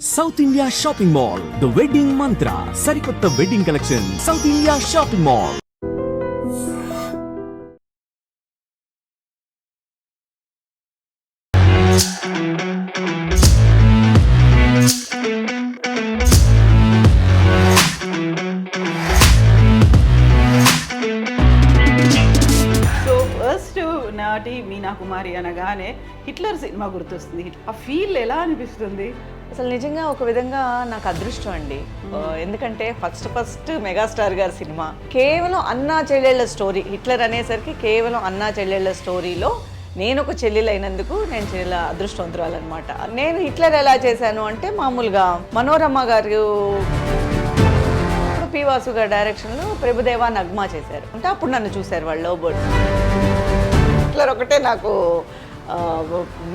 South India shopping mall the wedding మంత్ర సరికొత్త wedding collection south India shopping mall. నాటి మీనా కుమారి అనగానే Hitler cinema గుర్తొస్తుంది. ఆ ఫీల్ ఎలా అనిపిస్తుంది? అసలు నిజంగా ఒక విధంగా నాకు అదృష్టం అండి. ఎందుకంటే ఫస్ట్ మెగాస్టార్ గారి సినిమా కేవలం అన్నా చెల్లెళ్ళ స్టోరీ. హిట్లర్ అనేసరికి కేవలం అన్నా చెల్లెళ్ళ స్టోరీలో నేను ఒక చెల్లెలు అయినందుకు నేను చాలా అదృష్టవంతురాలన్నమాట. నేను హిట్లర్ ఎలా చేశాను అంటే మామూలుగా మనోరమ గారు పి వాసు గారి డైరెక్షన్లో ప్రభుదేవా నగ్మా చేశారు. అంటే అప్పుడు నన్ను చూశారు వాళ్ళు లవ్ బర్డ్. హిట్లర్ ఒకటే నాకు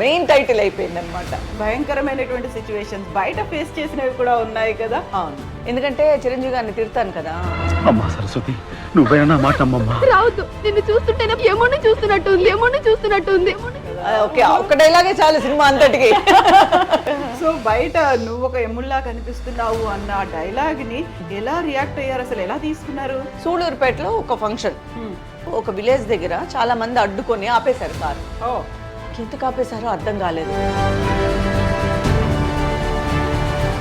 మెయిన్ టైటిల్ అయిపోయింది అనమాట. భయంకరమైనటువంటి సిచ్యువేషన్స్ బయట ఫేస్ చేసినవి కూడా ఉన్నాయి కదా. అవును, ఎందుకంటే చిరంజీవి గారిని తిడతాను కదా. అమ్మా సరస్వతి, నువ్వేనా మాట అమ్మమ్మా. రావద్దు, నిన్ను చూస్తుంటేనే ఏమోని చూస్తున్నట్టుంది. ఓకే, ఒక్క డైలాగే చాలు సినిమా అంతటికి. సో బయట నువ్వు ఒక ఎముల్లా కనిపిస్తున్నావు అన్న డైలాగ్ ని ఎలా రియాక్ట్ అయ్యారు, అసలు ఎలా తీసుకున్నారు? సూళూరుపేటలో ఒక ఫంక్షన్, ఒక విలేజ్ దగ్గర చాలా మంది అడ్డుకొని ఆపేశారు కారు. ఎందుకు ఆపేశారో అర్థం కాలేదు.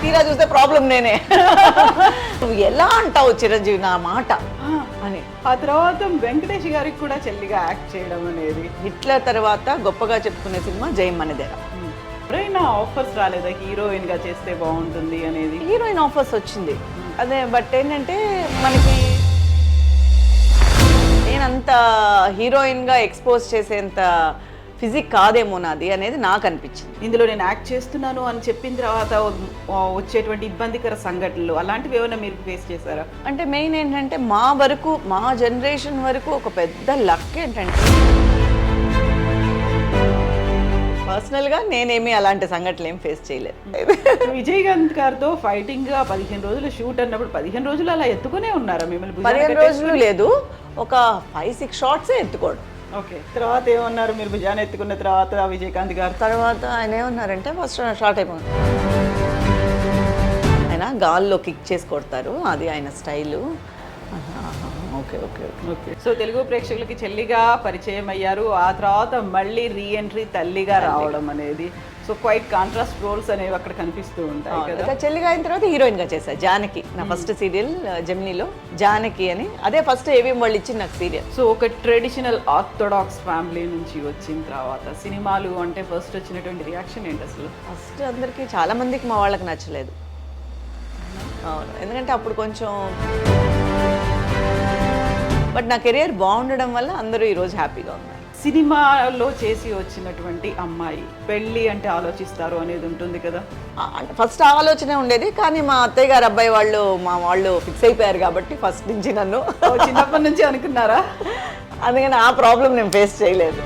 తీరా చూస్తే ప్రాబ్లం నేనే. నువ్వు ఎలా అంటావు చిరంజీవి నా మాట అని. ఆ తర్వాత వెంకటేష్ గారికి కూడా చెల్లిగా యాక్ట్ చేయడం అనేది. హిట్లర్ తర్వాత గొప్పగా చెప్పుకునే సినిమా జయం మనదేరా. ఎవరైనా ఆఫర్స్ రాలేదా హీరోయిన్ గా చేస్తే బాగుంటుంది అనేది? హీరోయిన్ ఆఫర్స్ వచ్చింది అదే, బట్ ఏంటంటే మనకి నేనంత హీరోయిన్గా ఎక్స్పోజ్ చేసేంత ఫిజిక్ కాదేమో నాది అనేది నాకు అనిపించింది. ఇందులో నేను యాక్ట్ చేస్తున్నాను అని చెప్పిన తర్వాత వచ్చేటువంటి ఇబ్బందికర సంఘటనలు అలాంటివి ఏమైనా మీరు ఫేస్ చేశారా? అంటే మెయిన్ ఏంటంటే మా వరకు, మా జనరేషన్ వరకు ఒక పెద్ద లక్ ఏంటంటే పర్సనల్గా నేనేమి అలాంటి సంఘటనలు ఏం ఫేస్ చేయలేదు. విజయకాంత్ గారితో ఫైటింగ్ గా 15 రోజులు షూట్ అన్నప్పుడు 15 రోజులు అలా ఎత్తుకునే ఉన్నారా మిమ్మల్ని? 15 రోజులు లేదు, ఒక 5-6 షార్ట్సే ఎత్తుకోవడం. ఓకే, తర్వాత ఏమన్నారు మీరు భుజాన్ని ఎత్తుకున్న తర్వాత విజయకాంత్ గారు? తర్వాత ఆయన ఏమన్నారంటే ఫస్ట్ షార్ట్ అయిపోయింది, ఆయన గాల్లో కిక్ చేసి కొడతారు, అది ఆయన style. Okay okay okay. So Telugu ప్రేక్షకులకి చెల్లిగా పరిచయం అయ్యారు, ఆ తర్వాత మళ్ళీ రీఎంట్రీ తల్లిగా రావడం అనేది. సో క్వైట్ కాంట్రాస్ట్ రోల్స్ అనేవి అక్కడ కనిపిస్తూ ఉంటాయి కదా. చెల్లిగా అయిన తర్వాత హీరోయిన్గా చేశాను జానకి. నా ఫస్ట్ సీరియల్ జెమినీలో జానకి అని, అదే ఫస్ట్ ఏవిఎం వాళ్ళు ఇచ్చింది నాకు సీరియల్. సో ఒక ట్రెడిషనల్ ఆర్థోడాక్స్ ఫ్యామిలీ నుంచి వచ్చిన తర్వాత సినిమాలు అంటే ఫస్ట్ వచ్చినటువంటి రియాక్షన్ ఏంటి అసలు? ఫస్ట్ అందరికీ చాలా మందికి మా వాళ్ళకి నచ్చలేదు. అవును, ఎందుకంటే అప్పుడు కొంచెం, బట్ నా కెరియర్ బాగుండడం వల్ల అందరూ ఈరోజు హ్యాపీగా ఉన్నారు. సినిమాలో చేసి వచ్చినటువంటి అమ్మాయి పెళ్ళి అంటే ఆలోచిస్తారు అనేది ఉంటుంది కదా. ఫస్ట్ ఆలోచనే ఉండేది, కానీ మా అత్తయ్య గారు అబ్బాయి వాళ్ళు ఫిక్స్ అయిపోయారు కాబట్టి ఫస్ట్ నుంచి నన్ను చిన్నప్పటి నుంచి అనుకున్నారా? అందుకని ఆ ప్రాబ్లం నేను ఫేస్ చేయలేదు.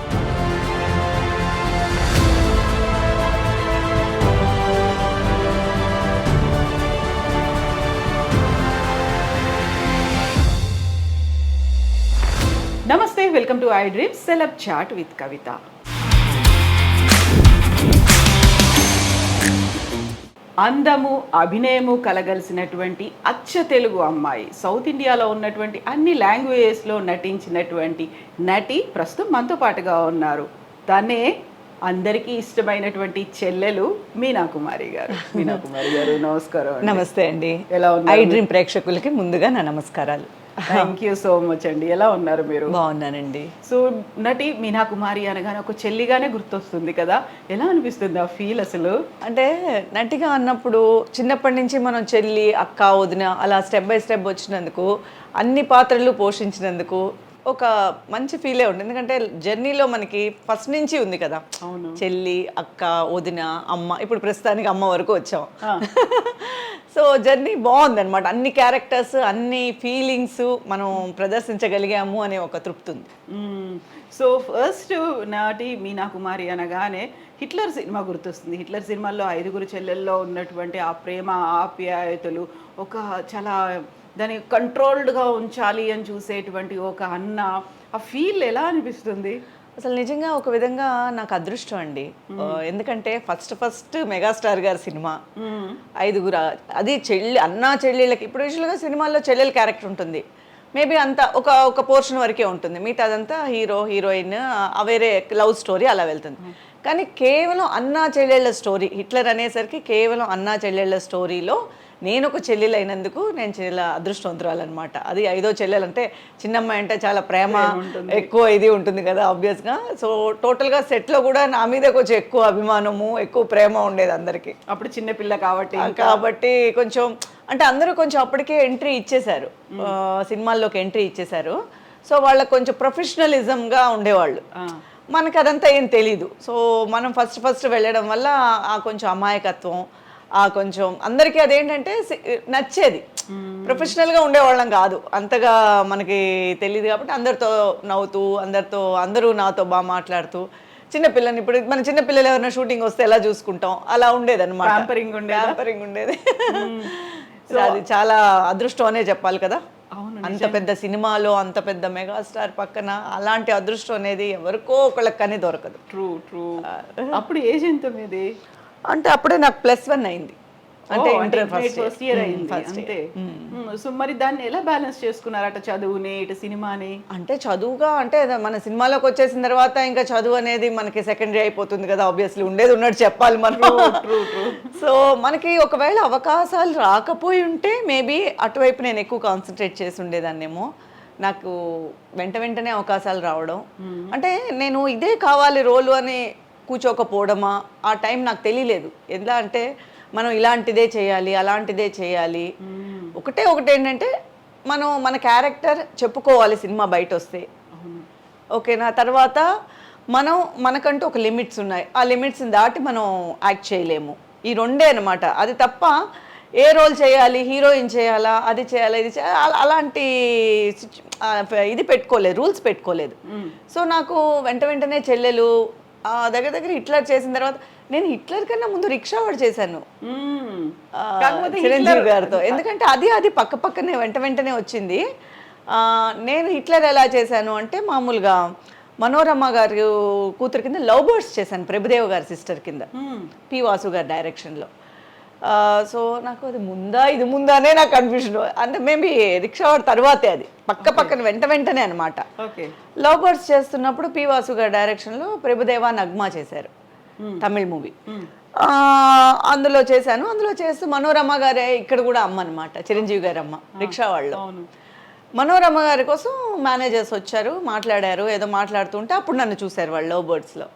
నమస్తే, welcome to I dreams celeb chat with Kavitha. అందము అభినయము కలగలిసినటువంటి అచ్చ తెలుగు అమ్మాయి, సౌత్ ఇండియాలో ఉన్నటువంటి అన్ని లాంగ్వేజెస్లో నటించినటువంటి నటి ప్రస్తుతం మనతో పాటుగా ఉన్నారు. తనే అందరికీ ఇష్టమైనటువంటి చెల్లెలు మీనా కుమారి గారు. మీనా కుమారి గారు నమస్కారం. నమస్తే అండి. ఎలా ఉన్నారు? ఐ డ్రీమ్ ప్రేక్షకులకి ముందుగా నా నమస్కారాలు. థ్యాంక్ యూ సో మచ్ అండి. ఎలా ఉన్నారు మీరు? బాగున్నానండి. సో నటి మీనా కుమారి అనగానే ఒక చెల్లిగానే గుర్తొస్తుంది కదా, ఎలా అనిపిస్తుంది ఆ ఫీల్ అసలు? అంటే నటిగా అన్నప్పుడు చిన్నప్పటి నుంచి మనం చెల్లి, అక్క, వదిన అలా స్టెప్ బై స్టెప్ వచ్చినందుకు, అన్ని పాత్రలు పోషించినందుకు ఒక మంచి ఫీలే ఉంటుంది. ఎందుకంటే జర్నీలో మనకి ఫస్ట్ నుంచి ఉంది కదా, చెల్లి, అక్క, వదిన, అమ్మ, ఇప్పుడు ప్రస్తుతానికి అమ్మ వరకు వచ్చాం. సో జర్నీ బాగుంది అనమాట. అన్ని క్యారెక్టర్స్, అన్ని ఫీలింగ్స్ మనం ప్రదర్శించగలిగాము అనే ఒక తృప్తి ఉంది. సో ఫస్ట్ నాటి మీనా కుమారి అనగానే హిట్లర్ సినిమా గుర్తొస్తుంది. హిట్లర్ సినిమాల్లో 5 చెల్లెల్లో ఉన్నటువంటి ఆ ప్రేమ ఆప్యాయతలు, ఒక చాలా దాన్ని కంట్రోల్డ్గా ఉంచాలి అని చూసేటువంటి ఒక అన్న, ఆ ఫీల్ ఎలా అనిపిస్తుంది? అసలు నిజంగా ఒక విధంగా నాకు అదృష్టం అండి. ఎందుకంటే ఫస్ట్ మెగాస్టార్ గారి సినిమా, 5 అది అన్నా చెల్లెళ్ళకి. ఇప్పుడు యూజువల్గా సినిమాల్లో చెల్లెల క్యారెక్టర్ ఉంటుంది, మేబీ అంతా ఒక పోర్షన్ వరకే ఉంటుంది, మిగతా అదంతా హీరో హీరోయిన్ వేరే లవ్ స్టోరీ అలా వెళ్తుంది. కానీ కేవలం అన్నా చెల్లెళ్ళ స్టోరీ, హిట్లర్ అనేసరికి కేవలం అన్నా చెల్లెళ్ళ స్టోరీలో నేను ఒక చెల్లెలు అయినందుకు నేను చాలా అదృష్టవంతురాలన్నమాట. అది 5వ చెల్లెలు అంటే చిన్నమ్మాయి అంటే చాలా ప్రేమ ఎక్కువ ఇది ఉంటుంది కదా ఆబ్వియస్గా. సో టోటల్గా సెట్లో కూడా నా మీద కొంచెం ఎక్కువ అభిమానము, ఎక్కువ ప్రేమ ఉండేది అందరికీ. అప్పుడు చిన్నపిల్ల కాబట్టి కొంచెం అంటే అందరూ కొంచెం అప్పటికే ఎంట్రీ ఇచ్చేశారు, సినిమాల్లోకి ఎంట్రీ ఇచ్చేశారు. సో వాళ్ళకి కొంచెం ప్రొఫెషనలిజంగా ఉండేవాళ్ళు, మనకు అదంతా ఏం తెలీదు. సో మనం ఫస్ట్ వెళ్ళడం వల్ల ఆ కొంచెం అమాయకత్వం, ఆ కొంచెం అందరికీ అదేంటంటే నచ్చేది. ప్రొఫెషనల్గా ఉండేవాళ్ళం కాదు, అంతగా మనకి తెలియదు కాబట్టి అందరితో నవ్వుతూ, అందరూ నాతో బాగా మాట్లాడుతూ, చిన్నపిల్లని ఇప్పుడు మన చిన్నపిల్లలు ఎవరైనా షూటింగ్ వస్తే ఎలా చూసుకుంటాం అలా ఉండేది అనమాట. ప్యాంపరింగ్ ఉండేది. సో అది చాలా అదృష్టం అనే చెప్పాలి కదా. అంత పెద్ద సినిమాలో అంత పెద్ద మెగాస్టార్ పక్కన అలాంటి అదృష్టం అనేది ఎవరికో ఒకళ్ళకి కానీ దొరకదు. ట్రూ. అప్పుడు ఏజ్ ఎంత మీది? అంటే అప్పుడే నాకు +1 అయింది, అంటే ఫస్ట్ ఇయర్ అయింది అంతే. సో మరి దాన్ని ఎలా బ్యాలెన్స్ చేసుకున్నారు, అటు చదువుని ఇటు సినిమాని? అంటే చదువుగా అంటే మన సినిమాలోకి వచ్చేసిన తర్వాత ఇంకా చదువు అనేది మనకి సెకండరీ అయిపోతుంది కదా, ఆబ్వియస్లీ ఉండేది ఉన్నట్టు చెప్పాలి మనం. సో మనకి ఒకవేళ అవకాశాలు రాకపోయి ఉంటే మేబీ అటువైపు నేను ఎక్కువ కాన్సన్ట్రేట్ చేసి ఉండేదాన్నేమో. నాకు వెంటనే అవకాశాలు రావడం అంటే నేను ఇదే కావాలి రోలు అని కూర్చోకపోవడమా, ఆ టైం నాకు తెలియలేదు. ఎలా అంటే మనం ఇలాంటిదే చేయాలి, అలాంటిదే చేయాలి. ఒకటి ఏంటంటే మన క్యారెక్టర్ చెప్పుకోవాలి సినిమా బయట వస్తే, ఓకేనా. తర్వాత మనకంటూ ఒక లిమిట్స్ ఉన్నాయి, ఆ లిమిట్స్ని దాటి మనం యాక్ట్ చేయలేము. ఈ రెండే అనమాట. అది తప్ప ఏ రోల్ చేయాలి, హీరోయిన్ చేయాలా, అది చేయాలా, ఇది చేయాలి, అలాంటి ఇది పెట్టుకోలేదు, రూల్స్ పెట్టుకోలేదు. సో నాకు వెంటనే చెల్లెలు దగ్గర హిట్లర్ చేసిన తర్వాత, నేను హిట్లర్ కన్నా ముందు రిక్షా వాడు చేశాను చిరంజీవి గారితో. ఎందుకంటే అది పక్కనే వెంటనే వచ్చింది. నేను హిట్లర్ ఎలా చేశాను అంటే మామూలుగా మనోరమ గారి కూతురు కింద లవ్ బర్డ్స్ చేశాను, ప్రభుదేవ్ గారి సిస్టర్ కింద, పి వాసు గారి డైరెక్షన్లో. సో నాకు అది ఇది ముందానే నాకు కన్ఫ్యూజన్. అంటే మేబీ రిక్షా వాడి తర్వాతే, అది పక్కన వెంటనే అనమాట. లవ్ బర్డ్స్ చేస్తున్నప్పుడు పి వాసు గారి డైరెక్షన్లో ప్రభుదేవా నగ్మా చేశారు, తమిళ్ మూవీ. అందులో చేశాను. అందులో చేస్తూ మనోరమ గారే ఇక్కడ కూడా అమ్మ అనమాట, చిరంజీవి గారి అమ్మ రిక్షా వాళ్ళు. మనోరమ గారి కోసం మేనేజర్స్ వచ్చారు, మాట్లాడారు, ఏదో మాట్లాడుతుంటే అప్పుడు నన్ను చూశారు వాళ్ళు లవ్ బర్డ్స్లో.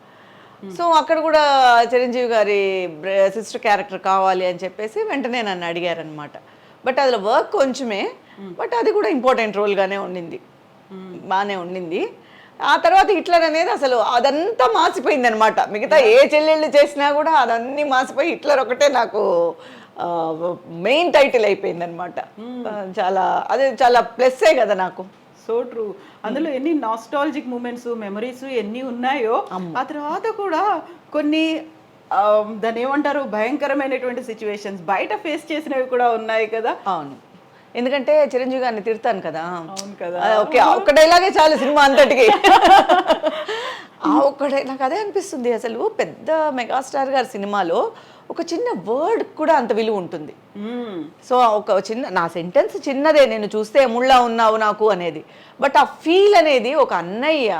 సో అక్కడ కూడా చిరంజీవి గారి సిస్టర్ క్యారెక్టర్ కావాలి అని చెప్పేసి వెంటనే నన్ను అడిగారనమాట. బట్ అందులో వర్క్ కొంచెమే, బట్ అది కూడా ఇంపార్టెంట్ రోల్గానే ఉండింది, బాగానే ఉండింది. ఆ తర్వాత హిట్లర్ అనేది అసలు అదంతా మాసిపోయింది అనమాట. మిగతా ఏ చెల్లెళ్ళు చేసినా కూడా అదన్నీ మాసిపోయి హిట్లర్ ఒకటే నాకు మెయిన్ టైటిల్ అయిపోయింది అనమాట. చాలా ప్లస్సే కదా నాకు. So true. అందులో ఎన్ని నాస్టాలజిక్ మూమెంట్స్, మెమరీస్ ఎన్ని ఉన్నాయో, ఆ తర్వాత కూడా కొన్ని దాన్ని ఏమంటారు భయంకరమైనటువంటి సిచ్యువేషన్స్ బయట ఫేస్ చేసినవి కూడా ఉన్నాయి కదా. అవును, ఎందుకంటే చిరంజీవి గారిని తిడతాను కదా. అవును కదా. ఓకే, ఒక్క డైలాగే చాలు సినిమా అంతటికి. నాకు అదే అనిపిస్తుంది, అసలు పెద్ద మెగాస్టార్ గారి సినిమాలో ఒక చిన్న వర్డ్ కూడా అంత విలువ ఉంటుంది. సో నా సెంటెన్స్ చిన్నదే, నేను చూస్తే ఎముళ్ళా ఉన్నావు నాకు అనేది, బట్ ఆ ఫీల్ అనేది ఒక అన్నయ్య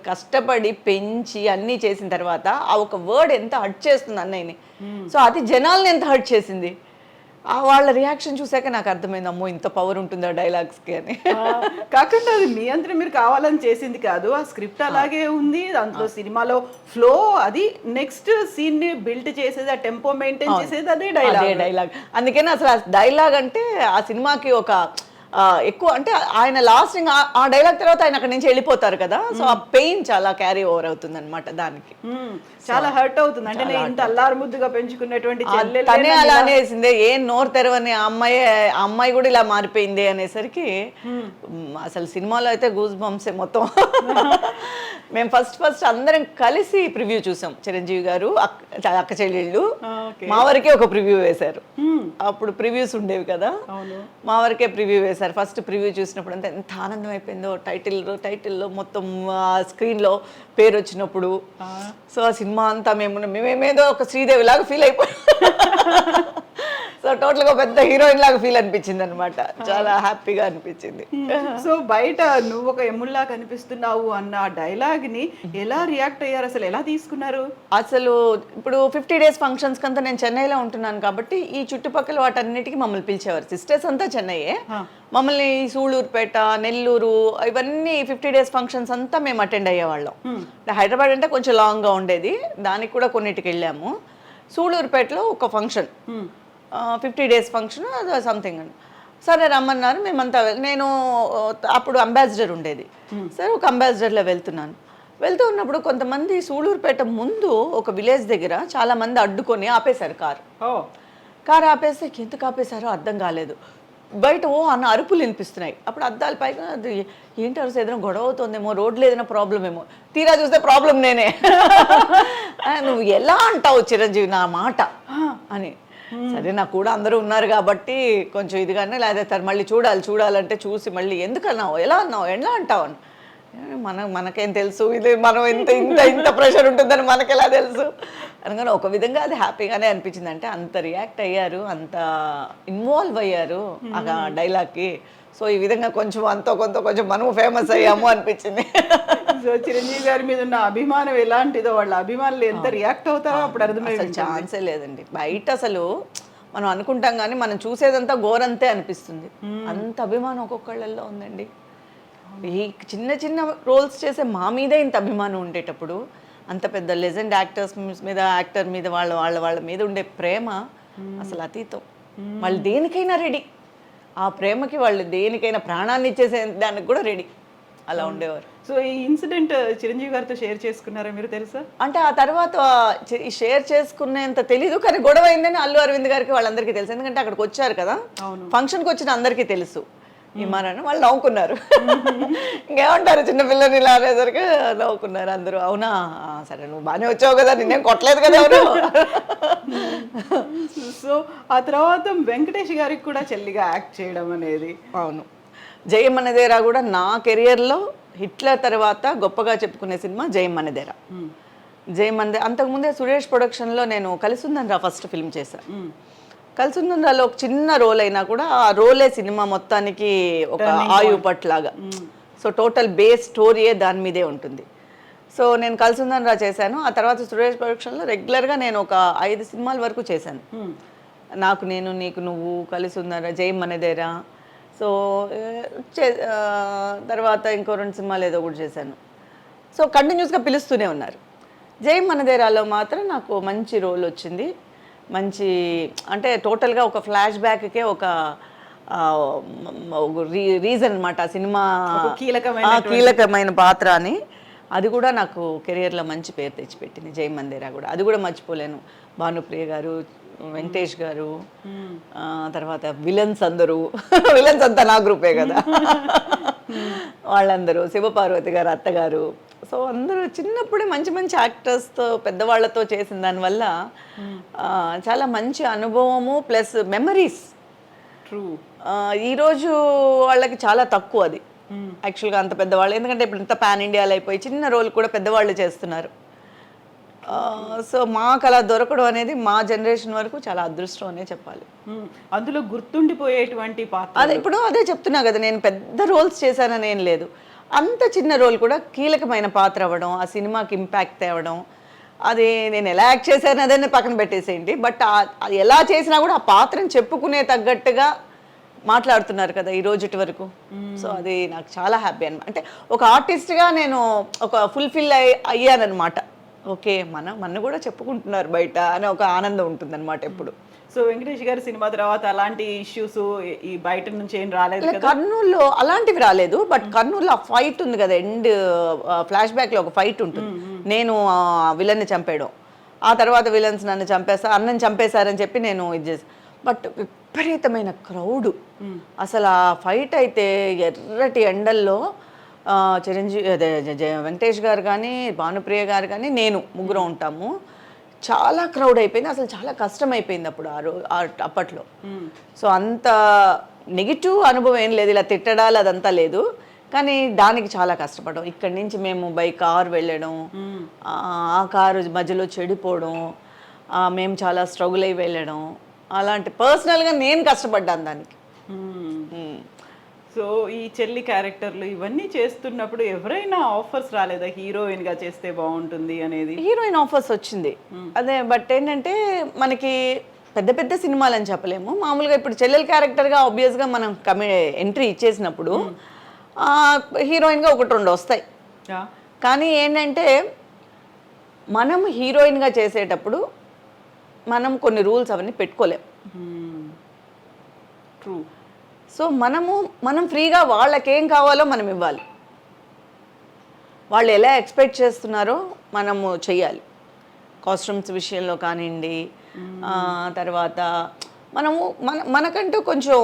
కష్టపడి పెంచి అన్నీ చేసిన తర్వాత ఆ ఒక వర్డ్ ఎంత హర్ట్ చేస్తుంది అన్నయ్యని. సో అది జనాల్ని ఎంత హర్ట్ చేసింది. వాళ్ళ రియాక్షన్ చూసాక నాకు అర్థమైంది, అమ్మో ఇంత పవర్ ఉంటుందా డైలాగ్స్కి అని. కాకుండా అది మీ అంతా మీరు కావాలని చేసింది కాదు, ఆ స్క్రిప్ట్ అలాగే ఉంది. దాంట్లో సినిమాలో ఫ్లో, అది నెక్స్ట్ సీన్ ని బిల్డ్ చేసేది, ఆ టెంపో మెయింటైన్ చేసేది అదే డైలాగ్. అందుకని అసలు ఆ డైలాగ్ అంటే ఆ సినిమాకి ఒక ఎక్కువ అంటే ఆయన లాస్ట్ ఆ డైలాగ్ తర్వాత ఆయన అక్కడి నుంచి వెళ్ళిపోతారు కదా. సో ఆ పెయిన్ చాలా క్యారీ ఓవర్ అవుతుంది అనమాట దానికి. చాలా హర్ట్ అవుతుంది. అంటే నేను ఇంత అల్లారు ముద్దుగా పెంచుకున్నటువంటి తనే అలా అనేసిందే, ఏం నోరు తెరవని ఆ అమ్మాయి కూడా ఇలా మారిపోయింది అనేసరికి అసలు సినిమాలో అయితే గూస్ బంప్సే మొత్తం. మేము ఫస్ట్ అందరం కలిసి ప్రివ్యూ చూసాం. చిరంజీవి గారు, అక్క చెల్లెళ్ళు, మా వరకే ఒక ప్రివ్యూ వేశారు. అప్పుడు ప్రివ్యూస్ ఉండేవి కదా, మా వరకే ప్రివ్యూ వేశారు. చేశారు. ఫస్ట్ ప్రివ్యూ చూసినప్పుడు అంతా ఎంత ఆనందం అయిపోయిందో, టైటిల్లో మొత్తం స్క్రీన్లో పేరు వచ్చినప్పుడు. సో ఆ సినిమా అంతా మేమేదో ఒక శ్రీదేవి లాగా ఫీల్ అయిపోయాం. సో టోటల్గా పెద్ద హీరోయిన్ లాగా ఫీల్ అనిపించింది అనమాట. చాలా హ్యాపీగా అనిపించింది. సో బయట నువ్వు ఒక ఎమ్ముల్లా కనిపిస్తున్నావు అన్న డైలాగ్ని ఎలా రియాక్ట్ అయ్యారు, అసలు ఎలా తీసుకున్నారు? అసలు ఇప్పుడు 50 days ఫంక్షన్స్ కంతా నేను చెన్నైలో ఉంటున్నాను కాబట్టి ఈ చుట్టుపక్కల వాటన్నిటికీ మమ్మల్ని పిలిచేవారు. సిస్టర్స్ అంతా చెన్నైయే, మమ్మల్ని సూళ్ళూరుపేట, నెల్లూరు ఇవన్నీ 50 days ఫంక్షన్స్ అంతా మేము అటెండ్ అయ్యేవాళ్ళం. హైదరాబాద్ అంటే కొంచెం లాంగ్గా ఉండేది, దానికి కూడా కొన్నిటికి వెళ్ళాము. సూళ్ళూరుపేటలో ఒక ఫంక్షన్, 50 days ఫంక్షన్ సంథింగ్ అని, సరే రమ్మన్నారు. మేమంతా నేను అప్పుడు అంబాసిడర్ ఉండేది, సరే ఒక అంబాసిడర్లో వెళ్తూ ఉన్నప్పుడు కొంతమంది సూళ్ళూరుపేట ముందు ఒక విలేజ్ దగ్గర చాలా మంది అడ్డుకొని ఆపేశారు కారు ఆపేస్తే ఎందుకు ఆపేశారో అర్థం కాలేదు. బయట అన్న అరుపులు వినిపిస్తున్నాయి. అప్పుడు అద్దాల పైగా అది ఏంటి అరుసు, ఏదైనా గొడవ అవుతుందేమో, రోడ్లు ఏదైనా ప్రాబ్లం ఏమో, తీరా చూస్తే ప్రాబ్లం నేనే. నువ్వు ఎలా అంటావు చిరంజీవి నా మాట అని. సరే నాకు కూడా అందరూ ఉన్నారు కాబట్టి కొంచెం ఇదిగానే, లేదా మళ్ళీ చూడాలంటే చూసి మళ్ళీ ఎందుకు అన్నావు, ఎలా అంటావు అని. మనకేం తెలుసు, ఇది మనం ఇంత ప్రెషర్ ఉంటుందని మనకెలా తెలుసు అనగానే ఒక విధంగా అది హ్యాపీగానే అనిపించింది. అంటే అంత రియాక్ట్ అయ్యారు, అంత ఇన్వాల్వ్ అయ్యారు ఆ డైలాగ్కి. సో ఈ విధంగా కొంచెం కొంచెం మనము ఫేమస్ అయ్యాము అనిపించింది. సో చిరంజీవి గారి మీద ఉన్న అభిమానం ఎలాంటిదో, వాళ్ళ అభిమానులు ఎంత రియాక్ట్ అవుతారో అప్పుడు అర్థమైంది. ఛాన్సే లేదండి. బయట అసలు మనం అనుకుంటాం కానీ మనం చూసేదంతా ఘోరంతే అనిపిస్తుంది. అంత అభిమానం ఒక్కొక్కళ్ళల్లో ఉందండి. ఈ చిన్న రోల్స్ చేసే మా మీదే ఇంత అభిమానం ఉండేటప్పుడు అంత పెద్ద లెజెండ్ యాక్టర్ మీద వాళ్ళ మీద ఉండే ప్రేమ అసలు అతీతం. వాళ్ళు దేనికైనా రెడీ, ఆ ప్రేమకి వాళ్ళు దేనికైనా ప్రాణాన్ని ఇచ్చేసే దానికి కూడా రెడీ, అలా ఉండేవారు. సో ఈ ఇన్సిడెంట్ చిరంజీవి గారితో షేర్ చేసుకున్నారా మీరు, తెలుసా? అంటే ఆ తర్వాత షేర్ చేసుకునేంత తెలీదు, కానీ గొడవ అయిందని అల్లు అరవింద్ గారికి వాళ్ళందరికీ తెలుసు. ఎందుకంటే అక్కడికి వచ్చారు కదా, ఫంక్షన్కి వచ్చిన అందరికీ తెలుసు. ఇమారని వాళ్ళు నవ్వుకున్నారు. ఇంకేమంటారు, చిన్నపిల్లని ఇలా అనేసరికి నవ్వుకున్నారు అందరూ. అవునా, సరే నువ్వు బాగానే వచ్చావు కదా, నిన్నేం కొట్టలేదు కదా ఎవరు. సో ఆ తర్వాత వెంకటేష్ గారికి కూడా చెల్లిగా యాక్ట్ చేయడం అనేది. అవును, జయం మనదేరా కూడా నా కెరియర్లో హిట్లర్ తర్వాత గొప్పగా చెప్పుకునే సినిమా జయం మనదేరా. అంతకుముందే సురేష్ ప్రొడక్షన్లో నేను కలిసుందనరా ఫస్ట్ ఫిల్మ్ చేశాను. కలిసుందనరాలో ఒక చిన్న రోల్ అయినా కూడా ఆ రోలే సినిమా మొత్తానికి ఒక ఆయుపట్లాగా. సో టోటల్ బేస్ స్టోరీయే దాని మీదే ఉంటుంది. సో నేను కలిసుందనరా చేశాను. ఆ తర్వాత సురేష్ ప్రొడక్షన్లో రెగ్యులర్గా నేను ఒక 5 సినిమాల వరకు చేశాను. నాకు నేను, నీకు నువ్వు, కలిసుందనరా, జయం మనదేరా. సో తర్వాత ఇంకో 2 సినిమాలు ఏదో కూడా చేశాను. సో కంటిన్యూస్గా పిలుస్తూనే ఉన్నారు. జయం మనదేరాలో మాత్రం నాకు మంచి రోల్ వచ్చింది. మంచి అంటే టోటల్గా ఒక ఫ్లాష్ బ్యాక్కే ఒక రీజన్ అనమాట ఆ సినిమా, కీలకమైన పాత్ర అని. అది కూడా నాకు కెరియర్లో మంచి పేరు తెచ్చిపెట్టింది జయం మనదేరా కూడా. అది కూడా మర్చిపోలేను. భానుప్రియ గారు, వెంకటేష్ గారు, తర్వాత విలన్స్ అంతా నా గ్రూపే కదా, వాళ్ళందరూ, శివపార్వతి గారు అత్తగారు. సో అందరూ చిన్నప్పుడే మంచి యాక్టర్స్తో, పెద్దవాళ్లతో చేసిన దానివల్ల చాలా మంచి అనుభవము ప్లస్ మెమరీస్. ట్రూ. ఈరోజు వాళ్ళకి చాలా తక్కువ అది యాక్చువల్గా, అంత పెద్దవాళ్ళు. ఎందుకంటే ఇప్పుడు ఇంత పాన్ ఇండియాలో అయిపోయి చిన్న రోల్ కూడా పెద్దవాళ్ళు చేస్తున్నారు. సో మాకు అలా దొరకడం అనేది మా జనరేషన్ వరకు చాలా అదృష్టం అనే చెప్పాలి. అందులో గుర్తుండిపోయేటువంటి పాత్ర అదే ఇప్పుడు అదే చెప్తున్నా కదా, నేను పెద్ద రోల్స్ చేశానని ఏం లేదు. అంత చిన్న రోల్ కూడా కీలకమైన పాత్ర అవ్వడం, ఆ సినిమాకి ఇంపాక్ట్ తేవడం, అది నేను ఎలా యాక్ట్ చేశాను అదే పక్కన పెట్టేసేయండి. బట్ అది ఎలా చేసినా కూడా ఆ పాత్రను చెప్పుకునే తగ్గట్టుగా మాట్లాడుతున్నారు కదా ఈ రోజుటి వరకు. సో అది నాకు చాలా హ్యాపీ అనమాట. అంటే ఒక ఆర్టిస్ట్గా నేను ఒక ఫుల్ఫిల్ అయ్యానమాట. ఓకే, మన కూడా చెప్పుకుంటున్నారు బయట అని ఒక ఆనందం ఉంటుందన్నమాట ఎప్పుడు. సో వెంకటేష్ గారి సినిమా తర్వాత అలాంటి ఇష్యూస్ ఈ బయట నుంచి ఏం రాలేదు కదా? కర్నూలులో అలాంటివి రాలేదు. బట్ కర్నూలులో ఆ ఫైట్ ఉంది కదా, ఎండ్ ఫ్లాష్ బ్యాక్లో ఒక ఫైట్ ఉంటుంది. నేను విలన్ని చంపేయడం, ఆ తర్వాత విలన్స్ నన్ను అన్నని చంపేశారని చెప్పి నేను ఇది చేసి. బట్ విపరీతమైన క్రౌడు అసలు. ఆ ఫైట్ అయితే ఎర్రటి ఎండల్లో చిరంజీవి వెంకటేష్ గారు కానీ, భానుప్రియ గారు కానీ, నేను ముగ్గురు ఉంటాము. చాలా క్రౌడ్ అయిపోయింది, అసలు చాలా కష్టం అయిపోయింది అప్పుడు అప్పట్లో. సో అంత నెగిటివ్ అనుభవం ఏం లేదు, ఇలా తిట్టడాలు అదంతా లేదు. కానీ దానికి చాలా కష్టపడ్డాం. ఇక్కడి నుంచి మేము బై కార్ వెళ్ళడం, ఆ కారు మధ్యలో చెడిపోవడం, మేము చాలా స్ట్రగుల్ అయి వెళ్ళడం, అలాంటి పర్సనల్గా నేను కష్టపడ్డాను దానికి. సో ఈ చెల్లి క్యారెక్టర్లు ఇవన్నీ చేస్తున్నప్పుడు ఎవరైనా ఆఫర్స్ రాలేదా హీరోయిన్ గా చేస్తే బాగుంటుంది అనేది? హీరోయిన్ ఆఫర్స్ వచ్చింది అదే, బట్ ఏంటంటే మనకి పెద్ద పెద్ద సినిమాలు అని చెప్పలేము. మామూలుగా ఇప్పుడు చెల్లెల క్యారెక్టర్గా ఆబ్వియస్గా మనం ఎంట్రీ ఇచ్చేసినప్పుడు హీరోయిన్గా 1-2 వస్తాయి. కానీ ఏంటంటే మనం హీరోయిన్గా చేసేటప్పుడు మనం కొన్ని రూల్స్ అవన్నీ పెట్టుకోలేం. ట్రూ. సో మనం ఫ్రీగా వాళ్ళకేం కావాలో మనం ఇవ్వాలి, వాళ్ళు ఎలా ఎక్స్పెక్ట్ చేస్తున్నారో మనము చెయ్యాలి. కాస్ట్యూమ్స్ విషయంలో కానివ్వండి, తర్వాత మనకంటూ కొంచెం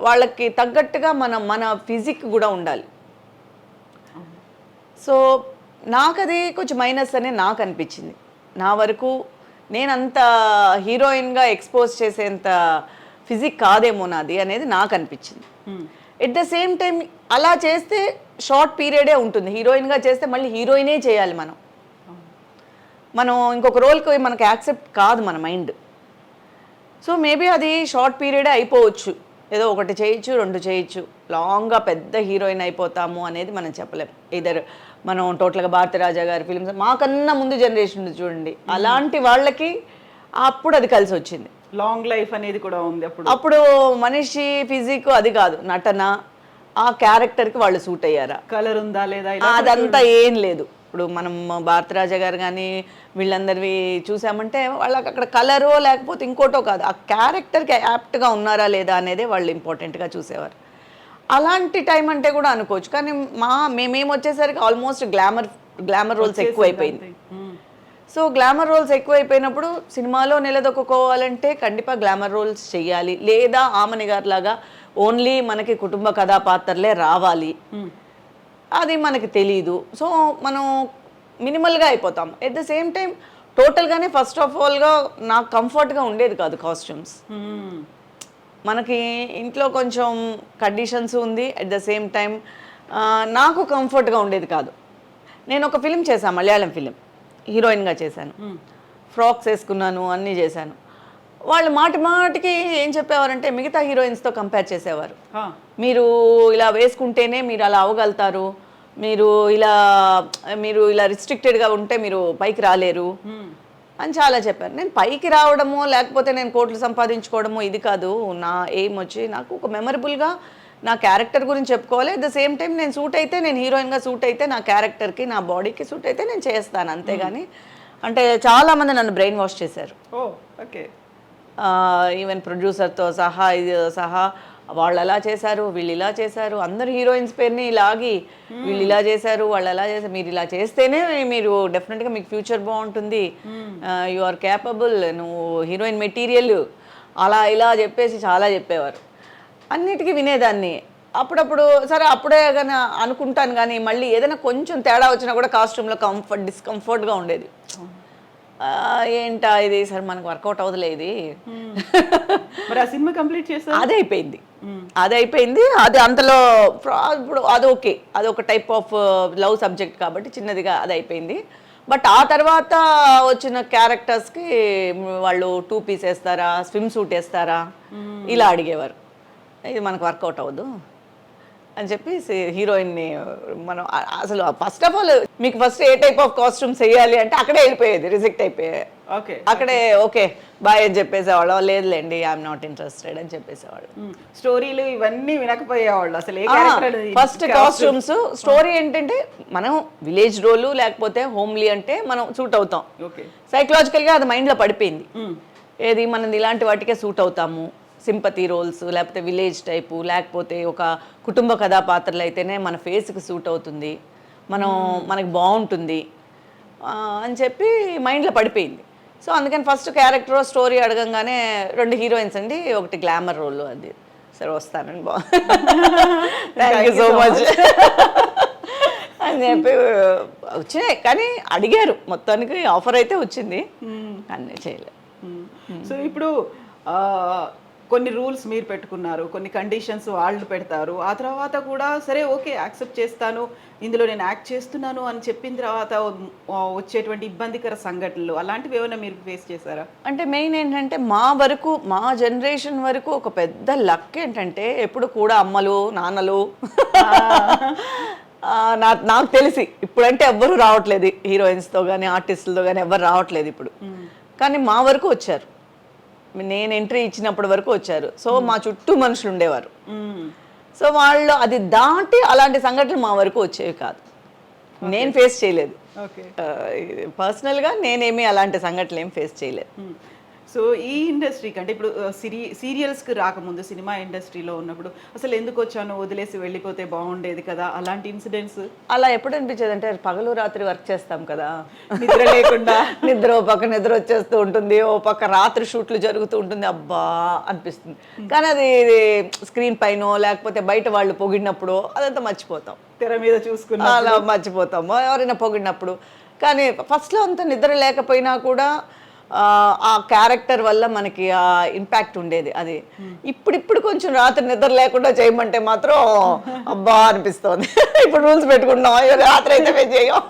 వాళ్ళకి తగ్గట్టుగా మన ఫిజిక్ కూడా ఉండాలి. సో నాకు అది కొంచెం మైనస్ అనే నాకు అనిపించింది. నా వరకు నేనంత హీరోయిన్గా ఎక్స్పోజ్ చేసేంత ఫిజిక్ కాదేమో నాది అనేది నాకు అనిపించింది. ఎట్ ద సేమ్ టైం అలా చేస్తే షార్ట్ పీరియడే ఉంటుంది, హీరోయిన్గా చేస్తే మళ్ళీ హీరోయినే చేయాలి. మనం ఇంకొక రోల్కి మనకు యాక్సెప్ట్ కాదు మన మైండ్. సో మేబీ అది షార్ట్ పీరియడే అయిపోవచ్చు, ఏదో 1 చేయొచ్చు 2 చేయొచ్చు. లాంగ్గా పెద్ద హీరోయిన్ అయిపోతాము అనేది మనం చెప్పలేం. ఇద్దరు మనం టోటల్గా భారతీరాజా గారి ఫిలిమ్స్ మాకన్నా ముందు జనరేషన్ చూడండి, అలాంటి వాళ్ళకి అప్పుడు అది కలిసి వచ్చింది. లాంగ్ లైఫ్ అనేది కూడా ఉంది. అప్పుడు మనిషి ఫిజిక్ అది కాదు, నటన, ఆ క్యారెక్టర్కి వాళ్ళు సూట్ అయ్యారా, కలర్ ఉందా లేదా, అదంతా ఏం లేదు. ఇప్పుడు మనం భారతరాజా గారు కానీ వీళ్ళందరివి చూసామంటే వాళ్ళకి అక్కడ కలరో లేకపోతే ఇంకోటో కాదు, ఆ క్యారెక్టర్కి యాప్ట్గా ఉన్నారా లేదా అనేదే వాళ్ళు ఇంపార్టెంట్గా చూసేవారు. అలాంటి టైం అంటే కూడా అనుకోవచ్చు. కానీ మేము వచ్చేసరికి ఆల్మోస్ట్ గ్లామర్ రోల్స్ ఎక్కువైపోయింది. సో గ్లామర్ రోల్స్ ఎక్కువైపోయినప్పుడు సినిమాలో నిలదొక్కుకోవాలంటే ఖండితంగా గ్లామర్ రోల్స్ చెయ్యాలి, లేదా ఆమని గారి లాగా ఓన్లీ మనకి కుటుంబ కథాపాత్రలే రావాలి, అది మనకి తెలీదు. సో మనం మినిమల్గా అయిపోతాం. ఎట్ ద సేమ్ టైం టోటల్గానే ఫస్ట్ ఆఫ్ ఆల్గా నాకు కంఫర్ట్గా ఉండేది కాదు కాస్ట్యూమ్స్. మనకి ఇంట్లో కొంచెం కండిషన్స్ ఉంది, అట్ ద సేమ్ టైం నాకు కంఫర్ట్గా ఉండేది కాదు. నేను ఒక ఫిలిం చేశాను, మలయాళం ఫిలిం, హీరోయిన్గా చేశాను, ఫ్రాక్స్ వేసుకున్నాను, అన్నీ చేశాను. వాళ్ళు మాటికి ఏం చెప్పేవారంటే మిగతా హీరోయిన్స్తో కంపేర్ చేసేవారు. మీరు ఇలా వేసుకుంటేనే మీరు అలా అవ్వగలుగుతారు, మీరు ఇలా రిస్ట్రిక్టెడ్గా ఉంటే మీరు పైకి రాలేరు అని చాలా చెప్పారు. నేను పైకి రావడమో లేకపోతే నేను కోట్లు సంపాదించుకోవడమో ఇది కాదు. నా ఎయిమ్ వచ్చి నాకు ఒక మెమరబుల్గా నా క్యారెక్టర్ గురించి చెప్పుకోవాలి. అట్ ద సేమ్ టైం నేను సూట్ అయితే, నేను హీరోయిన్గా సూట్ అయితే, నా క్యారెక్టర్కి నా బాడీకి సూట్ అయితే నేను చేస్తాను, అంతేగాని అంటే చాలామంది నన్ను బ్రెయిన్ వాష్ చేశారు. ఓకే. ఈవెన్ ప్రొడ్యూసర్తో సహా వాళ్ళు అలా చేశారు, వీళ్ళు ఇలా చేశారు, అందరు హీరోయిన్స్ పేరుని ఇలాగి వీళ్ళు ఇలా చేశారు, వాళ్ళు అలా చేశారు, మీరు ఇలా చేస్తేనే మీరు డెఫినెట్గా మీకు ఫ్యూచర్ బాగుంటుంది, యు ఆర్ క్యాపబుల్, నువ్వు హీరోయిన్ మెటీరియల్, అలా ఇలా చెప్పేసి చాలా చెప్పేవారు. అన్నిటికీ వినేదాన్ని. అప్పుడప్పుడు సరే అప్పుడే కానీ అనుకుంటాను, కానీ మళ్ళీ ఏదైనా కొంచెం తేడా వచ్చినా కూడా కాస్ట్యూమ్లో డిస్కంఫర్ట్గా ఉండేది. ఏంటా ఇది సరే మనకు వర్కౌట్ అవ్వదులే ఇది. మరి ఆ సినిమా కంప్లీట్ చేస్తా అది అయిపోయింది. అది అంతలో ఇప్పుడు అదొకే, అదొక టైప్ ఆఫ్ లవ్ సబ్జెక్ట్ కాబట్టి చిన్నదిగా అది అయిపోయింది. బట్ ఆ తర్వాత వచ్చిన క్యారెక్టర్స్కి వాళ్ళు 2 పీస్ వేస్తారా, స్విమ్ సూట్ వేస్తారా, ఇలా అడిగేవారు. ఇది మనకు వర్కౌట్ అవ్వదు అని చెప్పి హీరోయిన్ని మనం అసలు ఫస్ట్ ఆఫ్ ఆల్ మీకు first A type of costumes వేయాలి అంటే అక్కడే వెళ్ళిపోయేది, రిజెక్ట్ అయిపోయాయి. అక్కడే ఓకే బాయ్ అని చెప్పేసేవాళ్ళు, లేదులేండి ఐఎమ్ నాట్ ఇంట్రెస్టెడ్ అని చెప్పేసేవాళ్ళు. స్టోరీలు ఇవన్నీ వినకపోయేవాళ్ళు అసలు. ఫస్ట్ కాస్ట్యూమ్స్ స్టోరీ ఏంటంటే మనం విలేజ్ రోలు లేకపోతే హోమ్లీ అంటే మనం సూట్ అవుతాం. సైకలాజికల్గా అది మైండ్లో పడిపోయింది, ఏది మనం ఇలాంటి వాటికే సూట్ అవుతాము. సింపతి రోల్స్ లేకపోతే విలేజ్ టైపు లేకపోతే ఒక కుటుంబ కథాపాత్రలు అయితేనే మన ఫేస్కి సూట్ అవుతుంది, మనకి బాగుంటుంది అని చెప్పి మైండ్లో పడిపోయింది. సో అందుకని ఫస్ట్ క్యారెక్టర్ స్టోరీ అడగంగానే 2 హీరోయిన్స్ అండి, ఒకటి గ్లామర్ రోల్, అది సరే వస్తానండి థ్యాంక్ యూ సో మచ్ అని చెప్పి వచ్చినాయి. కానీ అడిగారు, మొత్తానికి ఆఫర్ అయితే వచ్చింది, అన్నీ చేయలేదు. సో ఇప్పుడు కొన్ని రూల్స్ మీరు పెట్టుకున్నారు, కొన్ని కండిషన్స్ వాళ్ళు పెడతారు. ఆ తర్వాత కూడా సరే ఓకే యాక్సెప్ట్ చేస్తాను, ఇందులో నేను యాక్ట్ చేస్తున్నాను అని చెప్పిన తర్వాత వచ్చేటువంటి ఇబ్బందికర సంఘటనలు అలాంటివి ఏమైనా మీరు ఫేస్ చేశారా? అంటే మెయిన్ ఏంటంటే మా వరకు, మా జనరేషన్ వరకు ఒక పెద్ద లక్ ఏంటంటే ఎప్పుడు కూడా అమ్మలు నాన్నలు నాకు తెలిసి ఇప్పుడంటే ఎవ్వరు రావట్లేదు హీరోయిన్స్తో కానీ ఆర్టిస్టులతో కానీ ఎవ్వరు రావట్లేదు ఇప్పుడు. కానీ మా వరకు వచ్చారు, నేను ఎంట్రీ ఇచ్చినప్పటి వరకు వచ్చారు. సో మా చుట్టూ మనుషులు ఉండేవారు. సో వాళ్ళు అది దాటి అలాంటి సంఘటనలు మా వరకు వచ్చేవి కాదు, నేను ఫేస్ చేయలేదు. పర్సనల్గా నేనేమి అలాంటి సంఘటనలు ఏం ఫేస్ చేయలేదు. సో ఈ ఇండస్ట్రీకి అంటే ఇప్పుడు సీరియల్స్కి రాకముందు సినిమా ఇండస్ట్రీలో ఉన్నప్పుడు అసలు ఎందుకు వచ్చానో వదిలేసి వెళ్ళిపోతే బాగుండేది కదా, అలాంటి ఇన్సిడెంట్స్ అలా ఎప్పుడు అనిపించేది అంటే పగలు రాత్రి వర్క్ చేస్తాం కదా, నిద్ర లేకుండా ఓ పక్క నిద్ర వచ్చేస్తూ ఉంటుంది, ఓ పక్క రాత్రి షూట్లు జరుగుతూ ఉంటుంది, అబ్బా అనిపిస్తుంది. కానీ అది స్క్రీన్ పైన లేకపోతే బయట వాళ్ళు పొగిడినప్పుడు అదంతా మర్చిపోతాం, తెర మీద చూసుకున్నా అలా మర్చిపోతాము ఎవరైనా పొగిడినప్పుడు. కానీ ఫస్ట్లో అంత నిద్ర లేకపోయినా కూడా ఆ క్యారెక్టర్ వల్ల మనకి ఆ ఇంపాక్ట్ ఉండేది. అది ఇప్పుడు కొంచెం రాత్రి నిద్ర లేకుండా చేయమంటే మాత్రం అబ్బా అనిపిస్తుంది. ఇప్పుడు రూల్స్ పెట్టుకుంటున్నాం, రాత్రి అయితే మేము చేయం,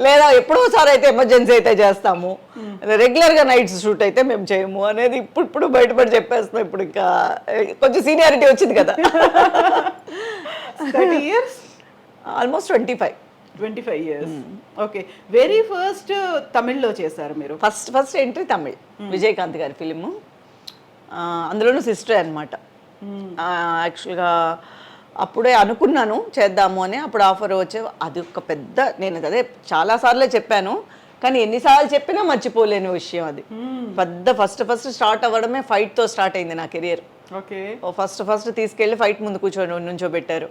లేదా ఎప్పుడోసారి అయితే ఎమర్జెన్సీ అయితే చేస్తాము, రెగ్యులర్గా నైట్స్ షూట్ అయితే మేము చేయము అనేది ఇప్పుడు బయటపడి చెప్పేస్తాం. ఇప్పుడు ఇంకా కొంచెం సీనియారిటీ వచ్చింది కదా. 30 years? Almost 25 years. Okay, very first తమిళ్లో చేశారు మీరు? ఫస్ట్ ఎంట్రీ తమిళ్, విజయకాంత్ గారి ఫిలిము, అందులోనూ సిస్టర్ అనమాట. యాక్చువల్గా అప్పుడే అనుకున్నాను చేద్దాము అని, అప్పుడు ఆఫర్ వచ్చే అది ఒక పెద్ద, నేను అదే చాలాసార్లే చెప్పాను కానీ ఎన్నిసార్లు చెప్పినా మర్చిపోలేని విషయం అది. పెద్ద ఫస్ట్ స్టార్ట్ అవ్వడమే ఫైట్తో స్టార్ట్ అయింది నా కెరియర్. ఓకే, ఫస్ట్ తీసుకెళ్ళి ఫైట్ ముందు నుంచోబెట్టారు,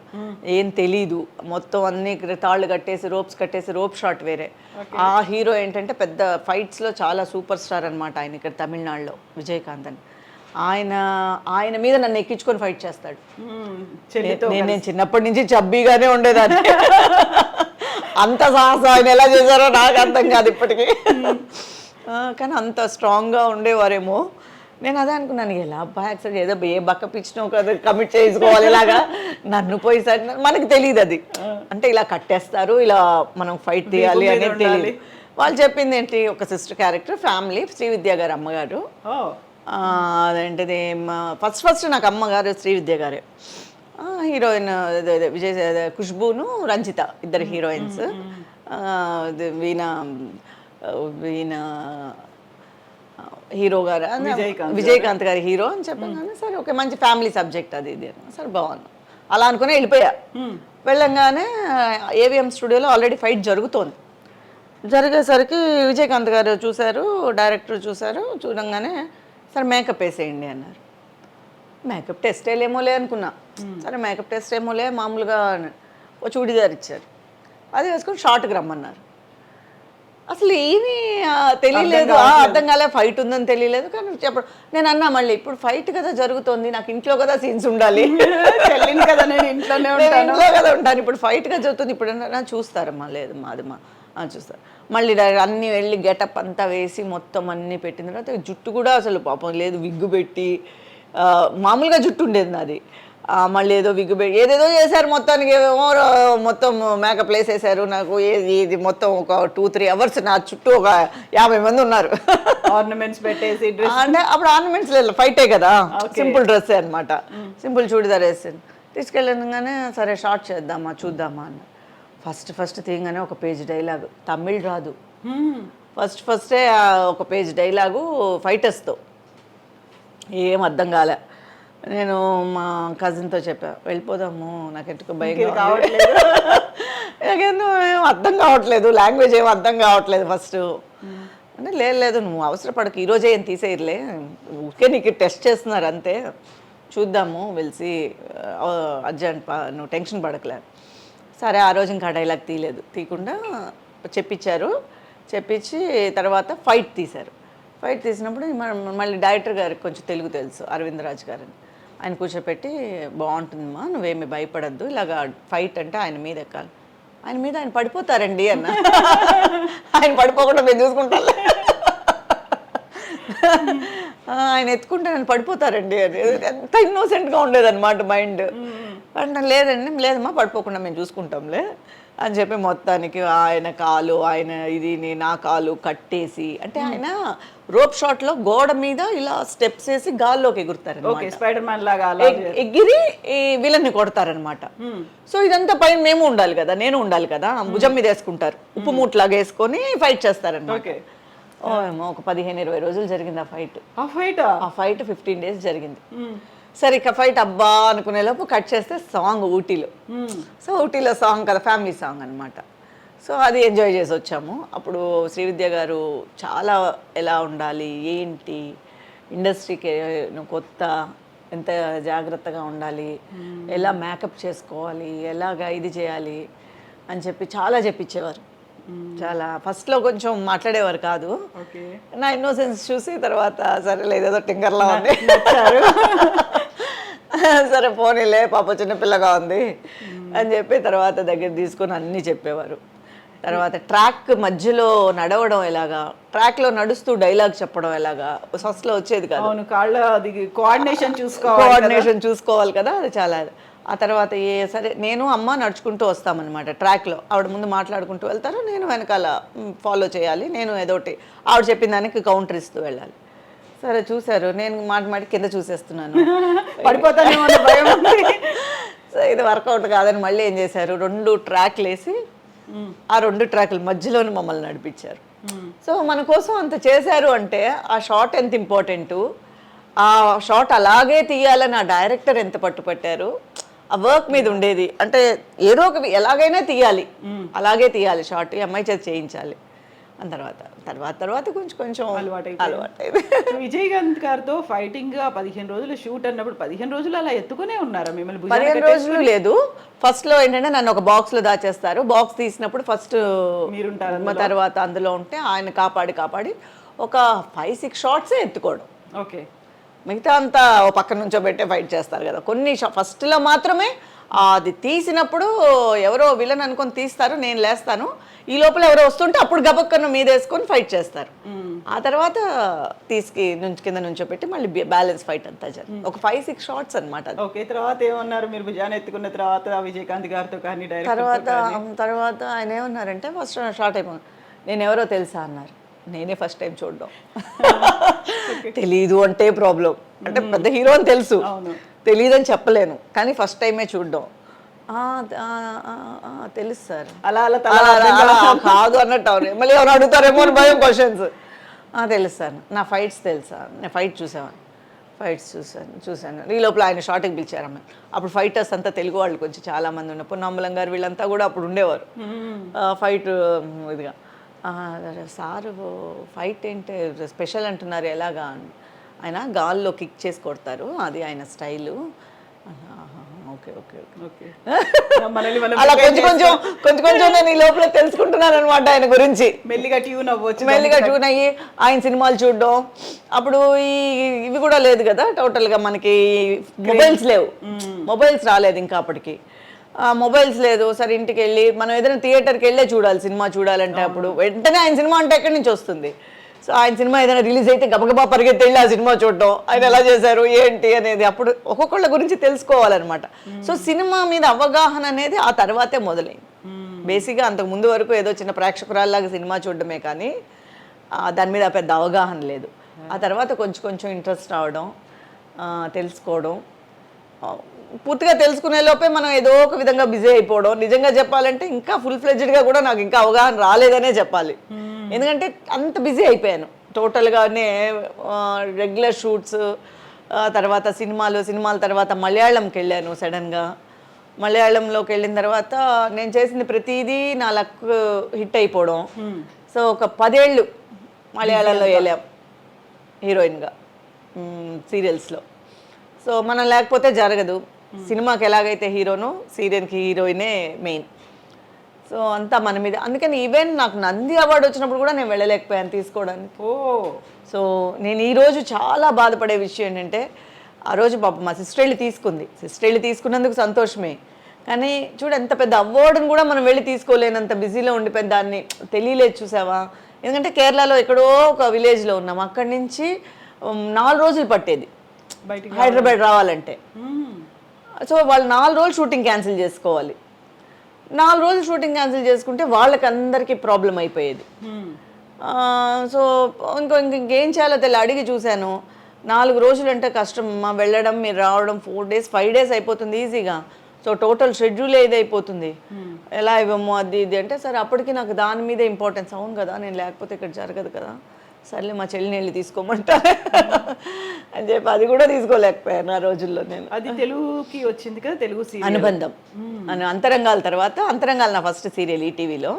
ఏం తెలీదు, మొత్తం అన్ని తాళ్ళు కట్టేసి రోప్స్ కట్టేసి రోప్ షాట్ వేరే. ఆ హీరో ఏంటంటే పెద్ద ఫైట్స్లో చాలా సూపర్ స్టార్ అనమాట ఆయన, ఇక్కడ తమిళనాడులో విజయకాంత్ అని. ఆయన మీద నన్ను ఎక్కించుకొని ఫైట్ చేస్తాడు. నేను చిన్నప్పటి నుంచి చబ్బీగానే ఉండేదాన్ని, అంత సాహసం ఆయన ఎలా చేశారో నాకు అర్థం కాదు ఇప్పటికీ. కానీ అంత స్ట్రాంగ్గా ఉండేవారేమో. నేను అదే అనుకున్నాను, ఎలా అబ్బా యాక్సిడెంట్ ఏదో ఏ బక్క పిచ్చినో కదా కమిట్ చేసుకోవాలి, ఇలాగా నన్ను పోయిసారి మనకు తెలియదు అది, అంటే ఇలా కట్టేస్తారు, ఇలా మనం ఫైట్ తీయాలి అనేది తెలియదు. వాళ్ళు చెప్పింది ఏంటి, ఒక సిస్టర్ క్యారెక్టర్, ఫ్యామిలీ, శ్రీవిద్య గారు అమ్మగారు. అదేంటిది ఫస్ట్ నాకు అమ్మగారు శ్రీవిద్య గారే, హీరోయిన్ ఖుష్బూను రంజిత ఇద్దరు హీరోయిన్స్. వీణ హీరో గారు, విజయకాంత్ గారి హీరో అని చెప్పగానే సరే ఓకే మంచి ఫ్యామిలీ సబ్జెక్ట్ అది ఇది సరే బాగుంది అలా అనుకుని వెళ్ళిపోయా. వెళ్ళంగానే ఏవిఎం స్టూడియోలో ఆల్రెడీ ఫైట్ జరిగేసరికి విజయకాంత్ గారు చూశారు, డైరెక్టర్ చూశారు, చూడంగానే సరే మేకప్ వేసేయండి అన్నారు. మేకప్ టెస్ట్ ఏమోలే అనుకున్నా, సరే మేకప్ టెస్ట్ ఏమోలే మామూలుగా ఓ చూడీదార్ ఇచ్చారు, అది వేసుకొని షార్ట్కి రమ్మన్నారు. అసలు ఏమీ తెలియలేదు, అర్థం కాలే, ఫైట్ ఉందని తెలియలేదు. కానీ చెప్పడం నేను అన్నా మళ్ళీ ఇప్పుడు ఫైట్ కదా జరుగుతుంది, నాకు ఇంట్లో కదా సీన్స్ ఉండాలి కదా, నేను ఇంట్లో కదా ఉంటాను, ఇప్పుడు ఫైట్గా జరుగుతుంది, ఇప్పుడు నా చూస్తారమ్మా, లేదు మాది చూస్తారు. మళ్ళీ అన్నీ వెళ్ళి గెటప్ అంతా వేసి మొత్తం అన్నీ పెట్టిన తర్వాత జుట్టు కూడా అసలు పాపం లేదు, విగ్గు పెట్టి మామూలుగా జుట్టు ఉండేది నాది, మళ్ళీ ఏదో విగ్గు పెట్టి ఏదేదో చేశారు, మొత్తానికి మొత్తం మేకప్ వేసేసారు నాకు. ఇది మొత్తం ఒక 2-3 hours నా చుట్టూ ఒక 50 మంది ఉన్నారు. ఆర్నమెంట్స్ పెట్టేసి అంటే అప్పుడు ఆర్నమెంట్స్ లేదు, ఫైటే కదా, సింపుల్ డ్రెస్సే అనమాట, సింపుల్ చూడీదార్ వేసాను. తీసుకెళ్ళగానే సరే షార్ట్ చేద్దామా చూద్దామా అన్న. ఫస్ట్ తీయగానే ఒక పేజ్ డైలాగు, తమిళ్ రాదు, ఫస్టే ఒక పేజ్ డైలాగు ఫైటర్స్తో, ఏం అర్థం కాలే. నేను మా కజిన్తో చెప్పా వెళ్ళిపోదాము, నాకు ఎందుకు భయం కావట్లేదు, నాకేందో ఏం అర్థం కావట్లేదు, లాంగ్వేజ్ ఏం అర్థం కావట్లేదు ఫస్ట్ అంటే. లేదు నువ్వు అవసరపడకు, ఈరోజే ఏం తీసేయర్లే, ఊరికే నీకు టెస్ట్ చేస్తున్నారు అంతే, చూద్దాము వెలిసి అర్జెంట్, నువ్వు టెన్షన్ పడకలే. సరే ఆ రోజు ఇంకా డైలాగ్ తీయకుండా చెప్పించి తర్వాత ఫైట్ తీశారు. ఫైట్ తీసినప్పుడు మళ్ళీ డైరెక్టర్ గారికి కొంచెం తెలుగు తెలుసు, అరవింద్ రాజ్ గారని, ఆయన కూర్చోపెట్టి బాగుంటుందమ్మా నువ్వేమి భయపడద్దు, ఇలాగా ఫైట్ అంటే ఆయన మీద ఎక్కాలి, ఆయన పడిపోతారండి అన్న. ఆయన పడిపోకుండా మేము చూసుకుంటాం. ఆయన ఎత్తుకుంటే నన్ను పడిపోతారండి అని. ఎంత ఇన్నోసెంట్గా ఉండేదన్నమాట మైండ్. అంటే లేదండి, లేదమ్మా పడిపోకుండా మేము చూసుకుంటాంలే అని చెప్పి మొత్తానికి ఆయన కాలు ఆయన నా కాలు కట్టేసి, అంటే ఆయన రోప్ షాట్ లో గోడ మీద ఇలా స్టెప్స్ వేసి గాల్లోకి ఎగురుతారు, ఓకే స్పైడర్ మ్యాన్ లాగా అలా ఎగిరి ఈ విలన్ని కొడతారనమాట. సో ఇదంతా పైన మేము ఉండాలి కదా, నేను ఉండాలి కదా, భుజం మీద వేసుకుంటారు, ఉప్పు మూట్లాగా వేసుకొని ఫైట్ చేస్తారనమాట. ఓకే ఒక 15-20 రోజులు జరిగింది ఆ ఫైట్. ఆ ఫైట్ 15 days జరిగింది. సరే ఇక ఫైట్ అబ్బా అనుకునేలోపు కట్ చేస్తే సాంగ్ ఊటీలో. సో ఊటీలో సాంగ్ కదా, ఫ్యామిలీ సాంగ్ అనమాట. సో అది ఎంజాయ్ చేసి వచ్చాము. అప్పుడు శ్రీవిద్య గారు చాలా ఎలా ఉండాలి ఏంటి, ఇండస్ట్రీకి కొత్త, ఎంత జాగ్రత్తగా ఉండాలి, ఎలా మేకప్ చేసుకోవాలి, ఎలాగా ఇది చేయాలి అని చెప్పి చాలా చెప్పించేవారు. చాలా ఫస్ట్లో కొంచెం మాట్లాడేవారు కాదు. నా ఇన్నోసెన్స్ చూసి తర్వాత సరే లేదేదో టింగర్లా ఉంది సరే పోనీలే పాప చిన్నపిల్లగా ఉంది అని చెప్పి తర్వాత దగ్గర తీసుకొని అన్నీ చెప్పేవారు. తర్వాత ట్రాక్ మధ్యలో నడవడం ఎలాగా, ట్రాక్లో నడుస్తూ డైలాగ్ చెప్పడం ఎలాగా ఫస్ట్లో వచ్చేది కాదు. కోఆర్డినేషన్ చూసుకోవాలి కదా, అది చాలా. ఆ తర్వాత సరే నేను అమ్మ నడుచుకుంటూ వస్తామన్నమాట ట్రాక్లో. ఆవిడ ముందు మాట్లాడుకుంటూ వెళ్తారు, నేను వెనకాల ఫాలో చేయాలి. నేను ఏదోటి ఆవిడ చెప్పిన దానికి కౌంటర్ ఇస్తూ వెళ్ళాలి. సరే చూశారు, నేను మాట కింద చూసేస్తున్నాను, పడిపోతానేమో భయం. సో ఇది వర్కౌట్ కాదని మళ్ళీ ఏం చేశారు, 2 ట్రాక్లు వేసి ఆ 2 ట్రాక్ల మధ్యలోనే మమ్మల్ని నడిపించారు. సో మన కోసం అంత చేశారు అంటే ఆ షాట్ ఎంత ఇంపార్టెంటు, ఆ షాట్ అలాగే తీయాలని ఆ డైరెక్టర్ ఎంత పట్టుపట్టారు, ఆ వర్క్ మీద ఉండేది. అంటే ఏదో ఒక ఎలాగైనా తీయాలి, అలాగే తీయాలి షాట్, ఈ అమ్మాయి చేత చేయించాలి. అని తర్వాత కొంచెం అలవాటైంది. విజయకాంత్ గారితో ఫైటింగ్ 15 రోజులు షూట్ అన్నప్పుడు 15 రోజులు అలా ఎత్తుకునే ఉన్నారా మిమ్మల్ని? 15 రోజులు లేదు. ఫస్ట్ లో ఏంటంటే నన్ను ఒక బాక్స్ లో దాచేస్తారు. బాక్స్ తీసినప్పుడు ఫస్ట్ మీరుంటారు, తర్వాత అందులో ఉంటే ఆయన కాపాడి ఒక 5-6 షాట్సే ఎత్తుకోవడం. ఓకే, మిగతా అంతా ఓ పక్క నుంచో పెట్టే ఫైట్ చేస్తారు కదా. కొన్ని ఫస్ట్లో మాత్రమే అది తీసినప్పుడు ఎవరో విలన్ అనుకొని తీస్తారు, నేను లేస్తాను, ఈ లోపల ఎవరో వస్తుంటే అప్పుడు గబక్కను మీద వేసుకొని ఫైట్ చేస్తారు. ఆ తర్వాత కింద నుంచో పెట్టి మళ్ళీ బ్యాలెన్స్ ఫైట్ అంతా జరిగింది. ఒక 5-6 షాట్స్ అనమాట. ఓకే, తర్వాత ఏమన్నారు మీరు భుజాన్ని ఎత్తుకున్న తర్వాత విజయకాంత్ గారితో కానీ? తర్వాత ఆయన ఏమన్నారంటే ఫస్ట్ షార్ట్ అయిపోయింది, నేను ఎవరో తెలుసా అన్నారు. నేనే ఫస్ట్ టైం చూడడం. తెలీదు అంటే ప్రాబ్లం, అంటే పెద్ద హీరో అని తెలుసు, తెలీదు అని చెప్పలేను, కానీ ఫస్ట్ టైమే చూడడం. తెలుసు సార్, అలా కాదు అన్నట్టు. మళ్ళీ ఎవరు అడుగుతారేమో అని భయం క్వశ్చన్స్. తెలుసు సార్, నా ఫైట్స్ తెలుసా, నేను ఫైట్ చూశాను. ఈ లోపల ఆయన షార్ట్కి పిలిచారమ్మ. అప్పుడు ఫైటర్స్ అంతా తెలుగు వాళ్ళు కొంచెం చాలా మంది ఉన్నారు, పొన్నాంబలం గారు వీళ్ళంతా కూడా అప్పుడు ఉండేవారు ఫైట్ ఇదిగా. సార్ ఫైట్ ఏంటి స్పెషల్ అంటున్నారు, ఎలాగా? ఆయన గాల్లో కిక్ చేసి కొడతారు, అది ఆయన స్టైలు. ఓకే అలా కొంచెం నేను ఈ లోపల తెలుసుకుంటున్నాను అనమాట ఆయన గురించి. మెల్లిగా ట్యూన్ అయ్యి ఆయన సినిమాలు చూడడం. అప్పుడు ఇవి కూడా లేదు కదా, టోటల్గా మనకి మొబైల్స్ లేవు, మొబైల్స్ రాలేదు ఇంకా అప్పటికి. మొబైల్స్ లేదు. సరే ఇంటికి వెళ్ళి మనం ఏదైనా థియేటర్కి వెళ్ళే చూడాలి, సినిమా చూడాలంటే అప్పుడు వెంటనే ఆయన సినిమా అంటే ఎక్కడి నుంచి వస్తుంది. సో ఆయన సినిమా ఏదైనా రిలీజ్ అయితే గబగబా పరిగెత్తి వెళ్ళి ఆ సినిమా చూడడం, ఆయన ఎలా చేశారు ఏంటి అనేది అప్పుడు ఒక్కొక్కళ్ళ గురించి తెలుసుకోవాలన్నమాట. సో సినిమా మీద అవగాహన అనేది ఆ తర్వాతే మొదలైంది. బేసిక్గా అంతకు ముందు వరకు ఏదో చిన్న ప్రేక్షకురాల్లాగా సినిమా చూడడమే కానీ దాని మీద పెద్ద అవగాహన లేదు. ఆ తర్వాత కొంచెం ఇంట్రెస్ట్ రావడం, తెలుసుకోవడం, పూర్తిగా తెలుసుకునే లోపే మనం ఏదో ఒక విధంగా బిజీ అయిపోవడం. నిజంగా చెప్పాలంటే ఇంకా ఫుల్ ఫ్లెడ్జ్డ్గా కూడా నాకు ఇంకా అవగాహన రాలేదనే చెప్పాలి. ఎందుకంటే అంత బిజీ అయిపోయాను టోటల్గానే. రెగ్యులర్ షూట్స్, తర్వాత సినిమాల తర్వాత మలయాళంకి వెళ్ళాను సడన్గా. మలయాళంలోకి వెళ్ళిన తర్వాత నేను చేసింది ప్రతిదీ నా లక్ హిట్ అయిపోవడం. సో ఒక 10 ఏళ్ళు మలయాళంలో వెళ్ళాం హీరోయిన్గా సీరియల్స్లో. సో మనం లేకపోతే జరగదు. సినిమాకి ఎలాగైతే హీరోను, సీరియల్కి హీరోయినే మెయిన్. సో అంతా మన మీద. అందుకని ఈవెన్ నాకు నంది అవార్డు వచ్చినప్పుడు కూడా నేను వెళ్ళలేకపోయాను తీసుకోవడానికి. సో నేను ఈరోజు చాలా బాధపడే విషయం ఏంటంటే, ఆ రోజు పాప మా సిస్టర్ వెళ్ళి తీసుకున్నందుకు సంతోషమే, కానీ చూడు ఎంత పెద్ద అవార్డును కూడా మనం వెళ్ళి తీసుకోలేనంత బిజీలో ఉండిపోయిన దాన్ని తెలియలేదు చూసావా. ఎందుకంటే కేరళలో ఎక్కడో ఒక విలేజ్లో ఉన్నాం, అక్కడి నుంచి 4 రోజులు పట్టేది బయటికి హైదరాబాద్ రావాలంటే. మ్మ్. సో వాళ్ళు 4 రోజులు షూటింగ్ క్యాన్సిల్ చేసుకోవాలి. 4 రోజులు షూటింగ్ క్యాన్సిల్ చేసుకుంటే వాళ్ళకి అందరికీ ప్రాబ్లం అయిపోయేది. మ్మ్. సో ఇంకేం చేయాలో తెల్ల అడిగి చూశాను. 4 రోజులు అంటే కష్టం అమ్మా, వెళ్ళడం మీరు రావడం 4 days 5 days అయిపోతుంది ఈజీగా. సో టోటల్ షెడ్యూల్ ఏదైపోతుంది, ఎలా ఇవ్వము అది ఇది అంటే, సరే అప్పటికి నాకు దాని మీద ఇంపార్టెన్స్. అవును కదా, నేను లేకపోతే ఇక్కడ జరగదు కదా, సర్లే మా చెల్లిని వెళ్ళి తీసుకోమంటా అని చెప్పి అది కూడా తీసుకోలేకపోయాను ఆ రోజుల్లో నేను. అది తెలుగుకి వచ్చింది కదా, తెలుగు సీరియల్ అనుబంధం అంతరంగాల తర్వాత, అంతరంగాలు నా ఫస్ట్ సీరియల్ ఈటీవీలో.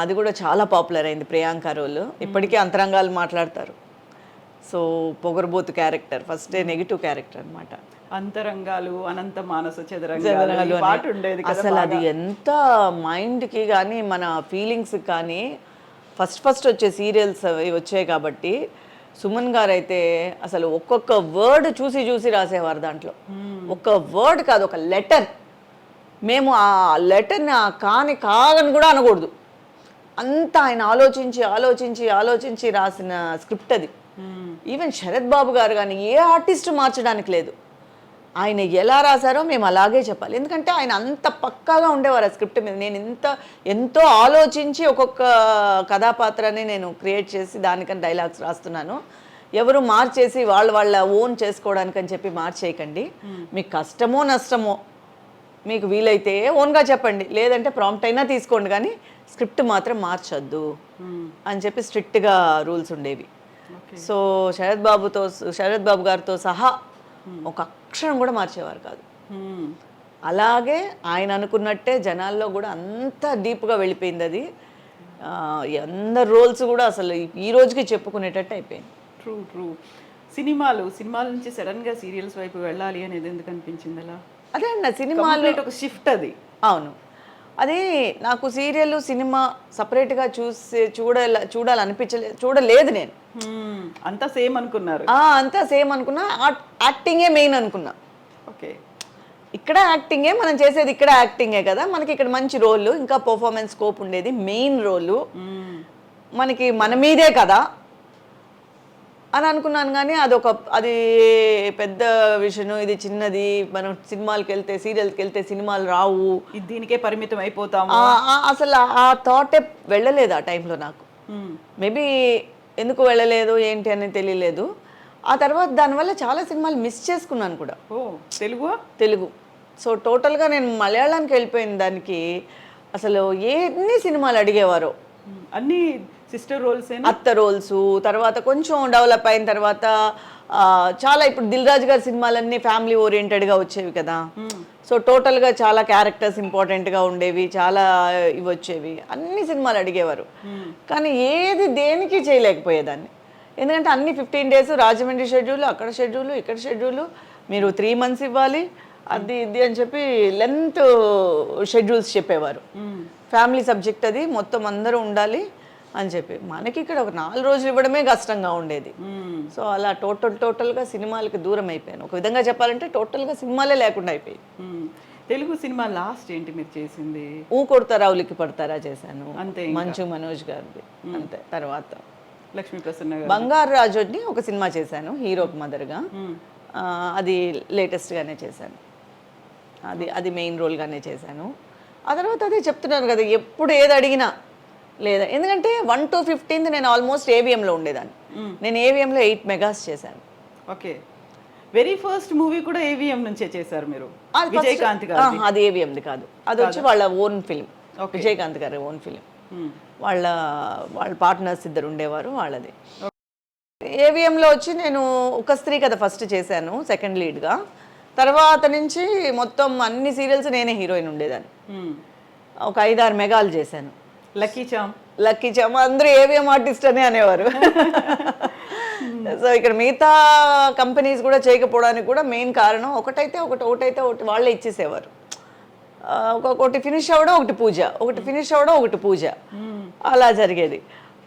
అది కూడా చాలా పాపులర్ అయింది. ప్రియాంక రోల్ ఇప్పటికీ అంతరంగాలు మాట్లాడతారు. సో పొగరబోతు క్యారెక్టర్, ఫస్ట్ నెగిటివ్ క్యారెక్టర్ అనమాట. అంతరంగాలు, అనంత మానస చదరంగాలు పాట ఉండేది కదా. అసలు అది ఎంత మైండ్కి కానీ మన ఫీలింగ్స్కి కానీ ఫస్ట్ వచ్చే సీరియల్స్ అవి వచ్చాయి కాబట్టి సుమన్ గారు అయితే అసలు ఒక్కొక్క వర్డ్ చూసి చూసి రాసేవారు దాంట్లో. ఒక్క వర్డ్ కాదు, ఒక లెటర్. మేము ఆ లెటర్ని కాగని కూడా అనకూడదు, అంతా ఆయన ఆలోచించి ఆలోచించి ఆలోచించి రాసిన స్క్రిప్ట్ అది. ఈవెన్ శరత్ బాబు గారు కానీ ఏ ఆర్టిస్ట్ మార్చడానికి లేదు. ఆయన ఎలా రాశారో మేము అలాగే చెప్పాలి, ఎందుకంటే ఆయన అంత పక్కాగా ఉండేవారు ఆ స్క్రిప్ట్ మీద. నేను ఎంతో ఆలోచించి ఒక్కొక్క కథాపాత్రని నేను క్రియేట్ చేసి దానికని డైలాగ్స్ రాస్తున్నాను. ఎవరు మార్చేసి వాళ్ళ ఓన్ చేసుకోవడానికి అని చెప్పి మార్చేయకండి. మీకు కష్టమో నష్టమో మీకు వీలైతే ఓన్గా చెప్పండి, లేదంటే ప్రాంప్ట్ అయినా తీసుకోండి, కానీ స్క్రిప్ట్ మాత్రం మార్చొద్దు అని చెప్పి స్ట్రిక్ట్గా రూల్స్ ఉండేవి. సో శరత్ బాబు గారితో సహా ఒక అక్షరం కూడా మార్చేవారు కాదు. అలాగే ఆయన అనుకున్నట్టే జనాల్లో కూడా అంత డీప్గా వెళ్ళిపోయింది అది. అందరు రోల్స్ కూడా అసలు ఈ రోజుకి చెప్పుకునేటట్టు అయిపోయింది. ట్రూ. సినిమాల నుంచి సడన్గా సీరియల్స్ వైపు వెళ్ళాలి అనేది ఎందుకు అనిపించింది అలా? అదే అన్న, సినిమాలో ఒక షిఫ్ట్ అది. అవును, అదే నాకు సీరియల్ సినిమా సపరేట్గా చూడలేదు నేను. అంతా సేమ్ అనుకున్నారు? అంతా సేమ్ అనుకున్నా. యాక్టింగే మెయిన్ అనుకున్నా. ఓకే, ఇక్కడ యాక్టింగే మనం చేసేది, ఇక్కడ యాక్టింగే కదా మనకి, ఇక్కడ మంచి రోల్, ఇంకా పర్ఫార్మెన్స్ స్కోప్ ఉండేది. మెయిన్ రోలు మనకి మన మీదే కదా అని అనుకున్నాను. కానీ అది పెద్ద విషయం, ఇది చిన్నది. మనం సినిమాలకు వెళ్తే, సీరియల్కి వెళ్తే సినిమాలు రావు, దీనికే పరిమితం అయిపోతాము. అసలు ఆ థాటే వెళ్ళలేదు ఆ టైంలో నాకు. మేబీ ఎందుకు వెళ్ళలేదు ఏంటి అని తెలియలేదు. ఆ తర్వాత దానివల్ల చాలా సినిమాలు మిస్ చేసుకున్నాను కూడా. తెలుగు. సో టోటల్గా నేను మలయాళానికి వెళ్ళిపోయిన దానికి అసలు ఎన్ని సినిమాలు అడిగేవారో, అన్ని సిస్టర్ రోల్స్, అత్త రోల్స్. తర్వాత కొంచెం డెవలప్ అయిన తర్వాత చాలా ఇప్పుడు దిల్ రాజు గారి సినిమాలన్నీ ఫ్యామిలీ ఓరియంటెడ్గా వచ్చేవి కదా. సో టోటల్గా చాలా క్యారెక్టర్స్ ఇంపార్టెంట్గా ఉండేవి, చాలా ఇవి వచ్చేవి. అన్ని సినిమాలు అడిగేవారు, కానీ ఏది దేనికి చేయలేకపోయేదాన్ని. ఎందుకంటే అన్ని 15 days రాజమండ్రి షెడ్యూల్, అక్కడ షెడ్యూల్, ఇక్కడ షెడ్యూల్, మీరు 3 months ఇవ్వాలి, అది ఇది అని చెప్పి లెంత్ షెడ్యూల్స్ చెప్పేవారు. ఫ్యామిలీ సబ్జెక్ట్ అది, మొత్తం అందరూ ఉండాలి అని చెప్పి మనకి ఇక్కడ ఒక 4 రోజులు ఇవ్వడమే కష్టంగా ఉండేది. సో అలా టోటల్గా సినిమాలకి దూరం అయిపోయాను. ఒక విధంగా చెప్పాలంటే టోటల్గా సినిమాలే లేకుండా అయిపోయి. తెలుగు సినిమా లాస్ట్ ఏంటి మీరు చేసింది? ఊ కొడతారా ఉలికి పడతారా చేశాను, అంతే. మంచు మనోజ్ గారిది అంతే. తర్వాత లక్ష్మీ ప్రసన్న గారు బంగారు రాజుని ఒక సినిమా చేశాను హీరోకి మదర్గా. అది లేటెస్ట్గానే చేశాను, అది మెయిన్ రోల్గానే చేశాను. ఆ తర్వాత అదే చెప్తున్నాను కదా, ఎప్పుడు ఏది అడిగినా లేదా, ఎందుకంటే 1 to 15 నేను ఆల్మోస్ట్ ఏవిఎంలో ఉండేదాన్ని. నేను ఏవిఎంలో 8 megas చేశాను. ఓకే, వెరీ ఫస్ట్ మూవీ కూడా ఏవిఎం నుంచే చేశారు మీరు? విజయకాంత్ గారు? అది ఏవిఎంది కాదు, అది వచ్చి వాళ్ళ ఓన్ ఫిల్మ్, విజయకాంత్ గారి ఓన్ ఫిల్మ్. వాళ్ళ పార్ట్నర్స్ ఇద్దరు ఉండేవారు వాళ్ళది. ఏవిఎంలో వచ్చి నేను ఒక స్త్రీ కథ ఫస్ట్ చేశాను సెకండ్ లీడ్గా. తర్వాత నుంచి మొత్తం అన్ని సీరియల్స్ నేనే హీరోయిన్ ఉండేదాన్ని. ఒక 5-6 megas చేశాను. లక్కీ చామ్ అందరూ ఏవిఎం ఆర్టిస్ట్ అని అనేవారు. సో ఇక్కడ మిగతా కంపెనీస్ కూడా చేయకపోవడానికి కూడా మెయిన్ కారణం ఒకటైతే ఒకటి వాళ్ళే ఇచ్చేసేవారు. ఒకటి ఫినిష్ అవ్వడం, ఒకటి పూజ, ఒకటి ఫినిష్ అవ్వడం, ఒకటి పూజ, అలా జరిగేది.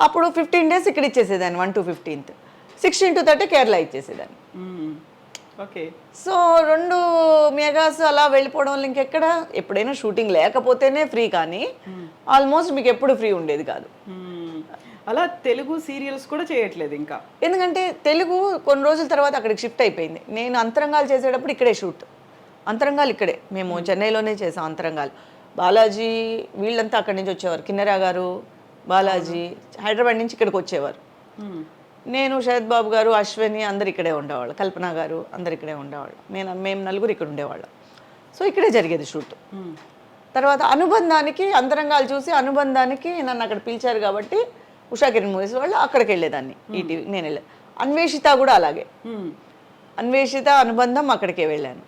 అప్పుడు 15 days ఇక్కడ ఇచ్చేసేదాన్ని, 1 to 15th, 16 to 30 కేరళ ఇచ్చేసేదాన్ని. ఓకే, సో 2 megas అలా వెళ్ళిపోవడం వల్ల ఇంకెక్కడ, ఎప్పుడైనా షూటింగ్ లేకపోతేనే ఫ్రీ, కానీ ఆల్మోస్ట్ మీకు ఎప్పుడు ఫ్రీ ఉండేది కాదు. అలా తెలుగు సీరియల్స్ కూడా చేయట్లేదు ఇంకా. ఎందుకంటే తెలుగు కొన్ని రోజుల తర్వాత అక్కడికి షిఫ్ట్ అయిపోయింది. నేను అంతరంగాలు చేసేటప్పుడు ఇక్కడే షూట్, అంతరంగాలు ఇక్కడే, మేము చెన్నైలోనే చేసాం అంతరంగాలు. బాలాజీ వీళ్ళంతా అక్కడి నుంచి వచ్చేవారు, కిన్నెరా గారు, బాలాజీ హైదరాబాద్ నుంచి ఇక్కడికి వచ్చేవారు. నేను, శరత్ బాబు గారు, అశ్విని అందరు ఇక్కడే ఉండేవాళ్ళు, కల్పన గారు అందరు ఇక్కడే ఉండేవాళ్ళు, మేము నలుగురు ఇక్కడ ఉండేవాళ్ళం. సో ఇక్కడే జరిగేది షూట్. తర్వాత అనుబంధానికి అంతరంగాలు చూసి అనుబంధానికి నన్ను అక్కడ పిలిచారు కాబట్టి ఉషా కిరణ్ మూవీస్ వాళ్ళు అక్కడికి వెళ్ళేదాన్ని, ఈటీవీ నేను వెళ్ళాను. అన్వేషిత కూడా అలాగే, అన్వేషిత అనుబంధం అక్కడికే వెళ్ళాను.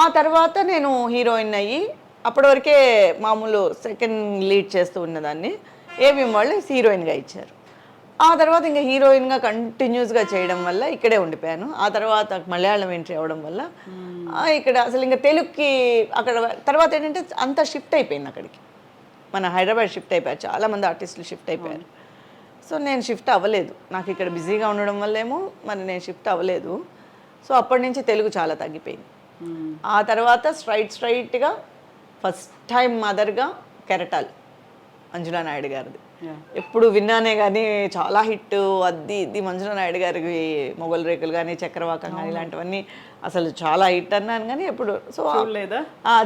ఆ తర్వాత నేను హీరోయిన్ అయ్యి అప్పటి వరకే మామూలు సెకండ్ లీడ్ చేస్తూ ఉన్నదాన్ని, ఏవిఎం వాళ్ళు హీరోయిన్గా ఇచ్చారు. ఆ తర్వాత ఇంకా హీరోయిన్గా కంటిన్యూస్గా చేయడం వల్ల ఇక్కడే ఉండిపోయాను. ఆ తర్వాత మలయాళం ఎంట్రీ అవ్వడం వల్ల ఇక్కడ అసలు ఇంకా తెలుగుకి అక్కడ తర్వాత ఏంటంటే అంతా షిఫ్ట్ అయిపోయింది అక్కడికి, మన హైదరాబాద్ షిఫ్ట్ అయిపోయారు, చాలామంది ఆర్టిస్టులు షిఫ్ట్ అయిపోయారు. సో నేను షిఫ్ట్ అవ్వలేదు, నాకు ఇక్కడ బిజీగా ఉండడం వల్లేమో మరి నేను షిఫ్ట్ అవ్వలేదు. సో అప్పటి నుంచి తెలుగు చాలా తగ్గిపోయింది. ఆ తర్వాత స్ట్రైట్గా ఫస్ట్ టైం మదర్గా కెరటాల్ మంజులా నాయుడు గారిది. ఎప్పుడు విన్నానే కానీ చాలా హిట్, అది ఇది మంజులా నాయుడు గారికి మొగల్ రేకులు కానీ చక్రవాకం కానీ ఇలాంటివన్నీ అసలు చాలా హిట్ అన్నాను కానీ ఎప్పుడు సో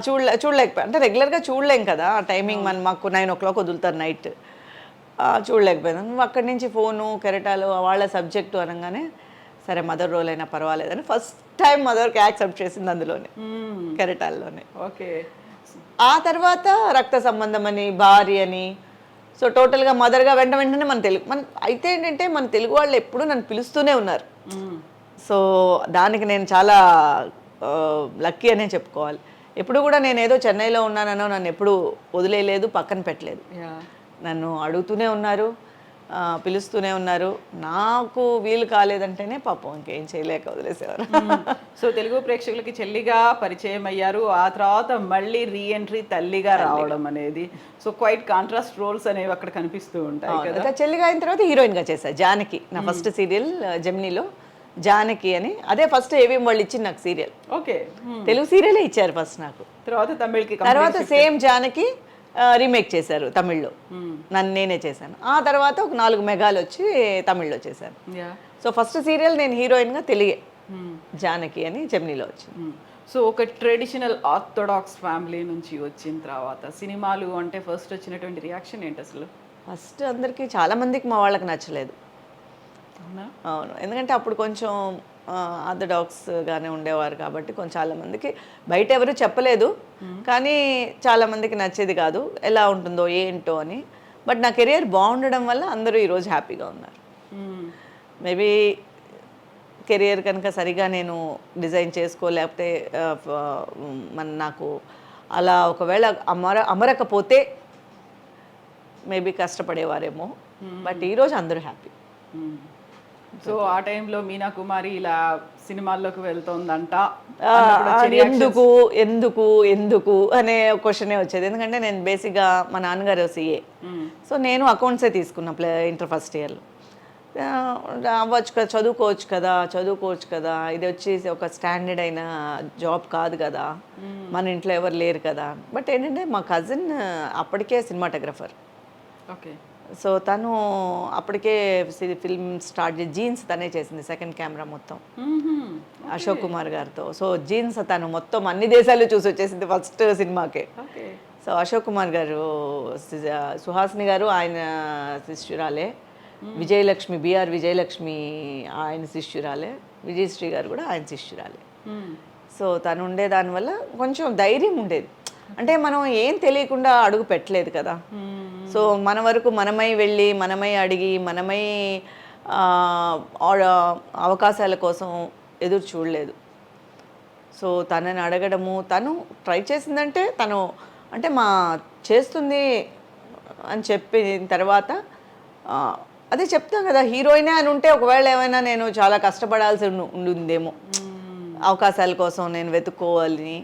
చూడలేకపోయా. అంటే రెగ్యులర్గా చూడలేం కదా, టైమింగ్ మాకు 9 o'clock వదులుతారు నైట్, చూడలేకపోయాను. నువ్వు అక్కడి నుంచి ఫోను కెరటాలు వాళ్ళ సబ్జెక్టు అనగానే సరే మదర్ రోల్ అయినా పర్వాలేదని ఫస్ట్ టైం మదర్కి యాక్సెప్ట్ చేసింది అందులోనే, కెరటాల్లోనే. ఓకే. ఆ తర్వాత రక్త సంబంధం అని, భార్య అని, సో టోటల్గా మదర్గా వెంటనే మన అయితే ఏంటంటే మన తెలుగు వాళ్ళు ఎప్పుడూ నన్ను పిలుస్తూనే ఉన్నారు. సో దానికి నేను చాలా లక్కీ అనే చెప్పుకోవాలి. ఎప్పుడు కూడా నేను ఏదో చెన్నైలో ఉన్నానో నన్ను ఎప్పుడు వదిలేయలేదు, పక్కన పెట్టలేదు, నన్ను అడుగుతూనే ఉన్నారు, పిలుస్తూనే ఉన్నారు. నాకు వీలు కాలేదంటేనే పాపం ఇంకేం చేయలేక వదిలేసేవారు. సో తెలుగు ప్రేక్షకులకి చెల్లిగా పరిచయం అయ్యారు, ఆ తర్వాత మళ్ళీ రీఎంట్రీ తల్లిగా రావడం అనేది, సో క్వైట్ కాంట్రాస్ట్ రోల్స్ అనేవి అక్కడ కనిపిస్తూ ఉంటాయి కదా. చెల్లిగా అయిన తర్వాత హీరోయిన్గా చేశాను జానకి, నా ఫస్ట్ సీరియల్ జెమినీలో జానకి అని, అదే ఫస్ట్ ఏవిఎం వాళ్ళు ఇచ్చింది నాకు సీరియల్. ఓకే. తెలుగు సీరియలే ఇచ్చారు ఫస్ట్ నాకు, తర్వాత తమిళ్కి, తర్వాత సేమ్ జానకి రీమేక్ చేశారు తమిళ్లో, నేనే చేశాను. ఆ తర్వాత ఒక 4 మెగాలు వచ్చి తమిళ్లో చేశాను. సో ఫస్ట్ సీరియల్ నేను హీరోయిన్గా తెలుగే, జానకి అని జెమినీలో వచ్చింది. సో ఒక ట్రెడిషనల్ ఆర్థోడాక్స్ ఫ్యామిలీ నుంచి వచ్చిన తర్వాత సినిమాలు అంటే ఫస్ట్ వచ్చినటువంటి రియాక్షన్ ఏంటి అసలు? ఫస్ట్ అందరికీ చాలామందికి మా వాళ్ళకి నచ్చలేదు. అవును, ఎందుకంటే అప్పుడు కొంచెం ఆర్థోడాక్స్గానే ఉండేవారు కాబట్టి కొంచెం చాలామందికి బయట ఎవరు చెప్పలేదు, కానీ చాలామందికి నచ్చేది కాదు, ఎలా ఉంటుందో ఏంటో అని. బట్ నా కెరియర్ బాగుండడం వల్ల అందరూ ఈరోజు హ్యాపీగా ఉన్నారు. మేబీ కెరియర్ కనుక సరిగా నేను డిజైన్ చేసుకోలేకపోతే నాకు అలా ఒకవేళ అమరకపోతే మేబీ కష్టపడేవారేమో. బట్ ఈరోజు అందరూ హ్యాపీ. సో ఆ టైంలో మీనా కుమారి ఇలా సినిమాల్లోకి వెళ్తోందంట, ఎందుకు ఎందుకు ఎందుకు అనే క్వశ్చనే వచ్చేది. ఎందుకంటే నేను బేసిక్గా మా నాన్నగారు CA, సో నేను అకౌంట్సే తీసుకున్నా ఇంటర్ ఫస్ట్ ఇయర్లో. అవ్వచ్చు కదా, చదువుకోవచ్చు కదా, ఇది వచ్చేసి ఒక స్టాండర్డ్ అయిన జాబ్ కాదు కదా, మన ఇంట్లో ఎవరు లేరు కదా. బట్ ఏంటంటే మా కజిన్ అప్పటికే సినిమాటోగ్రఫర్. ఓకే. సో తను అప్పటికే ఫిల్మ్ స్టార్ట్ చేసి జీన్స్ తనే చేసింది, సెకండ్ కెమెరా మొత్తం అశోక్ కుమార్ గారితో. సో జీన్స్ తను మొత్తం అన్ని దేశాలు చూసి వచ్చేసింది ఫస్ట్ సినిమాకే. సో అశోక్ కుమార్ గారు, సుహాసిని గారు ఆయన శిష్యురాలే, విజయలక్ష్మి బిఆర్ విజయలక్ష్మి ఆయన శిష్యురాలే, విజయశ్రీ గారు కూడా ఆయన శిష్యురాలే. సో తను ఉండే దానివల్ల కొంచెం ధైర్యం ఉండేది, అంటే మనం ఏం తెలియకుండా అడుగు పెట్టలేదు కదా. సో మన వరకు మనమై వెళ్ళి మనమై అడిగి మనమై అవకాశాల కోసం ఎదురు చూడలేదు. సో తనని అడగడము, తను ట్రై చేసిందంటే తను అంటే చేస్తుంది అని చెప్పిన తర్వాత అదే చెప్తాం కదా, హీరోయినే అని ఉంటే ఒకవేళ ఏమైనా నేను చాలా కష్టపడాల్సి ఉండిందేమో, అవకాశాల కోసం నేను వెతుక్కోవాలని,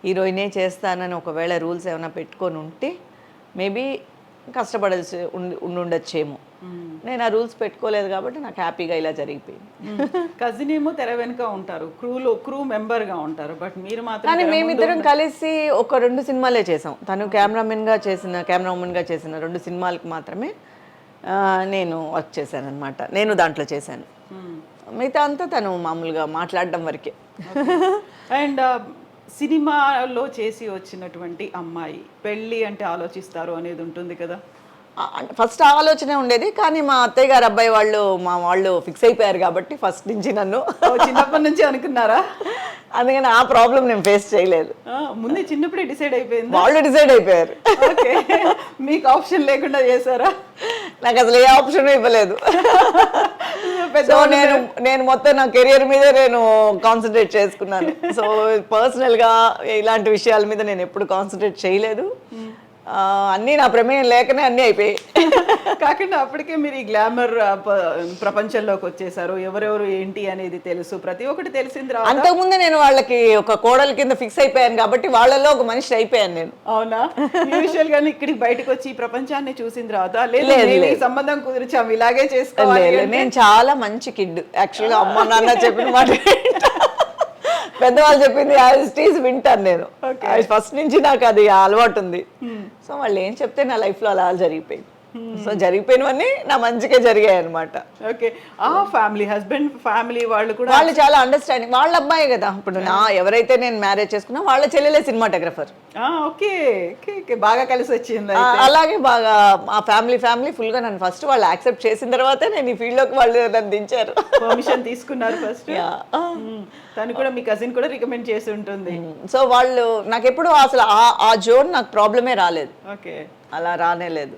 హీరోయినే చేస్తానని ఒకవేళ రూల్స్ ఏమైనా పెట్టుకొని ఉంటే మేబీ కష్టపడాల్సి ఉండొచ్చేమో. నేను ఆ రూల్స్ పెట్టుకోలేదు కాబట్టి నాకు హ్యాపీగా ఇలా జరిగిపోయింది. కజిన్ ఏమో తెర వెనుక ఉంటారు, క్రూ మెంబర్గా ఉంటారు, బట్ మీరు మాత్రం. కానీ మేమిద్దరం కలిసి ఒక 2 సినిమాలే చేసాం. తను కెమెరామెన్గా చేసిన 2 సినిమాలకి మాత్రమే నేను వర్క్ చేశాను అనమాట, నేను దాంట్లో చేశాను. మిగతా అంతా తను మామూలుగా మాట్లాడడం వరకే. అండ్ సినిమాలో చేసి వచ్చినటువంటి అమ్మాయి పెళ్ళి అంటే ఆలోచిస్తారు అనేది ఉంటుంది కదా. ఫస్ట్ ఆలోచనే ఉండేది, కానీ మా అత్తయ్య గారు అబ్బాయి వాళ్ళు ఫిక్స్ అయిపోయారు కాబట్టి ఫస్ట్ నుంచి నన్ను చిన్నప్పటి నుంచి అనుకున్నారా? అందుకని ఆ ప్రాబ్లం నేను ఫేస్ చేయలేదు. ముందే చిన్నప్పుడే డిసైడ్ అయిపోయింది. వాళ్ళు డిసైడ్ అయిపోయారు. ఓకే, మీకు ఆప్షన్ లేకుండా చేశారా? నాకు అసలు ఏ ఆప్షన్ ఇవ్వలేదు. సో నేను మొత్తం నా కెరియర్ మీద నేను కాన్సన్ట్రేట్ చేసుకున్నాను. సో పర్సనల్గా ఇలాంటి విషయాల మీద నేను ఎప్పుడు కాన్సన్ట్రేట్ చేయలేదు. అన్నీ నా ప్రమేయం లేకనే అన్నీ అయిపోయాయి. కాకుండా అప్పటికే మీరు ఈ గ్లామర్ ప్రపంచంలోకి వచ్చేసారు, ఎవరెవరు ఏంటి అనేది తెలుసు, ప్రతి ఒక్కటి తెలిసిన తర్వాత. అంతకుముందే నేను వాళ్ళకి ఒక కోడల కింద ఫిక్స్ అయిపోయాను కాబట్టి వాళ్ళలో ఒక మనిషి అయిపోయాను నేను. అవునా? యూజువల్ గా ఇక్కడికి బయటకు వచ్చి ఈ ప్రపంచాన్ని చూసిన తర్వాత లేదు సంబంధం కుదిరిచాము ఇలాగే చేసుకోవాలి. నేను చాలా మంచి కిడ్ యాక్చువల్గా. అమ్మ నాన్న చెప్పిన మాట పెద్దవాళ్ళు చెప్పింది యాజ్ వింటాను నేను. ఫస్ట్ నుంచి నాకు అది అలవాటు ఉంది. సో వాళ్ళు ఏం చెప్తే నా లైఫ్లో అలా జరిగిపోయింది. సో జరిగిపోయినవన్నీ నా మంచిగా జరిగాయి అనమాట. ఓకే, ఆ ఫ్యామిలీ హస్బెండ్ ఫ్యామిలీ వాళ్ళు చాలా అండర్స్టాండింగ్. వాళ్ళ అబ్బాయి కదా ఇప్పుడు ఎవరైతే నేను మ్యారేజ్ చేసుకున్నా వాళ్ళ చెల్లెలే సినిమాటోగ్రఫర్. ఓకే ఓకే, బాగా కలిసి వచ్చింది. అలాగే బాగా ఆ ఫ్యామిలీ ఫుల్ గా నన్ను ఫస్ట్ వాళ్ళు యాక్సెప్ట్ చేసిన తర్వాతే నేను ఈ ఫీల్డ్ లోకి వాళ్ళు నన్ను దించారు. పర్మిషన్ తీసుకున్నారు ఫస్ట్. తను కూడా మీ కజిన్ కూడా రికమెండ్ చేసి ఉంటుంది. సో వాళ్ళు నాకు ఎప్పుడు అసలు ఆ జోన్ నాకు ప్రాబ్లమే రాలేదు. ఓకే, అలా రానే లేదు.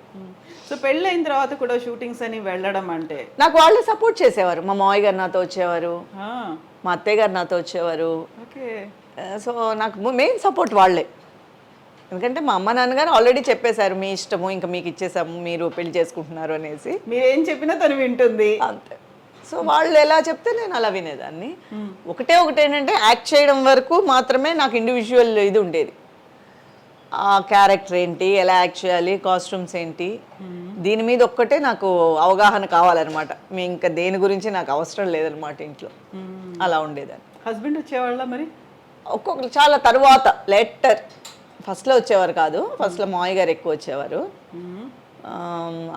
సో పెళ్ళైన తర్వాత కూడా షూటింగ్స్ అని వెళ్ళడం అంటే నాకు వాళ్ళే సపోర్ట్ చేసేవారు. మా మావయ్య గారు నాతో వచ్చేవారు, మా అత్తయ్య గారు నాతో వచ్చేవారు. ఓకే, సో నాకు మెయిన్ సపోర్ట్ వాళ్ళే. ఎందుకంటే మా అమ్మ నాన్నగారు ఆల్రెడీ చెప్పేశారు, మీ ఇష్టము, ఇంకా మీకు ఇచ్చేసాము, మీరు పెళ్లి చేసుకుంటున్నారు అనేసి. మీరేం చెప్పినా తను వింటుంది అంతే. సో వాళ్ళు ఎలా చెప్తే నేను అలా వినేదాన్ని. ఒకటి ఏంటంటే యాక్ట్ చేయడం వరకు మాత్రమే నాకు ఇండివిజువల్ ఇది ఉండేది. ఆ క్యారెక్టర్ ఏంటి, ఎలా యాక్ట్ చేయాలి, కాస్ట్యూమ్స్ ఏంటి, దీని మీద ఒక్కటే నాకు అవగాహన కావాలన్నమాట. మీ ఇంకా దేని గురించి నాకు అవసరం లేదనమాట ఇంట్లో. అలా ఉండేదాన్ని. హస్బెండ్ వచ్చేవాళ్ళ మరి? ఒక్కొక్కరు చాలా తర్వాత లేటర్. ఫస్ట్లో వచ్చేవారు కాదు. ఫస్ట్లో మావయ్య గారు ఎక్కువ వచ్చేవారు,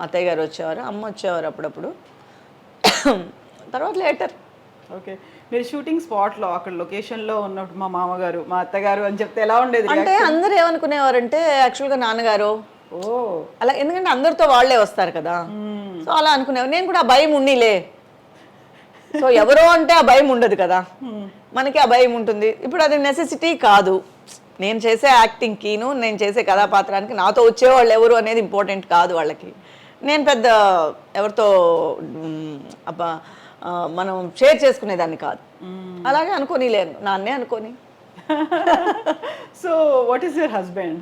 అత్తయ్య గారు వచ్చేవారు, అమ్మ వచ్చేవారు అప్పుడప్పుడు. తర్వాత లేటర్. ఓకే, మీరు షూటింగ్ స్పాట్లో అక్కడ లొకేషన్లో ఉన్నప్పుడు మా మామగారు మా అత్తగారు అని చెప్తే ఎలా ఉండేది? అంటే అందరూ ఏమనుకునేవారంటే యాక్చువల్గా నాన్నగారు అలా, ఎందుకంటే అందరితో వాళ్ళే వస్తారు కదా. సో అలా అనుకునేవారు. నేను కూడా ఆ భయం ఉన్నిలే. సో ఎవరో అంటే ఆ భయం ఉండదు కదా, మనకి ఆ భయం ఉంటుంది. ఇప్పుడు అది నెసెసిటీ కాదు. నేను చేసే యాక్టింగ్కిను నేను చేసే కథాపాత్రానికి నాతో వచ్చేవాళ్ళు ఎవరు అనేది ఇంపార్టెంట్ కాదు వాళ్ళకి. నేను పెద్ద ఎవరితో మనం షేర్ చేసుకునేదాన్ని కాదు. అలాగే అనుకోని లేను, నాన్నే అనుకోని. So what is your husband?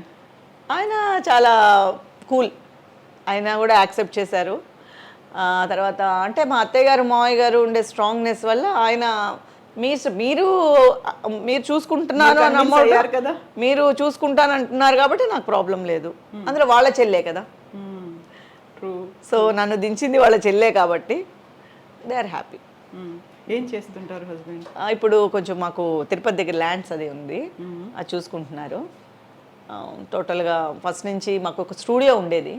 ఆయన చాలా కూల్. ఆయన కూడా యాక్సెప్ట్ చేశారు. తర్వాత అంటే మా అత్తయ్య గారు మావయ్య గారు ఉండే స్ట్రాంగ్నెస్ వల్ల ఆయన మీరు చూసుకుంటున్నారు కదా, మీరు చూసుకుంటానంటున్నారు కాబట్టి నాకు ప్రాబ్లం లేదు. అందులో వాళ్ళ చెల్లే కదా. సో నన్ను దించింది వాళ్ళ చెల్లే కాబట్టి దే ఆర్ హ్యాపీ. ఏం చేస్తుంటారు హస్బెండ్? ఇప్పుడు కొంచెం మాకు తిరుపతి దగ్గర ల్యాండ్స్ అది ఉంది, అది చూసుకుంటున్నారు. టోటల్గా ఫస్ట్ నుంచి మాకు ఒక స్టూడియో ఉండేది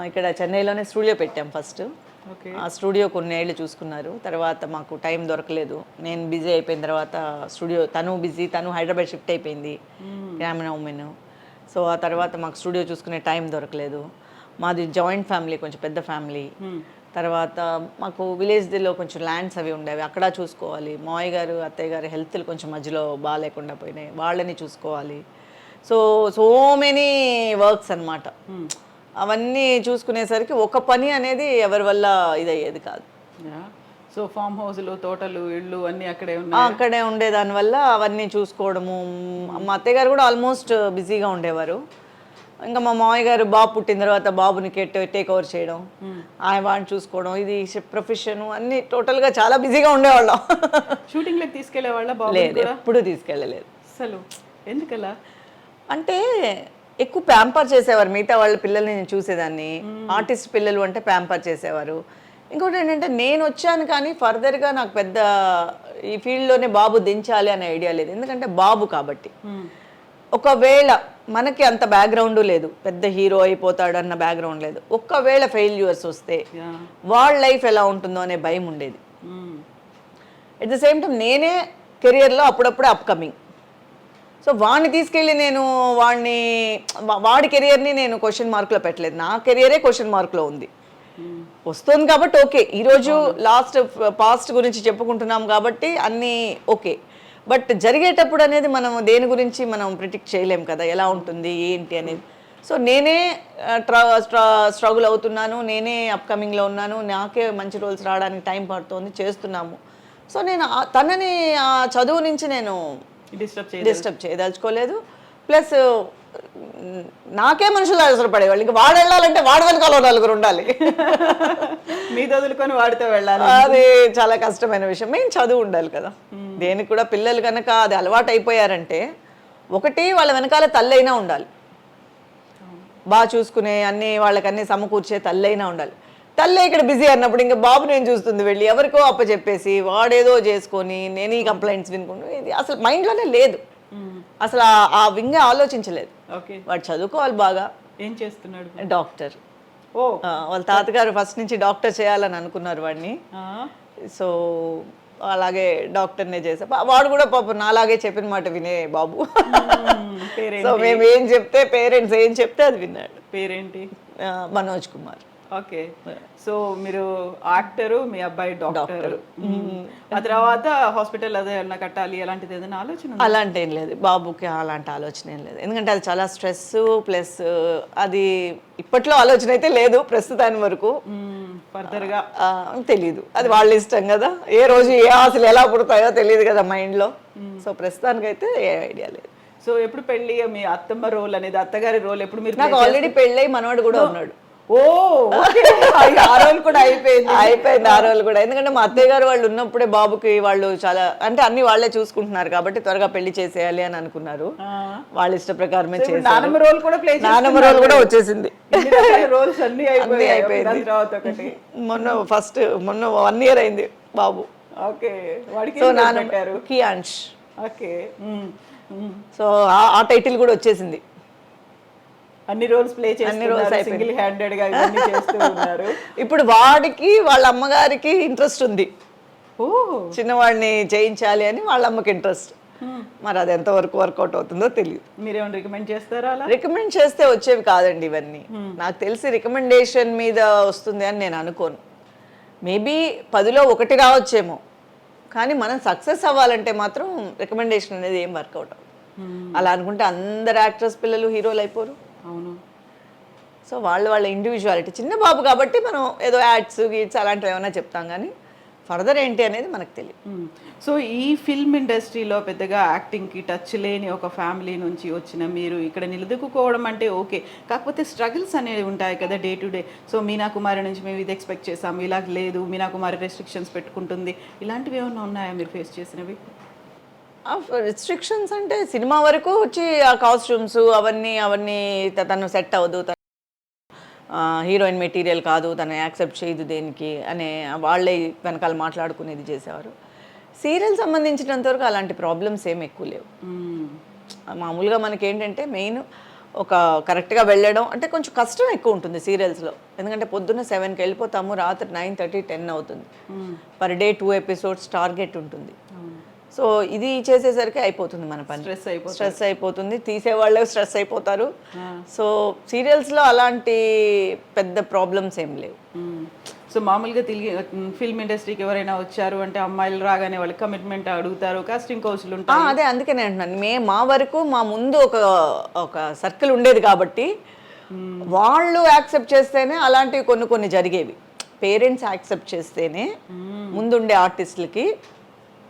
ఇక్కడ చెన్నైలోనే. స్టూడియో పెట్టాం ఫస్ట్. ఆ స్టూడియో కొన్ని ఏళ్ళు చూసుకున్నారు. తర్వాత మాకు టైం దొరకలేదు. నేను బిజీ అయిపోయిన తర్వాత స్టూడియో, తను బిజీ, తను హైదరాబాద్ షిఫ్ట్ అయిపోయింది, గ్రామీణ ఉమెన్. సో ఆ తర్వాత మాకు స్టూడియో చూసుకునే టైం దొరకలేదు. మాది జాయింట్ ఫ్యామిలీ, కొంచెం పెద్ద ఫ్యామిలీ. తర్వాత మాకు విలేజ్లో కొంచెం ల్యాండ్స్ అవి ఉండేవి, అక్కడ చూసుకోవాలి. మావయ్య గారు అత్తయ్య గారు హెల్త్లు కొంచెం మధ్యలో బాగాలేకుండా పోయినాయి, వాళ్ళని చూసుకోవాలి. సో మెనీ వర్క్స్ అన్నమాట. అవన్నీ చూసుకునేసరికి ఒక పని అనేది ఎవరి వల్ల ఇదయ్యేది కాదు. సో ఫామ్ హౌస్లు, తోటలు, ఇళ్ళు అన్నీ అక్కడే ఉండే దానివల్ల అవన్నీ చూసుకోవడము. మా అత్తయ్య గారు కూడా ఆల్మోస్ట్ బిజీగా ఉండేవారు. ఇంకా మా మామయ్య గారు బాబు పుట్టిన తర్వాత బాబుని టేక్ ఓవర్ చేయడం, ఆయన వాడిని చూసుకోవడం, ఇది ప్రొఫెషన్ అన్ని టోటల్గా చాలా బిజీగా ఉండేవాళ్ళం. షూటింగ్లోకి తీసుకెళ్లేవాళ్ళ? లేదు, ఎప్పుడు తీసుకెళ్ళలేదు. అసలు ఎందుకలా అంటే ఎక్కువ ప్యాంపర్ చేసేవారు. మిగతా వాళ్ళ పిల్లల్ని నేను చూసేదాన్ని. ఆర్టిస్ట్ పిల్లలు అంటే ప్యాంపర్ చేసేవారు. ఇంకోటి ఏంటంటే నేను వచ్చాను కానీ ఫర్దర్గా నాకు పెద్ద ఈ ఫీల్డ్లోనే బాబు దించాలి అనే ఐడియా లేదు. ఎందుకంటే బాబు కాబట్టి ఒకవేళ మనకి అంత బ్యాక్గ్రౌండ్ లేదు, పెద్ద హీరో అయిపోతాడు అన్న బ్యాక్గ్రౌండ్ లేదు. ఒక్కవేళ ఫెయిల్యూర్స్ వస్తే వాళ్ళ లైఫ్ ఎలా ఉంటుందో అనే భయం ఉండేది. ఎట్ ద సేమ్ టైం నేనే కెరియర్లో అప్పుడప్పుడే అప్కమింగ్. సో వాడిని తీసుకెళ్ళి నేను వాడి కెరియర్ని నేను క్వశ్చన్ మార్క్లో పెట్టలేదు. నా కెరియరే క్వశ్చన్ మార్క్లో ఉంది. వస్తుంది కాబట్టి ఓకే, ఈరోజు పాస్ట్ గురించి చెప్పుకుంటున్నాం కాబట్టి అన్నీ ఓకే. బట్ జరిగేటప్పుడు అనేది మనం దేని గురించి మనం ప్రిడిక్ట్ చేయలేం కదా, ఎలా ఉంటుంది ఏంటి అనేది. సో నేనే స్ట్రగుల్ అవుతున్నాను, నేనే అప్కమింగ్లో ఉన్నాను, నాకే మంచి రోల్స్ రావడానికి టైం పడుతుంది, చేస్తున్నాము. సో నేను తనని ఆ చదువు నుంచి నేను డిస్టర్బ్ చేయదలుచుకోలేదు. ప్లస్ నాకే మనుషులు అవసరపడేవాళ్ళు, ఇంకా వాడు వెళ్ళాలంటే వాడు వెనకాల నలుగురు ఉండాలి. మీ వదులుకొని వాడితో వెళ్ళాలి, అది చాలా కష్టమైన విషయం. మెయిన్ చదువు ఉండాలి కదా దేనికి కూడా. పిల్లలు కనుక అది అలవాటు అయిపోయారంటే, ఒకటి వాళ్ళ వెనకాల తల్లి అయినా ఉండాలి, బాగా చూసుకునే వాళ్ళకన్నీ సమకూర్చే తల్లి అయినా ఉండాలి. తల్లి ఇక్కడ బిజీ అన్నప్పుడు ఇంకా బాబు నేను చూస్తుంది వెళ్ళి ఎవరికో అప్పచెప్పేసి వాడేదో చేసుకొని నేను ఈ కంప్లైంట్స్ వినుకుంటూ, ఇది అసలు మైండ్లోనే లేదు. అసలు ఆ వింగే ఆలోచించలేదు. వాడు చదువుకోవాలి బాగా. ఏం చేస్తున్నాడు? డాక్టర్. వాళ్ళ తాతగారు ఫస్ట్ నుంచి డాక్టర్ చేయాలని అనుకున్నారు వాడిని. సో అలాగే డాక్టర్నే చేసా. వాడు కూడా పాపం నాలాగే చెప్పిన మాట వినే బాబు. సో మేము ఏం చెప్తే, పేరెంట్స్ ఏం చెప్తే అది విన్నాడు. పేరేంటి? మనోజ్ కుమార్. ఓకే. సో మీరు యాక్టరు, మీ అబ్బాయి డాక్టర్. ఆ తర్వాత హాస్పిటల్ అదే ఏమన్నా కట్టాలి అలాంటిది ఏదైనా ఆలోచన? అలాంటి ఏం లేదు బాబుకి, అలాంటి ఆలోచన ఏం లేదు. ఎందుకంటే అది చాలా స్ట్రెస్, ప్లస్ అది ఇప్పట్లో ఆలోచన అయితే లేదు ప్రస్తుతాని వరకు. ఫర్దర్గా తెలీదు, అది వాళ్ళ ఇష్టం కదా. ఏ రోజు ఏ ఆశలు ఎలా పుడతాయో తెలియదు కదా మైండ్లో. సో ప్రస్తుతానికైతే ఏ ఐడియా లేదు. సో ఎప్పుడు పెళ్ళి? మీ అత్తమ్మ రోల్ అనేది, అత్తగారి రోల్ ఎప్పుడు మీరు? నాకు ఆల్రెడీ పెళ్ళై మనవాడు కూడా ఉన్నాడు. ఆ రోల్ కూడా అయిపోయింది. ఆ రోల్ కూడా. ఎందుకంటే మా అత్తయ్య గారు వాళ్ళు ఉన్నప్పుడే బాబుకి వాళ్ళు చాలా అంటే అన్ని వాళ్ళే చూసుకుంటున్నారు కాబట్టి త్వరగా పెళ్లి చేసేయాలి అని అనుకున్నారు. వాళ్ళ ఇష్ట ప్రకారమే చేశారు. నానమ్మ రోల్ కూడా ప్లే చేశారు. నానమ్మ రోల్ కూడా వచ్చేసింది. రోల్స్ అన్ని అయిపోయింది. మొన్న 1 year అయింది బాబు. ఓకే. వాడికి సో నానమ్మ కియాన్ష్. ఓకే. సో ఆ టైటిల్ కూడా వచ్చేసింది. అన్ని రోల్స్ ప్లే చేస్తున్నారు, సింగిల్ హ్యాండెడ్ గా ఇవన్నీ చేస్తూ ఉన్నారు. ఇప్పుడు వాడికి వాళ్ళ అమ్మగారికి ఇంట్రెస్ట్ ఉంది, చిన్నవాడిని చేయించాలి అని వాళ్ళ అమ్మకి ఇంట్రెస్ట్. మరి అది ఎంతవరకు వర్కౌట్ అవుతుందో తెలియదు. మీరేమైనా రికమెండ్ చేస్తారా? రికమెండ్ చేస్తే వచ్చేవి కాదండి ఇవన్నీ. నాకు తెలిసి రికమెండేషన్ మీద వస్తుంది అని నేను అనుకోను. మేబీ 10లో 1 రావచ్చేమో, కానీ మనం సక్సెస్ అవ్వాలంటే మాత్రం రికమెండేషన్ అనేది ఏం వర్కౌట్ అవ్వదు. అలా అనుకుంటే అందరు యాక్టర్స్ పిల్లలు హీరోలు అయిపోరు. అవును. సో వాళ్ళ ఇండివిజువాలిటీ. చిన్న బాబు కాబట్టి మనం ఏదో యాడ్స్ గీడ్స్ అలాంటివి ఏమైనా చెప్తాం, కానీ ఫర్దర్ ఏంటి అనేది మనకు తెలియదు. సో ఈ ఫిల్మ్ ఇండస్ట్రీలో పెద్దగా యాక్టింగ్కి టచ్ లేని ఒక ఫ్యామిలీ నుంచి వచ్చిన మీరు ఇక్కడ నిలదొక్కుకోవడం అంటే ఓకే, కాకపోతే స్ట్రగుల్స్ అనేవి ఉంటాయి కదా day to day. So Meena Kumari నుంచి మేము ఇది ఎక్స్పెక్ట్ చేసాము, ఇలా లేదు, మీనా కుమారి రెస్ట్రిక్షన్స్ పెట్టుకుంటుంది, ఇలాంటివి ఏమైనా ఉన్నాయా మీరు ఫేస్ చేసినవి? రిస్ట్రిక్షన్స్ అంటే సినిమా వరకు వచ్చి ఆ కాస్ట్యూమ్స్ అవన్నీ తను సెట్ అవ్వదు, హీరోయిన్ మెటీరియల్ కాదు, తను యాక్సెప్ట్ చేయదు దేనికి అనే వాళ్ళే వెనకాల మాట్లాడుకునేది చేసేవారు. సీరియల్ సంబంధించినంతవరకు అలాంటి ప్రాబ్లమ్స్ ఏమి ఎక్కువ లేవు. మామూలుగా మనకి ఏంటంటే మెయిన్ ఒక కరెక్ట్గా వెళ్ళడం అంటే కొంచెం కష్టం ఎక్కువ ఉంటుంది సీరియల్స్లో. ఎందుకంటే పొద్దున్న 7కి వెళ్ళిపోతాము, రాత్రి 9:30, 10 అవుతుంది. పర్ డే 2 episodes టార్గెట్ ఉంటుంది. సో ఇది చేసేసరికి అయిపోతుంది మన పని, స్ట్రెస్ అయిపోతుంది, తీసేవాళ్ళే స్ట్రెస్ అయిపోతారు. సో సీరియల్స్లో అలాంటి పెద్ద ప్రాబ్లమ్స్ ఏం లేవు. సో మామూలుగా ఫిల్మ్ ఇండస్ట్రీకి ఎవరైనా వచ్చారు అంటే అమ్మాయిలు రాగానే వాళ్ళు కమిట్మెంట్ అడుగుతారు, కాస్టింగ్ కౌన్సిల్ ఉంటాయి. అదే అందుకే నేను అంటున్నాను, మా వరకు మా ముందు ఒక సర్కిల్ ఉండేది కాబట్టి వాళ్ళు యాక్సెప్ట్ చేస్తేనే అలాంటివి కొన్ని జరిగేవి. పేరెంట్స్ యాక్సెప్ట్ చేస్తేనే ముందుండే ఆర్టిస్టులకి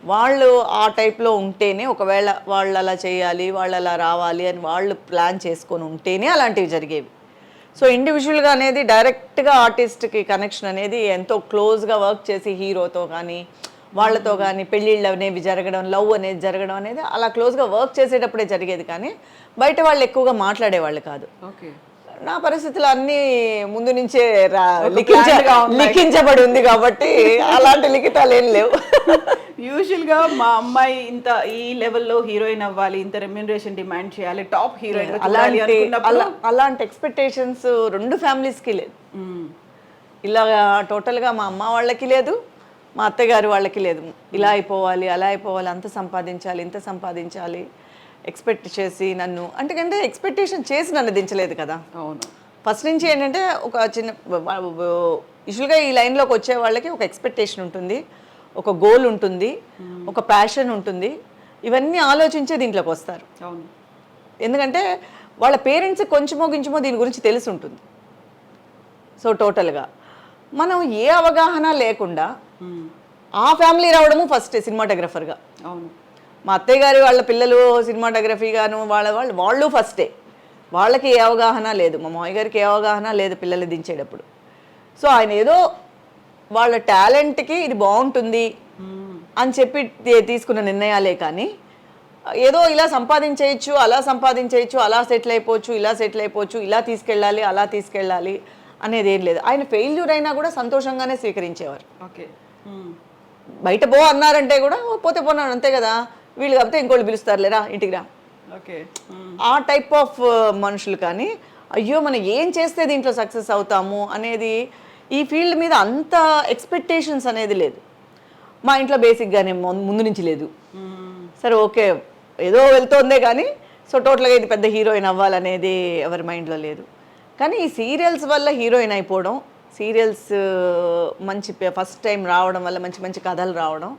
వాళ్ళు ఆ టైప్లో ఉంటేనే, ఒకవేళ వాళ్ళు అలా చేయాలి, వాళ్ళు అలా రావాలి అని వాళ్ళు ప్లాన్ చేసుకొని ఉంటేనే అలాంటివి జరిగేవి. సో ఇండివిజువల్గా అనేది డైరెక్ట్గా ఆర్టిస్ట్కి కనెక్షన్ అనేది ఎంతో క్లోజ్గా వర్క్ చేసి హీరోతో కానీ వాళ్ళతో కానీ పెళ్ళిళ్ళు అనేవి జరగడం, లవ్ అనేది జరగడం అనేది అలా క్లోజ్గా వర్క్ చేసేటప్పుడే జరిగేది, కానీ బయట వాళ్ళు ఎక్కువగా మాట్లాడేవాళ్ళు కాదు. నా పరిస్థితులు అన్నీ ముందు నుంచే లిఖించబడి ఉంది కాబట్టి అలాంటి లిఖితాలు ఏం లేవు. యూజువల్గా మా అమ్మాయి ఇంత ఈ లెవెల్లో హీరోయిన్ అవ్వాలి, ఇంత రెమ్యూనరేషన్ డిమాండ్ చేయాలి, టాప్ హీరోయిన్ అలాంటి ఎక్స్పెక్టేషన్స్ రెండు ఫ్యామిలీస్కి లేదు. ఇలా టోటల్గా మా అమ్మ వాళ్ళకి లేదు, మా అత్తగారు వాళ్ళకి లేదు. ఇలా అయిపోవాలి, అలా అయిపోవాలి, అంత సంపాదించాలి, ఇంత సంపాదించాలి ఎక్స్పెక్ట్ చేసి నన్ను అంటే ఎక్స్పెక్టేషన్ చేసి నన్ను దించలేదు కదా. అవును. ఫస్ట్ నుంచి ఏంటంటే ఒక చిన్న యూజువల్గా ఈ లైన్లోకి వచ్చే వాళ్ళకి ఒక ఎక్స్పెక్టేషన్ ఉంటుంది, ఒక గోల్ ఉంటుంది, ఒక ప్యాషన్ ఉంటుంది. ఇవన్నీ ఆలోచించే దీంట్లోకి వస్తారు. అవును. ఎందుకంటే వాళ్ళ పేరెంట్స్కి కొంచెమో గించమో దీని గురించి తెలిసి ఉంటుంది. సో టోటల్గా మనం ఏ అవగాహన లేకుండా ఆ ఫ్యామిలీ రావడము ఫస్ట్ సినిమాటోగ్రఫర్గా. అవును. మా అత్తయ్య గారి వాళ్ళ పిల్లలు సినిమాటోగ్రఫీగాను వాళ్ళు ఫస్టే. వాళ్ళకి ఏ అవగాహన లేదు, మా మామయ్య గారికి ఏ అవగాహన లేదు పిల్లలు దించేటప్పుడు. సో ఆయన ఏదో వాళ్ళ టాలెంట్కి ఇది బాగుంటుంది అని చెప్పి తీసుకున్న నిర్ణయాలే కానీ ఏదో ఇలా సంపాదించేయచ్చు, అలా సంపాదించేయచ్చు, అలా సెటిల్ అయిపోవచ్చు, ఇలా సెటిల్ అయిపోవచ్చు, ఇలా తీసుకెళ్ళాలి, అలా తీసుకెళ్ళాలి అనేది ఏం లేదు. ఆయన ఫెయిల్యూర్ అయినా కూడా సంతోషంగానే స్వీకరించేవారు. ఓకే. బయట పో అన్నారంటే కూడా పోతే పోన్నాడు అంతే కదా, వీళ్ళు కాకపోతే ఇంకోళ్ళు పిలుస్తారు లేరా ఇంటికి రా, ఓకే, ఆ టైప్ ఆఫ్ మనుషులు. కానీ అయ్యో మనం ఏం చేస్తే దీంట్లో సక్సెస్ అవుతాము అనేది ఈ ఫీల్డ్ మీద అంత ఎక్స్పెక్టేషన్స్ అనేది లేదు. మా ఇంట్లో బేసిక్గానే ముందు నుంచి లేదు. సరే ఓకే ఏదో వెళ్తోందే కానీ సో టోటల్గా ఇది పెద్ద హీరోయిన్ అవ్వాలనేది ఎవరి మైండ్లో లేదు. కానీ ఈ సీరియల్స్ వల్ల హీరోయిన్ అయిపోవడం, సీరియల్స్ మంచి ఫస్ట్ టైం రావడం వల్ల మంచి మంచి కథలు రావడం,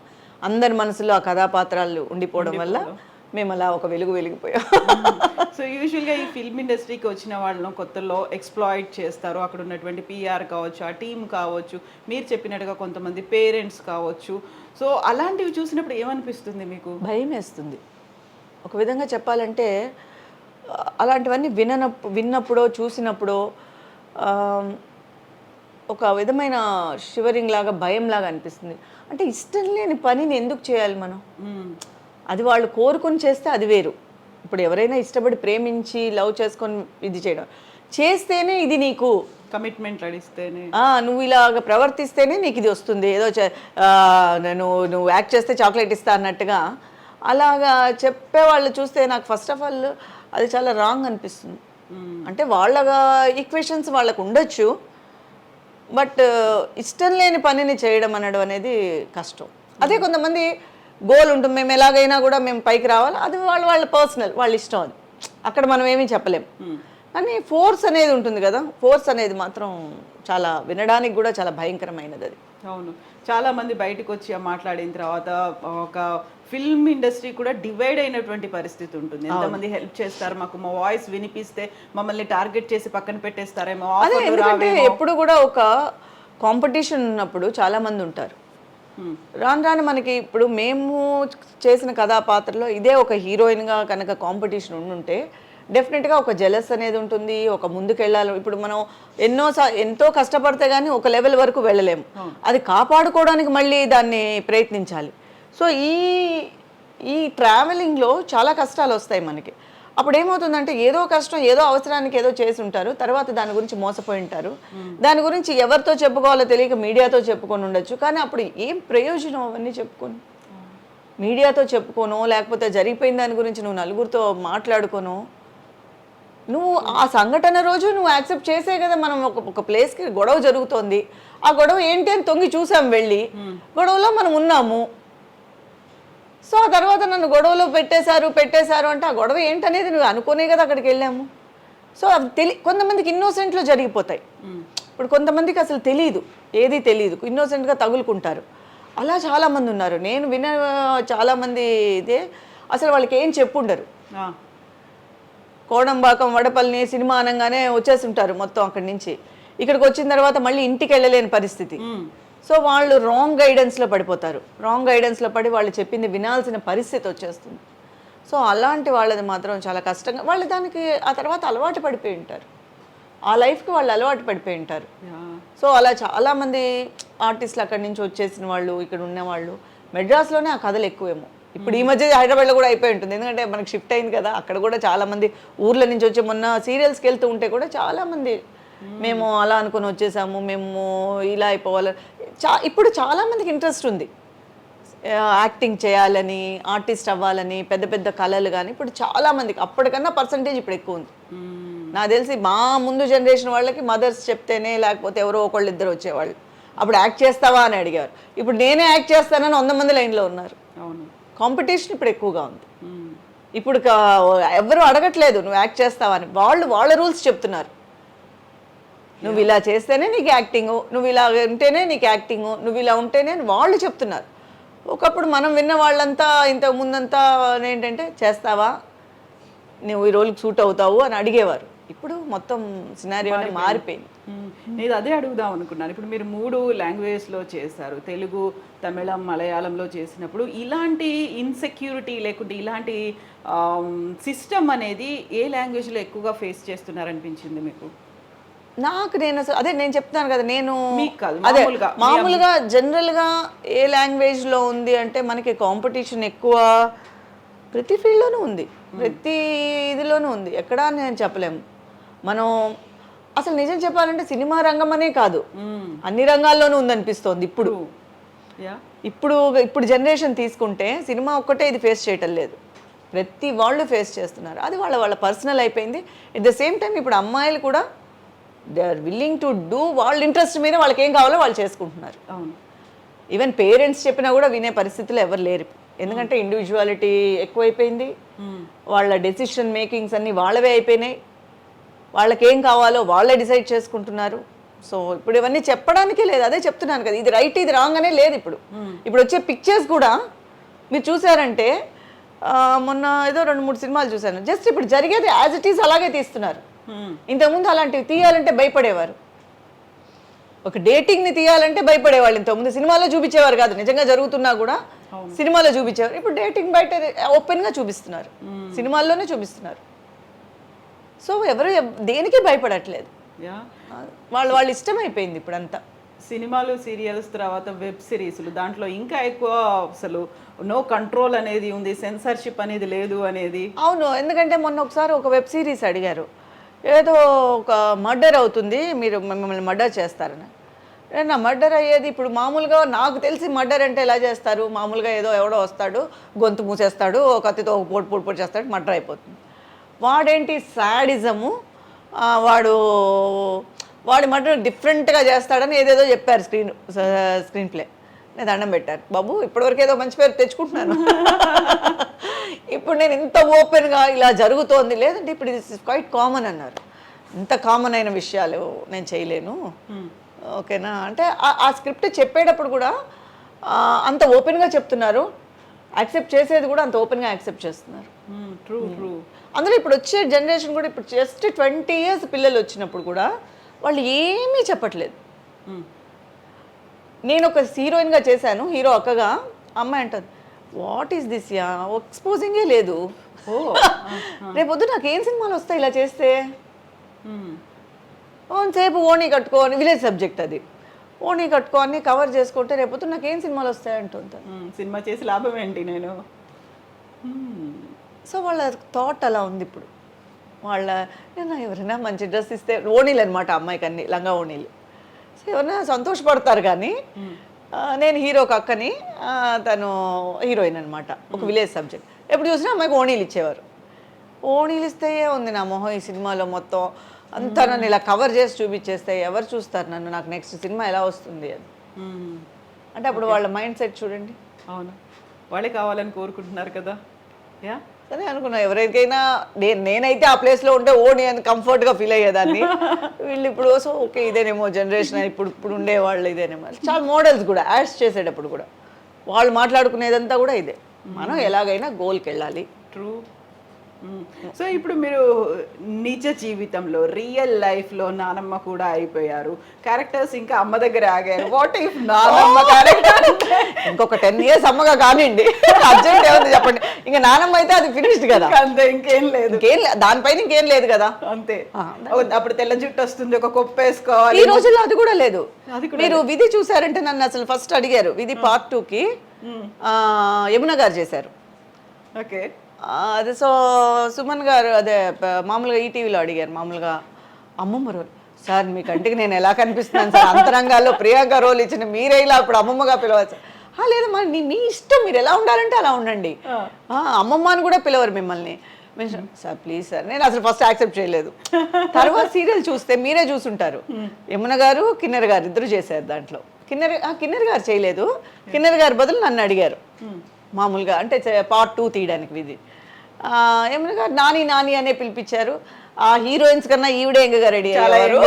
అందరి మనసులో ఆ కథాపాత్రాలు ఉండిపోవడం వల్ల మేము అలా ఒక వెలిగిపోయాం. సో యూజువల్గా ఈ ఫిల్మ్ ఇండస్ట్రీకి వచ్చిన వాళ్ళను కొత్తలో ఎక్స్ప్లాయిట్ చేస్తారు. అక్కడ ఉన్నటువంటి పిఆర్ కావచ్చు, ఆ టీమ్ కావచ్చు, మీరు చెప్పినట్టుగా కొంతమంది పేరెంట్స్ కావచ్చు. సో అలాంటివి చూసినప్పుడు ఏమనిపిస్తుంది మీకు? భయం వేస్తుంది. ఒక విధంగా చెప్పాలంటే అలాంటివన్నీ విన్నప్పుడో చూసినప్పుడో ఒక విధమైన షివరింగ్ లాగా, భయం లాగా అనిపిస్తుంది. అంటే ఇష్టం లేని పనిని ఎందుకు చేయాలి మనం? అది వాళ్ళు కోరుకొని చేస్తే అది వేరు. ఇప్పుడు ఎవరైనా ఇష్టపడి ప్రేమించి లవ్ చేసుకొని ఇది చేయడం చేస్తేనే ఇది నీకు కమిట్మెంట్ అడిస్తేనే, నువ్వు ఇలాగ ప్రవర్తిస్తేనే నీకు ఇది వస్తుంది, ఏదో నువ్వు యాక్ట్ చేస్తే చాక్లెట్ ఇస్తా అన్నట్టుగా అలాగా చెప్పేవాళ్ళు చూస్తే నాకు ఫస్ట్ ఆఫ్ ఆల్ అది చాలా రాంగ్ అనిపిస్తుంది. అంటే వాళ్ళ ఈక్వేషన్స్ వాళ్ళకు ఉండొచ్చు, బట్ ఇష్టం లేని పనిని చేయడం అనడం అనేది కష్టం. అదే కొంతమంది గోల్ ఉంటుంది, మేము ఎలాగైనా కూడా మేము పైకి రావాలి, అది వాళ్ళ పర్సనల్, వాళ్ళ ఇష్టం. అది అక్కడ మనం ఏమీ చెప్పలేం. కానీ ఫోర్స్ అనేది ఉంటుంది కదా, ఫోర్స్ అనేది మాత్రం చాలా వినడానికి కూడా చాలా భయంకరమైనది అది. అవును. చాలా మంది బయటకు వచ్చి మాట్లాడిన తర్వాత ఒక ఫిల్మ్ ఇండస్ట్రీ కూడా డివైడ్ అయినటువంటి పరిస్థితి ఉంటుంది. ఎంతమంది హెల్ప్ చేస్తారు, మాకు మా వాయిస్ వినిపిస్తే మమ్మల్ని టార్గెట్ చేసి పక్కన పెట్టేస్తారేమో. ఎందుకంటే ఎప్పుడు కూడా ఒక కాంపిటీషన్ ఉన్నప్పుడు చాలా మంది ఉంటారు. రాను రాను మనకి ఇప్పుడు మేము చేసిన కథాపాత్రలో ఇదే ఒక హీరోయిన్గా కనుక కాంపిటీషన్ ఉండుంటే డెఫినెట్గా ఒక జెలస్ అనేది ఉంటుంది, ఒక ముందుకెళ్ళాలి. ఇప్పుడు మనం ఎంతో కష్టపడితే కానీ ఒక లెవెల్ వరకు వెళ్ళలేము, అది కాపాడుకోవడానికి మళ్ళీ దాన్ని ప్రయత్నించాలి. సో ఈ ట్రావెలింగ్లో చాలా కష్టాలు వస్తాయి మనకి. అప్పుడు ఏమవుతుందంటే ఏదో కష్టం, ఏదో అవసరానికి ఏదో చేసి ఉంటారు, తర్వాత దాని గురించి మోసపోయి ఉంటారు, దాని గురించి ఎవరితో చెప్పుకోవాలో తెలియక మీడియాతో చెప్పుకొని ఉండొచ్చు. కానీ అప్పుడు ఏం ప్రయోజనం అవన్నీ చెప్పుకొని? మీడియాతో చెప్పుకోను, లేకపోతే జరిగిపోయిన దాని గురించి నువ్వు నలుగురితో మాట్లాడుకోను. నువ్వు ఆ సంఘటన రోజు నువ్వు యాక్సెప్ట్ చేసే కదా. మనం ఒక ప్లేస్కి గొడవ జరుగుతోంది, ఆ గొడవ ఏంటి అని తొంగి చూసాం, వెళ్ళి గొడవలో మనం ఉన్నాము. సో ఆ తర్వాత నన్ను గొడవలో పెట్టేశారు అంటే ఆ గొడవ ఏంటనేది నువ్వు అనుకునే కదా అక్కడికి వెళ్ళాము. సో అవి కొంతమందికి ఇన్నోసెంట్లో జరిగిపోతాయి. ఇప్పుడు కొంతమందికి అసలు ఏది తెలియదు, ఇన్నోసెంట్గా తగులుకుంటారు. అలా చాలామంది ఉన్నారు. నేను విన్న చాలామంది ఇదే అసలు వాళ్ళకి ఏం చెప్పుండరు. కోడంబాకం, వడపల్లిని సినిమా అనగానే వచ్చేస్తుంటారు మొత్తం అక్కడి నుంచి. ఇక్కడికి వచ్చిన తర్వాత మళ్ళీ ఇంటికి వెళ్ళలేని పరిస్థితి. సో వాళ్ళు రాంగ్ గైడెన్స్లో పడిపోతారు. రాంగ్ గైడెన్స్లో పడి వాళ్ళు చెప్పింది వినాల్సిన పరిస్థితి వచ్చేస్తుంది. సో అలాంటి వాళ్ళది మాత్రం చాలా కష్టంగా, వాళ్ళు దానికి ఆ తర్వాత అలవాటు పడిపోయి ఉంటారు, ఆ లైఫ్కి వాళ్ళు అలవాటు పడిపోయి ఉంటారు. సో అలా చాలామంది ఆర్టిస్టులు అక్కడి నుంచి వచ్చేసిన వాళ్ళు, ఇక్కడ ఉన్నవాళ్ళు. మెడ్రాస్లోనే ఆ కథలు ఎక్కువేమో. ఇప్పుడు ఈ మధ్య హైదరాబాద్లో కూడా అయిపోయి ఉంటుంది, ఎందుకంటే మనకి షిఫ్ట్ అయింది కదా. అక్కడ కూడా చాలామంది ఊర్ల నుంచి వచ్చి మొన్న సీరియల్స్కి వెళ్తూ ఉంటే కూడా చాలామంది మేము అలా అనుకుని వచ్చేసాము, మేము ఇలా అయిపోవాలి. ఇప్పుడు చాలామందికి ఇంట్రెస్ట్ ఉంది. యాక్టింగ్ చేయాలని, ఆర్టిస్ట్ అవ్వాలని, పెద్ద పెద్ద కళలు కానీ ఇప్పుడు చాలామందికి అప్పటికన్నా పర్సంటేజ్ ఇప్పుడు ఎక్కువ ఉంది. నాకు తెలిసి మా ముందు జనరేషన్ వాళ్ళకి మదర్స్ చెప్తేనే, లేకపోతే ఎవరో ఒకళ్ళు ఇద్దరు వచ్చేవాళ్ళు. అప్పుడు యాక్ట్ చేస్తావా అని అడిగారు. ఇప్పుడు నేనే యాక్ట్ చేస్తానని 100 మంది లైన్లో ఉన్నారు. అవును. కాంపిటీషన్ ఇప్పుడు ఎక్కువగా ఉంది. ఇప్పుడు ఎవరు అడగట్లేదు నువ్వు యాక్ట్ చేస్తావా అని, వాళ్ళ రూల్స్ చెప్తున్నారు. నువ్వు ఇలా చేస్తేనే నీకు యాక్టింగు, నువ్వు ఇలా ఉంటేనే నీకు యాక్టింగు, నువ్వు ఇలా ఉంటేనే వాళ్ళు చెప్తున్నారు. ఒకప్పుడు మనం విన్న వాళ్ళంతా ఇంతకు ముందంతా ఏంటంటే చేస్తావా, నువ్వు ఈ రోల్కి సూట్ అవుతావు అని అడిగేవారు. ఇప్పుడు మొత్తం సినారియో మారిపోయింది. నేను అదే అడుగుదాం అనుకున్నాను. ఇప్పుడు మీరు 3 లాంగ్వేజ్లో చేశారు, తెలుగు, తమిళం, మలయాళంలో చేసినప్పుడు ఇలాంటి ఇన్సెక్యూరిటీ లేకుంటే ఇలాంటి సిస్టమ్ అనేది ఏ లాంగ్వేజ్లో ఎక్కువగా ఫేస్ చేస్తున్నారనిపించింది మీకు? నేను అదే నేను చెప్తాను కదా, నేను మీకు కాదు, అదే మామూలుగా మామూలుగా జనరల్గా ఏ లాంగ్వేజ్లో ఉంది అంటే మనకి కాంపిటీషన్ ఎక్కువ ప్రతి ఫీల్డ్లోనూ ఉంది, ప్రతి ఇదిలోనూ ఉంది. ఎక్కడా నేను చెప్పలేము. మనం అసలు నిజం చెప్పాలంటే సినిమా రంగం అనే కాదు, అన్ని రంగాల్లోనూ ఉందనిపిస్తోంది ఇప్పుడు. ఇప్పుడు జనరేషన్ తీసుకుంటే సినిమా ఒక్కటే ఇది ఫేస్ చేయటం లేదు, ప్రతి వాళ్ళు ఫేస్ చేస్తున్నారు. అది వాళ్ళ పర్సనల్ అయిపోయింది. ఎట్ ద సేమ్ టైం ఇప్పుడు అమ్మాయిలు కూడా they are willing to do వాళ్ళ ఇంట్రెస్ట్ మీద వాళ్ళకి ఏం కావాలో వాళ్ళు చేసుకుంటున్నారు. అవును. ఈవెన్ పేరెంట్స్ చెప్పినా కూడా వినే పరిస్థితులు ఎవరు లేరు. ఎందుకంటే ఇండివిజువాలిటీ ఎక్కువైపోయింది, వాళ్ళ డెసిషన్ మేకింగ్స్ అన్నీ వాళ్ళవే అయిపోయినాయి, వాళ్ళకి ఏం కావాలో వాళ్ళే డిసైడ్ చేసుకుంటున్నారు. సో ఇప్పుడు ఇవన్నీ చెప్పడానికే లేదు. అదే చెప్తున్నాను కదా, ఇది రైట్ ఇది రాంగ్ అనే లేదు. ఇప్పుడు వచ్చే పిక్చర్స్ కూడా మీరు చూసారంటే, మొన్న ఏదో 2-3 సినిమాలు చూశాను, జస్ట్ ఇప్పుడు జరిగేది యాజ్ ఇట్ ఈస్ అలాగే తీస్తున్నారు. ఇంతకుముందు అలాంటివి తీయాలంటే భయపడేవారు. ఒక డేటింగ్ని తీయాలంటే భయపడేవాళ్ళు. ఇంతకుముందు సినిమాలో చూపించేవారు కాదు, నిజంగా జరుగుతున్నా కూడా సినిమాలో చూపించేవారు. ఇప్పుడు డేటింగ్ బయట ఓపెన్గా చూపిస్తున్నారు, సినిమాల్లోనే చూపిస్తున్నారు. సో ఎవరు దేనికి భయపడట్లేదు, వాళ్ళ ఇష్టం అయిపోయింది ఇప్పుడంతా. సినిమాలు, సీరియల్స్, తర్వాత వెబ్ సిరీస్లు, దాంట్లో ఇంకా ఎక్కువ అసలు నో కంట్రోల్ అనేది ఉంది, సెన్సర్షిప్ అనేది లేదు అనేది. అవును, ఎందుకంటే మొన్న ఒకసారి ఒక వెబ్ సిరీస్ అడిగారు, ఏదో ఒక మర్డర్ అవుతుంది, మీరు మిమ్మల్ని మర్డర్ చేస్తారని. నా మర్డర్ అయ్యేది ఇప్పుడు మామూలుగా నాకు తెలిసి మర్డర్ అంటే ఎలా చేస్తారు, మామూలుగా ఏదో ఎవడో వస్తాడు, గొంతు మూసేస్తాడు, కత్తితో పొడి చేస్తాడు, మర్డర్ అయిపోతుంది. వాడేంటి శాడిజము, వాడి మర్డర్ డిఫరెంట్గా చేస్తాడని ఏదేదో చెప్పారు స్క్రీన్ ప్లే. నేను దండం పెట్టాను, బాబు ఇప్పటివరకు ఏదో మంచి పేరు తెచ్చుకుంటున్నాను, ఇప్పుడు నేను ఇంత ఓపెన్గా ఇలా జరుగుతోంది లేదంటే ఇప్పుడు ఇది క్వైట్ కామన్ అన్నారు. ఇంత కామన్ అయిన విషయాలు నేను చేయలేను, ఓకేనా అంటే ఆ స్క్రిప్ట్ చెప్పేటప్పుడు కూడా అంత ఓపెన్గా చెప్తున్నారు, యాక్సెప్ట్ చేసేది కూడా అంత ఓపెన్గా యాక్సెప్ట్ చేస్తున్నారు. True true. అందులో ఇప్పుడు వచ్చే జనరేషన్ కూడా ఇప్పుడు జస్ట్ 20 years పిల్లలు వచ్చినప్పుడు కూడా వాళ్ళు ఏమీ చెప్పట్లేదు. నేను ఒక హీరోయిన్గా చేశాను, హీరో అక్కగా, అమ్మాయి అంటుంది వాట్ ఈస్ దిస్ యా, ఎక్స్పోజింగే లేదు, రేపొద్దు నాకు ఏం సినిమాలు వస్తాయి ఇలా చేస్తే, సేపు ఓణీ కట్టుకోని, విలేజ్ సబ్జెక్ట్ అది, ఓణీ కట్టుకొని కవర్ చేసుకుంటే రేపొద్దు నాకు ఏం సినిమాలు వస్తాయంటుంది. సినిమా చేసి లాభం ఏంటి నేను. సో వాళ్ళ థాట్ అలా ఉంది ఇప్పుడు. నేను ఎవరైనా మంచి డ్రెస్ ఇస్తే, ఓణీలు అనమాట అమ్మాయికి, అన్ని లంగా ఓణీలు, సో ఎవరైనా సంతోషపడతారు. కానీ నేను హీరోకి అక్కని, తను హీరోయిన్ అనమాట, ఒక విలేజ్ సబ్జెక్ట్, ఎప్పుడు చూసినా అమ్మాయికి ఓణీలు ఇచ్చేవారు. ఓణీలు ఇస్తే ఉంది నా మొహం ఈ సినిమాలో మొత్తం అంతా, నన్ను ఇలా కవర్ చేసి చూపించేస్తే ఎవరు చూస్తారు నన్ను, నాకు నెక్స్ట్ సినిమా ఎలా వస్తుంది అని. అంటే అప్పుడు వాళ్ళ మైండ్ సెట్ చూడండి. అవును, వాళ్ళే కావాలని కోరుకుంటున్నారు కదా. యా, సరే అనుకున్నా, ఎవరికైనా నేనైతే ఆ ప్లేస్లో ఉంటే ఓణి అని కంఫర్ట్గా ఫీల్ అయ్యేదాన్ని. వీళ్ళు ఇప్పుడు సో ఓకే ఇదేనేమో జనరేషన్, ఇప్పుడు ఉండేవాళ్ళు ఇదేనేమో. చాలా మోడల్స్ కూడా యాడ్స్ చేసేటప్పుడు కూడా వాళ్ళు మాట్లాడుకునేదంతా కూడా ఇదే, మనం ఎలాగైనా గోల్కి వెళ్ళాలి. ట్రూ. సో ఇప్పుడు మీరు నిజ జీవితంలో, రియల్ లైఫ్లో నానమ్మ కూడా అయిపోయారు, క్యారెక్టర్స్ ఇంకా అమ్మ దగ్గర ఆగారు. వాట్ ఇఫ్ నానమ్మ క్యారెక్టర్ ఇంకొక 10 years అమ్మగా కానివ్వండి, అర్జెంట్ ఏముంది చెప్పండి, ఇంకా నానమ్మ అయితే అది ఫినిష్డ్ కదా, అంతే, ఇంకేం లేదు, దానిపైన ఇంకేం లేదు కదా. అంతే. అప్పుడు తెల్ల జుట్టు వస్తుంది, ఒక కొప్పు వేసుకోవాలి. ఈ రోజుల్లో అది కూడా లేదు. మీరు విధి చూసారంటే నన్ను అసలు ఫస్ట్ అడిగారు, విధి Part 2కి యమున గారు చేశారు. ఓకే. అదే సో సుమన్ గారు అదే మామూలుగా ఈటీవీలో అడిగారు, మామూలుగా అమ్మమ్మ రోల్ సార్ మీ కంటికి నేను ఎలా కనిపిస్తున్నాను సార్, అంతరంగాల్లో ప్రియాంక రోల్ ఇచ్చిన మీరే ఇలా అప్పుడు అమ్మమ్మగా పిలవచ్చు. లేదమ్మా మీ ఇష్టం, మీరు ఎలా ఉండాలంటే అలా ఉండండి, అమ్మమ్మ అని కూడా పిలవరు మిమ్మల్ని. సార్ ప్లీజ్ సార్, నేను అసలు ఫస్ట్ యాక్సెప్ట్ చేయలేదు. తర్వాత సీరియల్ చూస్తే మీరే చూసుంటారు, యమున గారు కిన్నెర గారు ఇద్దరు చేశారు దాంట్లో. కిన్నెర గారు చేయలేదు, కిన్నెర గారి బదులు నన్ను అడిగారు మామూలుగా, అంటే పార్ట్ 2 తీయడానికి. ఇది యమున గారు నాని నాని అనే పిలిపించారు. ఆ హీరోయిన్స్ కన్నా ఈవిడే ఎంగగా రెడీ అయ్యేవారు.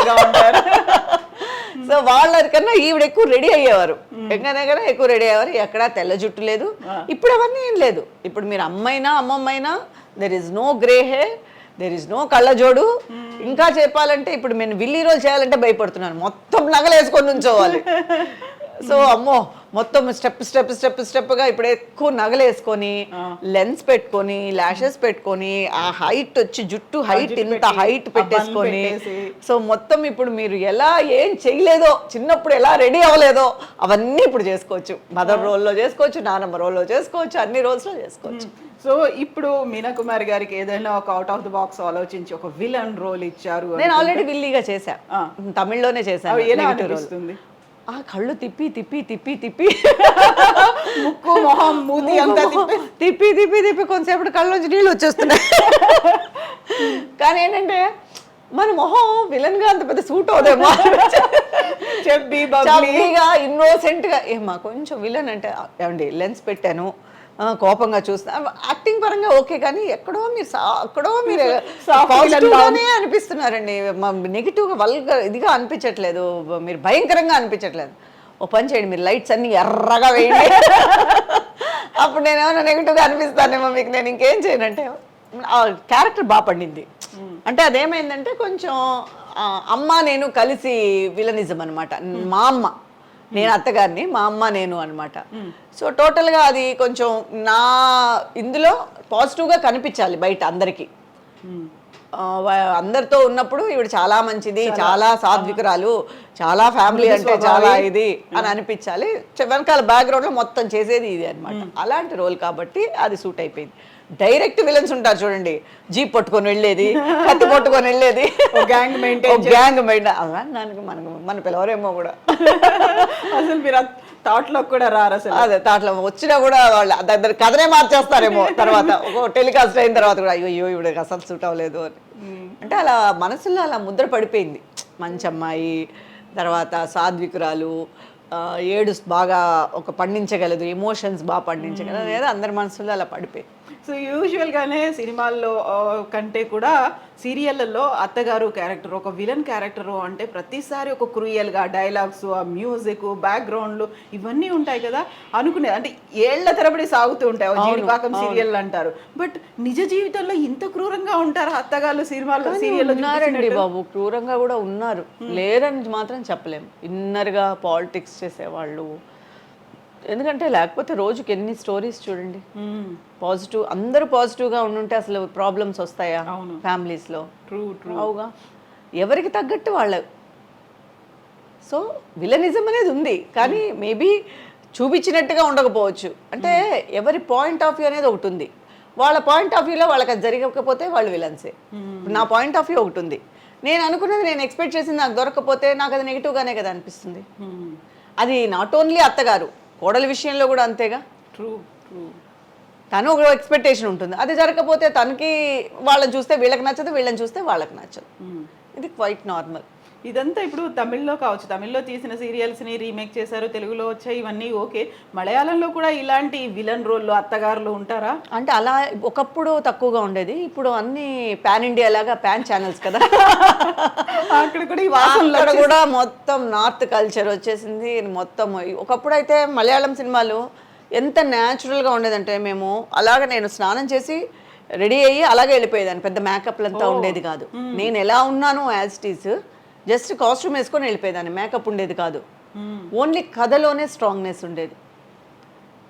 సో వాళ్ళకన్నా ఈవిడ ఎక్కువ రెడీ అయ్యేవారు, ఎంగనగా ఎక్కువ రెడీ అయ్యేవారు. ఎక్కడా తెల్ల జుట్టు లేదు. ఇప్పుడు అవన్నీ ఏం లేదు. ఇప్పుడు మీరు అమ్మైనా అమ్మమ్మైనా there is no grey hair, there is no కళ్ళజోడు. ఇంకా చెప్పాలంటే ఇప్పుడు నేను విల్లీ రోల్ చేయాలంటే భయపడుతున్నాను, మొత్తం నగలు వేసుకొని నుంచోవాలి. సో అమ్మో మొత్తం స్టెప్గా ఇప్పుడు ఎక్కువ నగలు వేసుకొని, లెన్స్ పెట్టుకొని, ల్యాషెస్ పెట్టుకొని, ఆ హైట్ వచ్చి జుట్టు హైట్ ఇంత హైట్ పెట్టేసుకొని, సో మొత్తం ఇప్పుడు మీరు ఎలా ఏం చేయలేదో, చిన్నప్పుడు ఎలా రెడీ అవ్వలేదో అవన్నీ ఇప్పుడు చేసుకోవచ్చు. మదర్ రోల్లో చేసుకోవచ్చు, నానమ్మ రోల్లో చేసుకోవచ్చు, అన్ని రోల్స్లో చేసుకోవచ్చు. సో ఇప్పుడు మీనా కుమారి గారికి ఏదైనా ఒక అవుట్ ఆఫ్ ద బాక్స్ ఆలోచించి ఒక విలన్ రోల్ ఇచ్చారు. నేను ఆల్రెడీ విల్లీగా చేశా, తమిళ్లోనే చేశాను. ఎలా అనిపిస్తుంది? ఆ కళ్ళు తిప్పి తిప్పి తిప్పి తిప్పి ముక్కు మొహం మూతి అంతా తిప్పి తిప్పి తిప్పి కొంతసేపటి కళ్ళ నుంచి నీళ్ళు వచ్చేస్తున్నాయి. కానీ ఏంటంటే మన మొహం విలన్ గా అంత పెద్ద సూట్ అవుదేమో, చెప్పిగా ఇన్నోసెంట్ గా. ఏమా కొంచెం విలన్ అంటే ఏమండి లెన్స్ పెట్టాను, కోపంగా చూస్తా, యాక్టింగ్ పరంగా ఓకే, కానీ ఎక్కడో మీరు పాజిటివ్గానే అనిపిస్తున్నారండి. నెగిటివ్గా వల్గా ఇదిగా అనిపించట్లేదు, మీరు భయంకరంగా అనిపించట్లేదు. ఓ పని చేయండి, మీరు లైట్స్ అన్ని ఎర్రగా వేయండి, అప్పుడు నేనేమన్నా నెగిటివ్గా అనిపిస్తానేమో మీకు. నేను ఇంకేం చేయనంటే ఆ క్యారెక్టర్ బాగా పండింది. అంటే అదేమైందంటే కొంచెం అమ్మ నేను కలిసి విలనిజం అనమాట. మా అమ్మ, నేను అత్తగారిని, మా అమ్మ నేను అనమాట. సో టోటల్గా అది కొంచెం నా ఇందులో పాజిటివ్గా కనిపించాలి బయట అందరికీ. అందరితో ఉన్నప్పుడు ఈవిడ చాలా మంచిది, చాలా సాత్వికురాలు, చాలా ఫ్యామిలీ అంటే చాలా ఇది అని అనిపించాలి. వెనకాల బ్యాక్గ్రౌండ్లో మొత్తం చేసేది ఇది అనమాట. అలాంటి రోల్ కాబట్టి అది సూట్ అయిపోయింది. డైరెక్ట్ విలన్స్ ఉంటారు చూడండి, జీప్ పట్టుకొని వెళ్ళేది, కత్తి పట్టుకొని వెళ్ళేది, గ్యాంగ్ దానికి మన పిలవరేమో కూడా. అసలు మీరు థాట్లో కూడా రారు అసలు. అదే థాట్లో వచ్చినా కూడా వాళ్ళ దగ్గర కథనే మార్చేస్తారేమో తర్వాత, ఒక టెలికాస్ట్ అయిన తర్వాత కూడా అయ్యో ఇవిడ అసలు సూట్ అవ్వలేదు అని. అంటే అలా మనసులో అలా ముద్ర పడిపోయింది. మంచి అమ్మాయి, తర్వాత సాత్వికురాలు, ఏడు బాగా ఒక పండించగలదు, ఎమోషన్స్ బాగా పండించగలదు అనేది అందరి మనసులో అలా పడిపోయింది. సో యూజువల్గానే సినిమాల్లో కంటే కూడా సీరియళ్ళల్లో అత్తగారు క్యారెక్టర్, ఒక విలన్ క్యారెక్టరు అంటే ప్రతిసారి ఒక క్రూయల్గా డైలాగ్స్, ఆ మ్యూజిక్, బ్యాక్గ్రౌండ్లు ఇవన్నీ ఉంటాయి కదా. అనుకునే అంటే ఏళ్ల తరబడి సాగుతూ ఉంటాయి, జీడిపాకం సీరియల్ అంటారు. బట్ నిజ జీవితంలో ఇంత క్రూరంగా ఉంటారు అత్తగారు సినిమాల్లో? సీరియల్ ఉన్నారండి బాబు, క్రూరంగా కూడా ఉన్నారు, లేరని మాత్రం చెప్పలేము. ఇన్నర్గా పాలిటిక్స్ చేసేవాళ్ళు, ఎందుకంటే లేకపోతే రోజుకి ఎన్ని స్టోరీస్ చూడండి. పాజిటివ్, అందరూ పాజిటివ్గా ఉండుంటే అసలు ప్రాబ్లమ్స్ వస్తాయా ఫ్యామిలీస్లో? అవుగా, ఎవరికి తగ్గట్టు వాళ్ళ. సో విలనిజం అనేది ఉంది, కానీ మేబీ చూపించినట్టుగా ఉండకపోవచ్చు. అంటే ఎవరి పాయింట్ ఆఫ్ వ్యూ అనేది ఒకటి ఉంది. వాళ్ళ పాయింట్ ఆఫ్ వ్యూలో వాళ్ళకి అది జరగకపోతే వాళ్ళు విలన్సే. నా పాయింట్ ఆఫ్ వ్యూ ఒకటి ఉంది, నేను అనుకున్నది నేను ఎక్స్పెక్ట్ చేసింది నాకు దొరకకపోతే నాకు అది నెగిటివ్గానే కదా అనిపిస్తుంది. అది నాట్ ఓన్లీ అత్తగారు, కోడలి విషయంలో కూడా అంతేగా. తను ఒక ఎక్స్పెక్టేషన్ ఉంటుంది, అది జరగకపోతే తనకి వాళ్ళని చూస్తే వీళ్ళకి నచ్చదు, వీళ్ళని చూస్తే వాళ్ళకి నచ్చదు. ఇది క్వైట్ నార్మల్. ఇదంతా ఇప్పుడు తమిళ్లో కావచ్చు, తమిళ్లో తీసిన సీరియల్స్ని రీమేక్ చేశారు, తెలుగులో వచ్చాయి, ఇవన్నీ ఓకే. మలయాళంలో కూడా ఇలాంటి విలన్ రోల్లో అత్తగారులు ఉంటారా? అంటే అలా ఒకప్పుడు తక్కువగా ఉండేది, ఇప్పుడు అన్ని పాన్ ఇండియా లాగా పాన్ ఛానల్స్ కదా, అక్కడ కూడా ఈ వాసనలో కూడా మొత్తం నార్త్ కల్చర్ వచ్చేసింది మొత్తం. ఒకప్పుడు అయితే మలయాళం సినిమాలు ఎంత న్యాచురల్గా ఉండేదంటే, మేము అలాగే నేను స్నానం చేసి రెడీ అయ్యి అలాగే వెళ్ళిపోయేదాన్ని, పెద్ద మేకప్లంతా ఉండేది కాదు. నేను ఎలా ఉన్నాను as it is, just costume వేసుకొని వెళ్ళిపోయేదాన్ని, మేకప్ ఉండేది కాదు. ఓన్లీ కథలోనే స్ట్రాంగ్నెస్ ఉండేది.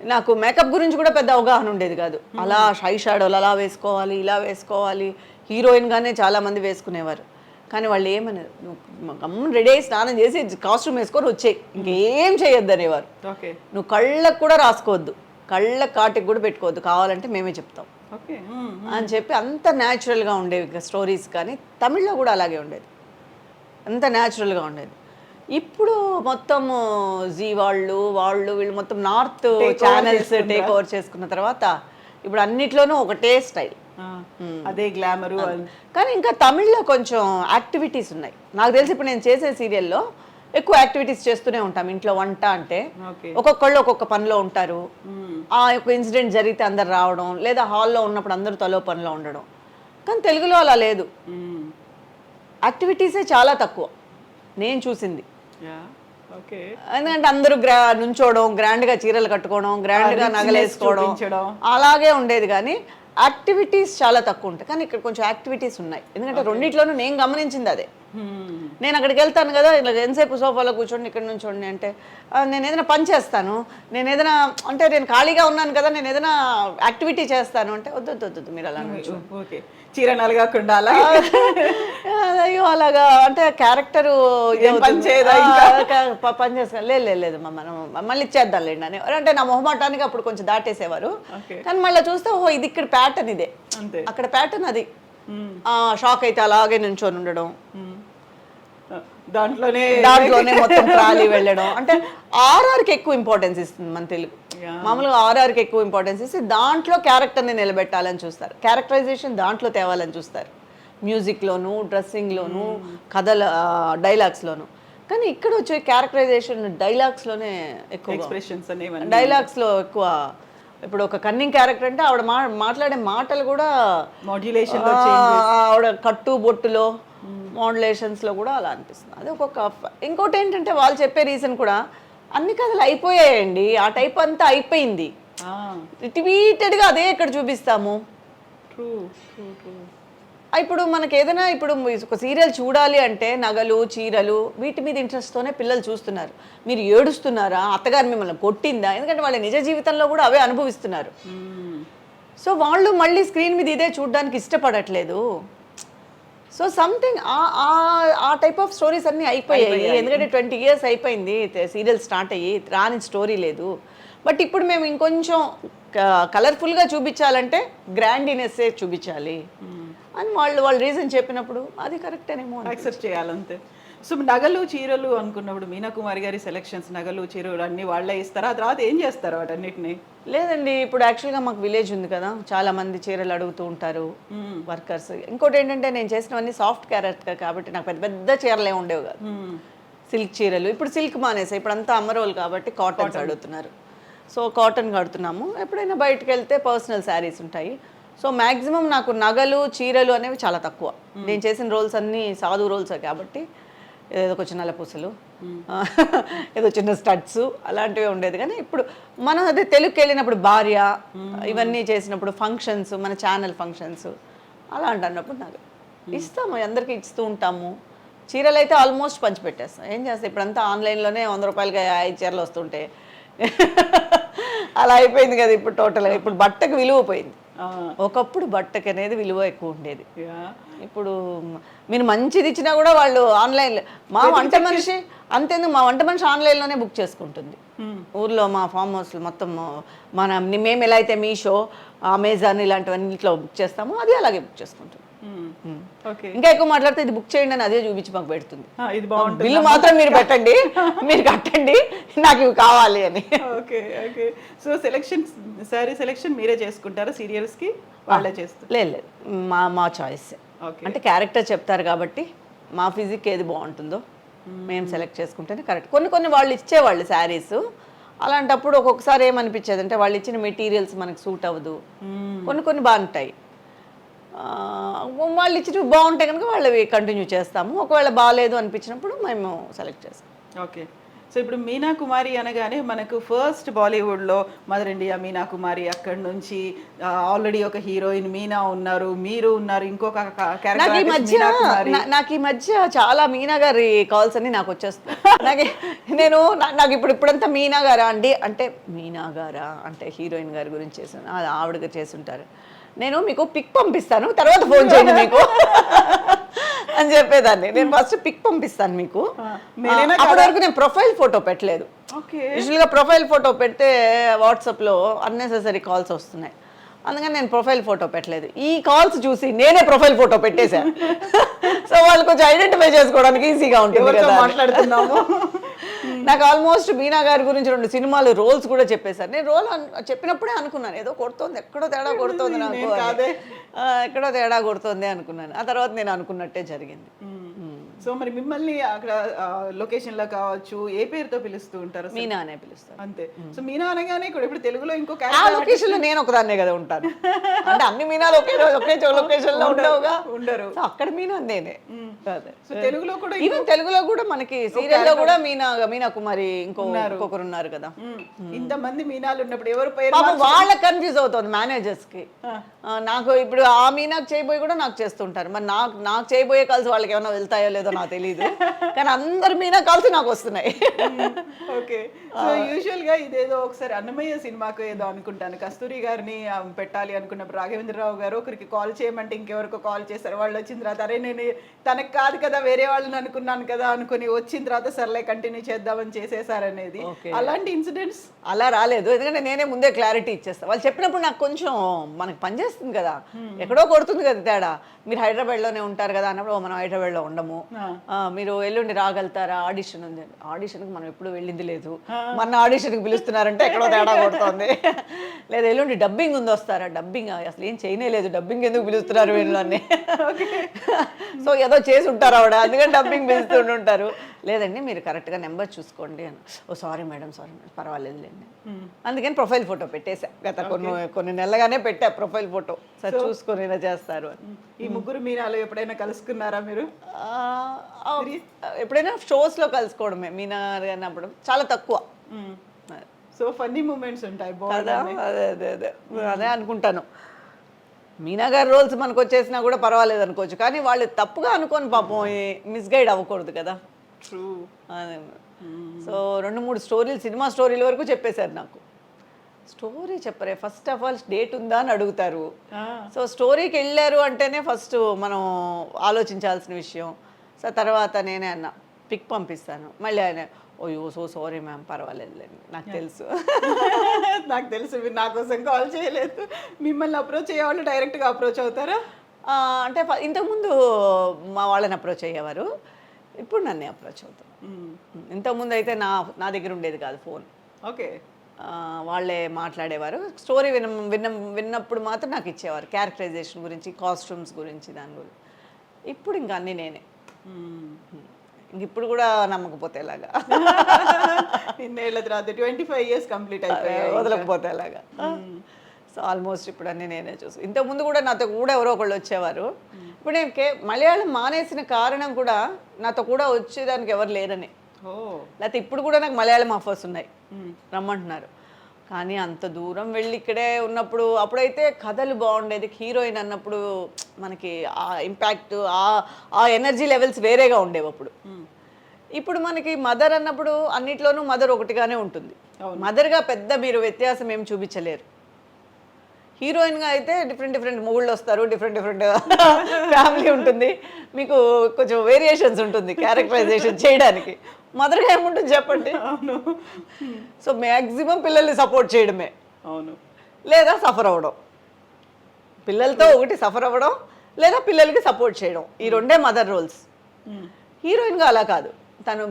నాకు మేకప్ గురించి కూడా పెద్ద అవగాహన ఉండేది కాదు. అలా షై షాడోలు అలా వేసుకోవాలి, ఇలా వేసుకోవాలి, హీరోయిన్గానే చాలామంది వేసుకునేవారు. కానీ వాళ్ళు ఏమన్నారు, నువ్వు రెడీ అయ్యి స్నానం చేసి కాస్ట్యూమ్ వేసుకొని వచ్చేయి, ఇంకేం చేయొద్దు అనేవారు. నువ్వు కళ్ళకు కూడా రాసుకోవద్దు, కళ్ళ కాటికి కూడా పెట్టుకోవద్దు, కావాలంటే మేమే చెప్తాం అని చెప్పి అంత న్యాచురల్గా ఉండేవి స్టోరీస్. కానీ తమిళ్లో కూడా అలాగే ఉండేది, అంత న్యాచురల్గా ఉండేది. ఇప్పుడు మొత్తం జీ వాళ్ళు వీళ్ళు మొత్తం నార్త్ Take over ఛానల్స్ చేసుకుందా? టేక్ ఓవర్ చేసుకున్న తర్వాత ఇప్పుడు అన్నిట్లోనూ ఒకటే స్టైల్. అదే గ్లామరు కానీ ఇంకా తమిళ్లో కొంచెం యాక్టివిటీస్ ఉన్నాయి. నాకు తెలిసి ఇప్పుడు నేను చేసే సీరియల్లో ఎక్కువ యాక్టివిటీస్ చేస్తూనే ఉంటాం. ఇంట్లో వంట అంటే Okay. ఒక్కొక్కళ్ళు ఒక్కొక్క పనిలో ఉంటారు. ఆ యొక్క ఇన్సిడెంట్ జరిగితే అందరు రావడం, లేదా హాల్లో ఉన్నప్పుడు అందరూ తలో పనిలో ఉండడం. కానీ తెలుగులో అలా లేదు. యాక్టివిటీసే చాలా తక్కువ నేను చూసింది. ఓకే. ఎందుకంటే అందరూ నుంచోవడం, గ్రాండ్గా చీరలు కట్టుకోవడం, గ్రాండ్గా richness నగలేసుకోవడం చూపించడం. అలాగే ఉండేది. కానీ యాక్టివిటీస్ చాలా తక్కువ ఉంటాయి. కానీ ఇక్కడ కొంచెం యాక్టివిటీస్ ఉన్నాయి. ఎందుకంటే రెండిట్లోనూ నేను గమనించింది అదే. నేను అక్కడికి వెళ్తాను కదా, ఇలా ఎంతసేపు సోఫాలో కూర్చోండి, ఇక్కడ నుంచోండి అంటే నేను ఏదైనా పని చేస్తాను, నేను ఏదైనా అంటే నేను ఖాళీగా ఉన్నాను కదా, నేను ఏదైనా యాక్టివిటీ చేస్తాను అంటే వద్దు మీరు అలా ఓకే. చీర నలగకుండా అలా అయ్యో అలాగా అంటే క్యారెక్టర్ పని చేయదా పని చేస్తాను. లేదు మనం మళ్ళీ ఇచ్చేద్దాంలేండి అని అంటే నా మొహమాటానికి అప్పుడు కొంచెం దాటేసేవారు. కానీ మళ్ళీ చూస్తే ఓహో ఇది ఇక్కడ ప్యాటర్న్ ఇదే, అక్కడ ప్యాటర్న్ అది. షాక్ అయితే అలాగే నుంచొని ఉండడం, దాంట్లోనే మొత్తం ట్రాలీ వెళ్ళడం. అంటే ఆర్ఆర్కి ఎక్కువ ఇంపార్టెన్స్ ఇస్తుంది మన తెలుగు. మామూలుగా ఆర్ఆర్కి ఎక్కువ ఇంపార్టెన్స్ ఇస్తే దాంట్లో క్యారెక్టర్ని నిలబెట్టాలని చూస్తారు, క్యారెక్టరైజేషన్ దాంట్లో తేవాలని చూస్తారు, మ్యూజిక్లోను, డ్రెస్సింగ్లోను, కథల డైలాగ్స్లోను. కానీ ఇక్కడ వచ్చే క్యారెక్టరైజేషన్ డైలాగ్స్లోనే ఎక్కువ, ఎక్స్ప్రెషన్స్ అనేవి డైలాగ్స్లో ఎక్కువ. ఇప్పుడు ఒక కన్నింగ్ క్యారెక్టర్ అంటే ఆవిడ మాట్లాడే మాటలు కూడా మాడ్యులేషన్, ఆవిడ కట్టు బొట్టులో మోడ్యులేషన్స్లో కూడా అలా అనిపిస్తుంది. అది ఒక్కొక్క. ఇంకోటి ఏంటంటే వాళ్ళు చెప్పే రీజన్ కూడా అన్ని కథలు అయిపోయాయండి, ఆ టైప్ అంతా అయిపోయింది, రిపీటెడ్గా అదే ఇక్కడ చూపిస్తాము. ఇప్పుడు మనకి ఏదైనా ఇప్పుడు ఒక సీరియల్ చూడాలి అంటే నగలు, చీరలు, వీటి మీద ఇంట్రెస్ట్తోనే పిల్లలు చూస్తున్నారు. మీరు ఏడుస్తున్నారా, అత్తగారు మిమ్మల్ని కొట్టిందా, ఎందుకంటే వాళ్ళ నిజ జీవితంలో కూడా అవే అనుభవిస్తున్నారు. సో వాళ్ళు మళ్ళీ స్క్రీన్ మీద ఇదే చూడడానికి ఇష్టపడట్లేదు. సో సంథింగ్ ఆ టైప్ ఆఫ్ స్టోరీస్ అన్నీ అయిపోయాయి. ఎందుకంటే 20 years అయిపోయింది సీరియల్ స్టార్ట్ అయ్యి, రాని స్టోరీ లేదు. బట్ ఇప్పుడు మేము ఇంకొంచెం కలర్ఫుల్గా చూపించాలంటే గ్రాండినెస్సే చూపించాలి అని వాళ్ళు రీజన్ చెప్పినప్పుడు అది కరెక్టేనేమో యాక్సెప్ట్ చేయాలంతే. సో నగలు, చీరలు అనుకున్నప్పుడు మీనా కుమారి గారి సెలెక్షన్స్, నగలు, చీరలు అన్నీ వాళ్ళే ఇస్తారా? ఆ తర్వాత ఏం చేస్తారు వాటన్నిటిని? లేదండి, ఇప్పుడు యాక్చువల్గా మాకు విలేజ్ ఉంది కదా, చాలా మంది చీరలు అడుగుతూ ఉంటారు వర్కర్స్. ఇంకోటి ఏంటంటే నేను చేసినవన్నీ సాఫ్ట్ క్యారెక్టర్ కాబట్టి నాకు పెద్ద పెద్ద చీరలు ఏమి ఉండేవి కాదు. సిల్క్ చీరలు, ఇప్పుడు సిల్క్ మానేసాయి, ఇప్పుడు అంతా అమ్మరోల్ కాబట్టి కాటన్స్ అడుగుతున్నారు. సో కాటన్ కడుతున్నాము. ఎప్పుడైనా బయటకు వెళ్తే పర్సనల్ శారీస్ ఉంటాయి. సో మ్యాక్సిమం నాకు నగలు, చీరలు అనేవి చాలా తక్కువ. నేను చేసిన రోల్స్ అన్నీ సాధు రోల్స్ కాబట్టి ఏదో కొంచెం నల్లపూసలు, ఏదో చిన్న స్టడ్స్ అలాంటివి ఉండేది. కానీ ఇప్పుడు మనం అదే తెలుగుకి వెళ్ళినప్పుడు భార్య ఇవన్నీ చేసినప్పుడు ఫంక్షన్స్, మన ఛానల్ ఫంక్షన్స్ అలాంటి అన్నప్పుడు నాకు ఇస్తాము, అందరికీ ఇస్తూ ఉంటాము. చీరలు అయితే ఆల్మోస్ట్ పంచిపెట్టేస్తాం. ఏం చేస్తాం, ఇప్పుడంతా ఆన్లైన్లోనే 100 రూపాయలకి 5 చీరలు వస్తుంటే అలా అయిపోయింది కదా ఇప్పుడు టోటల్గా. ఇప్పుడు బట్టకు విలువ పోయింది. ఒకప్పుడు బట్టకి అనేది విలువ ఎక్కువ ఉండేది. ఇప్పుడు మీరు మంచిది ఇచ్చినా కూడా వాళ్ళు ఆన్లైన్లో, మా వంట మనిషి అంతేందుకు మా వంట మనిషి ఆన్లైన్లోనే బుక్ చేసుకుంటుంది. ఊర్లో మా ఫామ్ హౌస్లో మొత్తం మేము ఎలా అయితే మీషో, అమెజాన్ ఇలాంటివన్నిట్లో బుక్ చేస్తామో అది అలాగే బుక్ చేసుకుంటుంది. ఇంకా ఎక్కువ మాట్లాడితే ఇది బుక్ చేయండి అని అదే చూపించి మాకు పెడుతుంది. బిల్లు మాత్రం మీరు పెట్టండి, మీరు కట్టండి, నాకు ఇవి కావాలి అని. Okay okay. So sorry selection మీరే చేసుకుంటారా సీరియల్స్కి? వాళ్ళే చేస్తారు? లేదు, మా చాయిస్. అంటే క్యారెక్టర్ చెప్తారు కాబట్టి మా ఫిజిక్ ఏది బాగుంటుందో మేము సెలెక్ట్ చేసుకుంటేనే కరెక్ట్. కొన్ని వాళ్ళు ఇచ్చేవాళ్ళు శారీస్, అలాంటప్పుడు ఒక్కొక్కసారి ఏమనిపించేది అంటే వాళ్ళు ఇచ్చిన మెటీరియల్స్ మనకు సూట్ అవ్వదు. కొన్ని బాగుంటాయి, వాళ్ళు ఇచ్చి బాగుంటాయి కనుక వాళ్ళవి కంటిన్యూ చేస్తాము. ఒకవేళ బాగాలేదు అనిపించినప్పుడు మేము సెలెక్ట్ చేస్తాం. ఓకే. సో ఇప్పుడు మీనా కుమారి అనగానే మనకు ఫస్ట్ బాలీవుడ్లో మదర్ ఇండియా మీనా కుమారి, అక్కడి నుంచి ఆల్రెడీ ఒక హీరోయిన్ మీనా ఉన్నారు, మీరు ఉన్నారు, ఇంకొక నాకు ఈ మధ్య చాలా మీనా గారి కాల్స్ అన్ని నాకు వచ్చేస్తాయి. నాకు ఇప్పుడంతా మీనా గారా అండి అంటే, మీనా గారా అంటే హీరోయిన్ గారి గురించి చేశాను, ఆవిడగా చేస్తుంటారు. నేను మీకు పిక్ పంపిస్తాను, తర్వాత ఫోన్ చేయండి మీకు అని చెప్పేదాన్ని. నేను ఫస్ట్ పిక్ పంపిస్తాను మీకు. అప్పటి వరకు నేను ప్రొఫైల్ ఫోటో పెట్టలేదు. యూజువల్గా ప్రొఫైల్ ఫోటో పెడితే వాట్సాప్లో అన్నెసెసరీ కాల్స్ వస్తున్నాయి. అందుకని నేను ప్రొఫైల్ ఫోటో పెట్టలేదు. ఈ కాల్స్ చూసి నేనే ప్రొఫైల్ ఫోటో పెట్టేశాను. సో వాళ్ళు కొంచెం ఐడెంటిఫై చేసుకోవడానికి ఈజీగా ఉంటుంది కదా మాట్లాడుతున్నాము. నాకు ఆల్మోస్ట్ మీనా గారి గురించి 2 సినిమాలు రోల్స్ కూడా చెప్పేశారు. నేను రోల్ చెప్పినప్పుడే అనుకున్నాను ఏదో కొడుతోంది, ఎక్కడో తేడా కొడుతోంది నాకు, ఎక్కడో తేడా కొడుతోంది అనుకున్నాను. ఆ తర్వాత నేను అనుకున్నట్టే జరిగింది. సో మరి మిమ్మల్ని అక్కడ లొకేషన్ లో కావచ్చు ఏ పేరుతో పిలుస్తూ ఉంటారు? మీనా అనే పిలుస్తాను అంతే. సో మీనా అనగానే ఇప్పుడు తెలుగులో ఇంకో ఆ లొకేషన్ లో నేను ఒకదాన్నే కదా ఉంటాను. అంటే అన్ని మీనాలు ఒకే లొకేషన్ లో ఉండవుగా, ఉండరు. సో అక్కడ మీనా నేనే. సో తెలుగులో కూడా ఈవెన్ తెలుగులో కూడా మనకి సీరియల్ లో కూడా మీనా కుమారి ఇంకొకరు ఉన్నారు కదా. ఇంతమంది మీనాలు ఉన్నప్పుడు ఎవరు పేరు వాళ్ళకి కన్ఫ్యూజ్ అవుతుంది మేనేజర్స్ కి. నాకు ఇప్పుడు ఆ మీనాకు చేయబోయి కూడా నాకు చేస్తుంటారు. మరి నాకు చేయబోయే కాల్స్ వాళ్ళకి ఏమైనా వెళ్తాయో లేదో నాకు తెలియదు, కానీ అందరు మీనా కాల్స్ నాకు వస్తున్నాయి. ఓకే. సో యూజువల్ గా ఇదేదో ఒకసారి అన్నమయ్య సినిమాకు ఏదో అనుకుంటాను, కస్తూరి గారిని పెట్టాలి అనుకున్నప్పుడు రాఘవేంద్రరావు గారు ఒకరికి కాల్ చేయమంటే ఇంకెవరికో కాల్ చేశారు. వాళ్ళు వచ్చిన తర్వాత అరే నేను తనకు కాదు కదా వేరే వాళ్ళని అనుకున్నాను కదా అనుకుని వచ్చిన తర్వాత సర్లే కంటిన్యూ చేద్దామని చేసేసారనేది. అలాంటి ఇన్సిడెంట్స్ అలా రాలేదు, ఎందుకంటే నేనే ముందే క్లారిటీ ఇచ్చేస్తాను. వాళ్ళు చెప్పినప్పుడు నాకు కొంచెం మనకు పనిచేస్తుంది కదా, ఎక్కడో కొడుతుంది కదా తేడా. మీరు హైదరాబాద్లోనే ఉంటారు కదా అన్నప్పుడు మనం హైదరాబాద్లో ఉండము, మీరు ఎల్లుండి రాగలుగుతారా, ఆడిషన్ ఉంది. ఆడిషన్కి మనం ఎప్పుడు వెళ్ళింది లేదు, మన ఆడిషన్కి పిలుస్తున్నారంటే ఎక్కడో తేడా కొడుతుంది. లేదా ఎల్లుండి డబ్బింగ్ ఉంది వస్తారా, డబ్బింగ్ అసలు ఏం చేయనే లేదు, డబ్బింగ్ ఎందుకు పిలుస్తున్నారు వీళ్ళని. సో ఏదో చేసి ఉంటారు ఆవిడ, అందుకని డబ్బింగ్ పిలుస్తుంటారు. లేదండి మీరు కరెక్ట్గా నెంబర్ చూసుకోండి అని. ఓ సారీ మేడం పర్వాలేదులేండి. అందుకని ప్రొఫైల్ ఫోటో పెట్టేసా. గత కొన్ని నెలలుగానే పెట్టా ప్రొఫైల్ ఫోటో, సార్ చూసుకొని ఇలా చేస్తారు అని. ఈ ముగ్గురు మీనాలు ఎప్పుడైనా కలుసుకున్నారా మీరు? ఎప్పుడైనా షోస్లో కలుసుకోవడమే. మీనా అన్నప్పుడు చాలా తక్కువ. సో ఫన్నీ మూమెంట్స్ ఉంటాయి. అదే అనుకుంటాను. మీనా గారి రోల్స్ మనకు వచ్చేసినా కూడా పర్వాలేదు అనుకోవచ్చు, కానీ వాళ్ళు తప్పుగా అనుకోని పాపం మిస్గైడ్ అవ్వకూడదు కదా. ట్రూ. సో 2-3 స్టోరీలు, సినిమా స్టోరీల వరకు చెప్పేశారు నాకు. స్టోరీ చెప్పరే, ఫస్ట్ ఆఫ్ ఆల్ డేట్ ఉందా అని అడుగుతారు. సో స్టోరీకి వెళ్ళారు అంటేనే ఫస్ట్ మనం ఆలోచించాల్సిన విషయం. సో తర్వాత నేనే అన్నా పిక్ పంపిస్తాను, మళ్ళీ ఆయన ఓయో సో సారీ మ్యామ్ పర్వాలేదులేండి నాకు తెలుసు. నాకు తెలుసు మీరు నా కోసం కాల్ చేయలేదు. మిమ్మల్ని అప్రోచ్ అయ్యేవాళ్ళు డైరెక్ట్గా అప్రోచ్ అవుతారా? అంటే ఇంతకుముందు మా వాళ్ళని అప్రోచ్ అయ్యేవారు, ఇప్పుడు నన్నే అప్రోచ్ అవుతాను. ఇంతకుముందు అయితే నా దగ్గర ఉండేది కాదు ఫోన్. ఓకే. వాళ్ళే మాట్లాడేవారు. స్టోరీ విన్నప్పుడు మాత్రం నాకు ఇచ్చేవారు, క్యారెక్టరైజేషన్ గురించి, కాస్ట్యూమ్స్ గురించి, దాని గురించి. ఇప్పుడు ఇంకా అన్నీ నేనే. ఇంక ఇప్పుడు కూడా నమ్మకపోతే ఎలాగా, ఇన్నేళ్ల తర్వాత 25 years కంప్లీట్ అయిపోయాయి, వదలకపోతే ఎలాగా. సో ఆల్మోస్ట్ ఇప్పుడు అన్నీ నేనే చూసు. ఇంతకుముందు కూడా నాతో కూడా ఎవరో ఒకళ్ళు వచ్చేవారు. ఇప్పుడు నేను మలయాళం మానేసిన కారణం కూడా నాతో కూడా వచ్చేదానికి ఎవరు లేరని. లేకపోతే ఇప్పుడు కూడా నాకు మలయాళం ఆఫర్స్ ఉన్నాయి, రమ్మంటున్నారు. కానీ అంత దూరం వెళ్ళి ఇక్కడే ఉన్నప్పుడు, అప్పుడైతే కథలు బాగుండేది, హీరోయిన్ అన్నప్పుడు మనకి ఆ ఇంపాక్ట్, ఆ ఎనర్జీ లెవెల్స్ వేరేగా ఉండేవి అప్పుడు. ఇప్పుడు మనకి మదర్ అన్నప్పుడు అన్నిట్లోనూ మదర్ ఒకటిగానే ఉంటుంది. మదర్గా పెద్ద మీరు వ్యత్యాసం ఏం చూపించలేరు. హీరోయిన్గా అయితే డిఫరెంట్ మొగుళ్ళు వస్తారు, డిఫరెంట్ ఫ్యామిలీ ఉంటుంది, మీకు కొంచెం వేరియేషన్స్ ఉంటుంది క్యారెక్టరైజేషన్ చేయడానికి. మదర్గా ఏముంటుంది చెప్పండి. అవును. సో మ్యాక్సిమం పిల్లల్ని సపోర్ట్ చేయడమే. అవును. లేదా సఫర్ అవ్వడం, పిల్లలతో ఒకటి సఫర్ అవ్వడం, లేదా పిల్లలకి సపోర్ట్ చేయడం, ఈ రెండే మదర్ రోల్స్. హీరోయిన్గా అలా కాదు, తను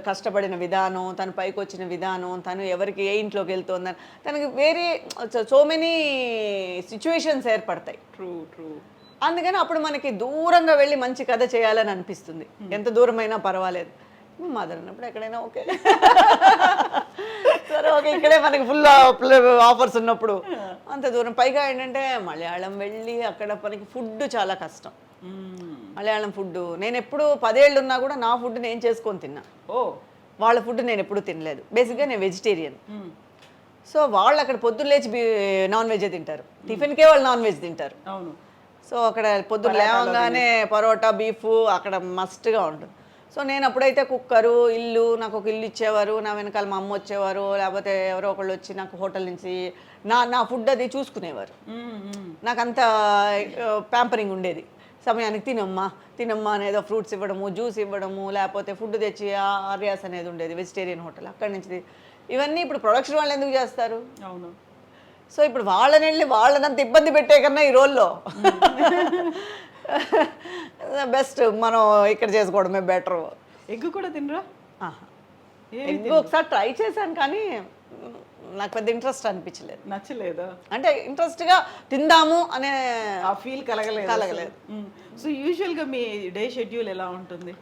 కష్టపడిన విధానం, తను పైకి వచ్చిన విధానం, తను ఎవరికి ఏ ఇంట్లోకి వెళ్తుందని తనకి వేరే సో మెనీ సిచ్యువేషన్స్ ఏర్పడతాయి. ట్రూ. అందుకని అప్పుడు మనకి దూరంగా వెళ్ళి మంచి కథ చేయాలని అనిపిస్తుంది, ఎంత దూరమైనా పర్వాలేదు. మదర్ అన్నప్పుడు ఎక్కడైనా ఓకే, సరే ఓకే, ఇక్కడే మనకి ఫుల్ ఆఫర్స్ ఉన్నప్పుడు అంత దూరం. పైగా ఏంటంటే మలయాళం వెళ్ళి అక్కడ మనకి ఫుడ్ చాలా కష్టం. మలయాళం ఫుడ్ నేను ఎప్పుడు 10 ఏళ్ళు ఉన్నా కూడా నా ఫుడ్ నేను చేసుకొని తిన్నా. వాళ్ళ ఫుడ్ నేను ఎప్పుడు తినలేదు. బేసిక్గా నేను వెజిటేరియన్. సో వాళ్ళు అక్కడ పొద్దున్న లేచి నాన్ వెజ్ తింటారు, టిఫిన్కే వాళ్ళు నాన్ వెజ్ తింటారు. అవును. సో అక్కడ పొద్దున్న లేవగానే పరోటా, బీఫ్ అక్కడ మస్ట్గా ఉంటుంది. సో నేను అప్పుడైతే కుక్కరు, ఇల్లు, నాకు ఒక ఇల్లు ఇచ్చేవారు, నా వెనకాల మా అమ్మ వచ్చేవారు, లేకపోతే ఎవరో ఒకళ్ళు వచ్చి నాకు హోటల్ నుంచి నా ఫుడ్ అది చూసుకునేవారు. నాకు అంత ప్యాంపరింగ్ ఉండేది. సమయానికి తినమ్మా అనేదో ఫ్రూట్స్ ఇవ్వడము, జ్యూస్ ఇవ్వడము, లేకపోతే ఫుడ్ తెచ్చి ఆర్యాస్ అనేది ఉండేది వెజిటేరియన్ హోటల్, అక్కడి నుంచి. ఇవన్నీ ఇప్పుడు ప్రొడక్షన్ వాళ్ళు ఎందుకు చేస్తారు? అవును. సో ఇప్పుడు వాళ్ళని వెళ్ళి వాళ్ళనంత ఇబ్బంది పెట్టే కన్నా ఈ రోల్లో బెస్ట్ మనం ఇక్కడ చేసుకోవడమే బెటర్. ఎగ్ కూడా తినరా? ఎగ్ ఒకసారి ట్రై చేశాను కానీ నాకు పెద్ద ఇంట్రెస్ట్ అనిపించలేదు. నచ్చలేదా? అంటే ఇంట్రెస్ట్గా తిందాము అనే ఆ ఫీల్ కలగలేదు. సో యూజువల్గా మీ డే షెడ్యూల్ ఎలా ఉంటుంది?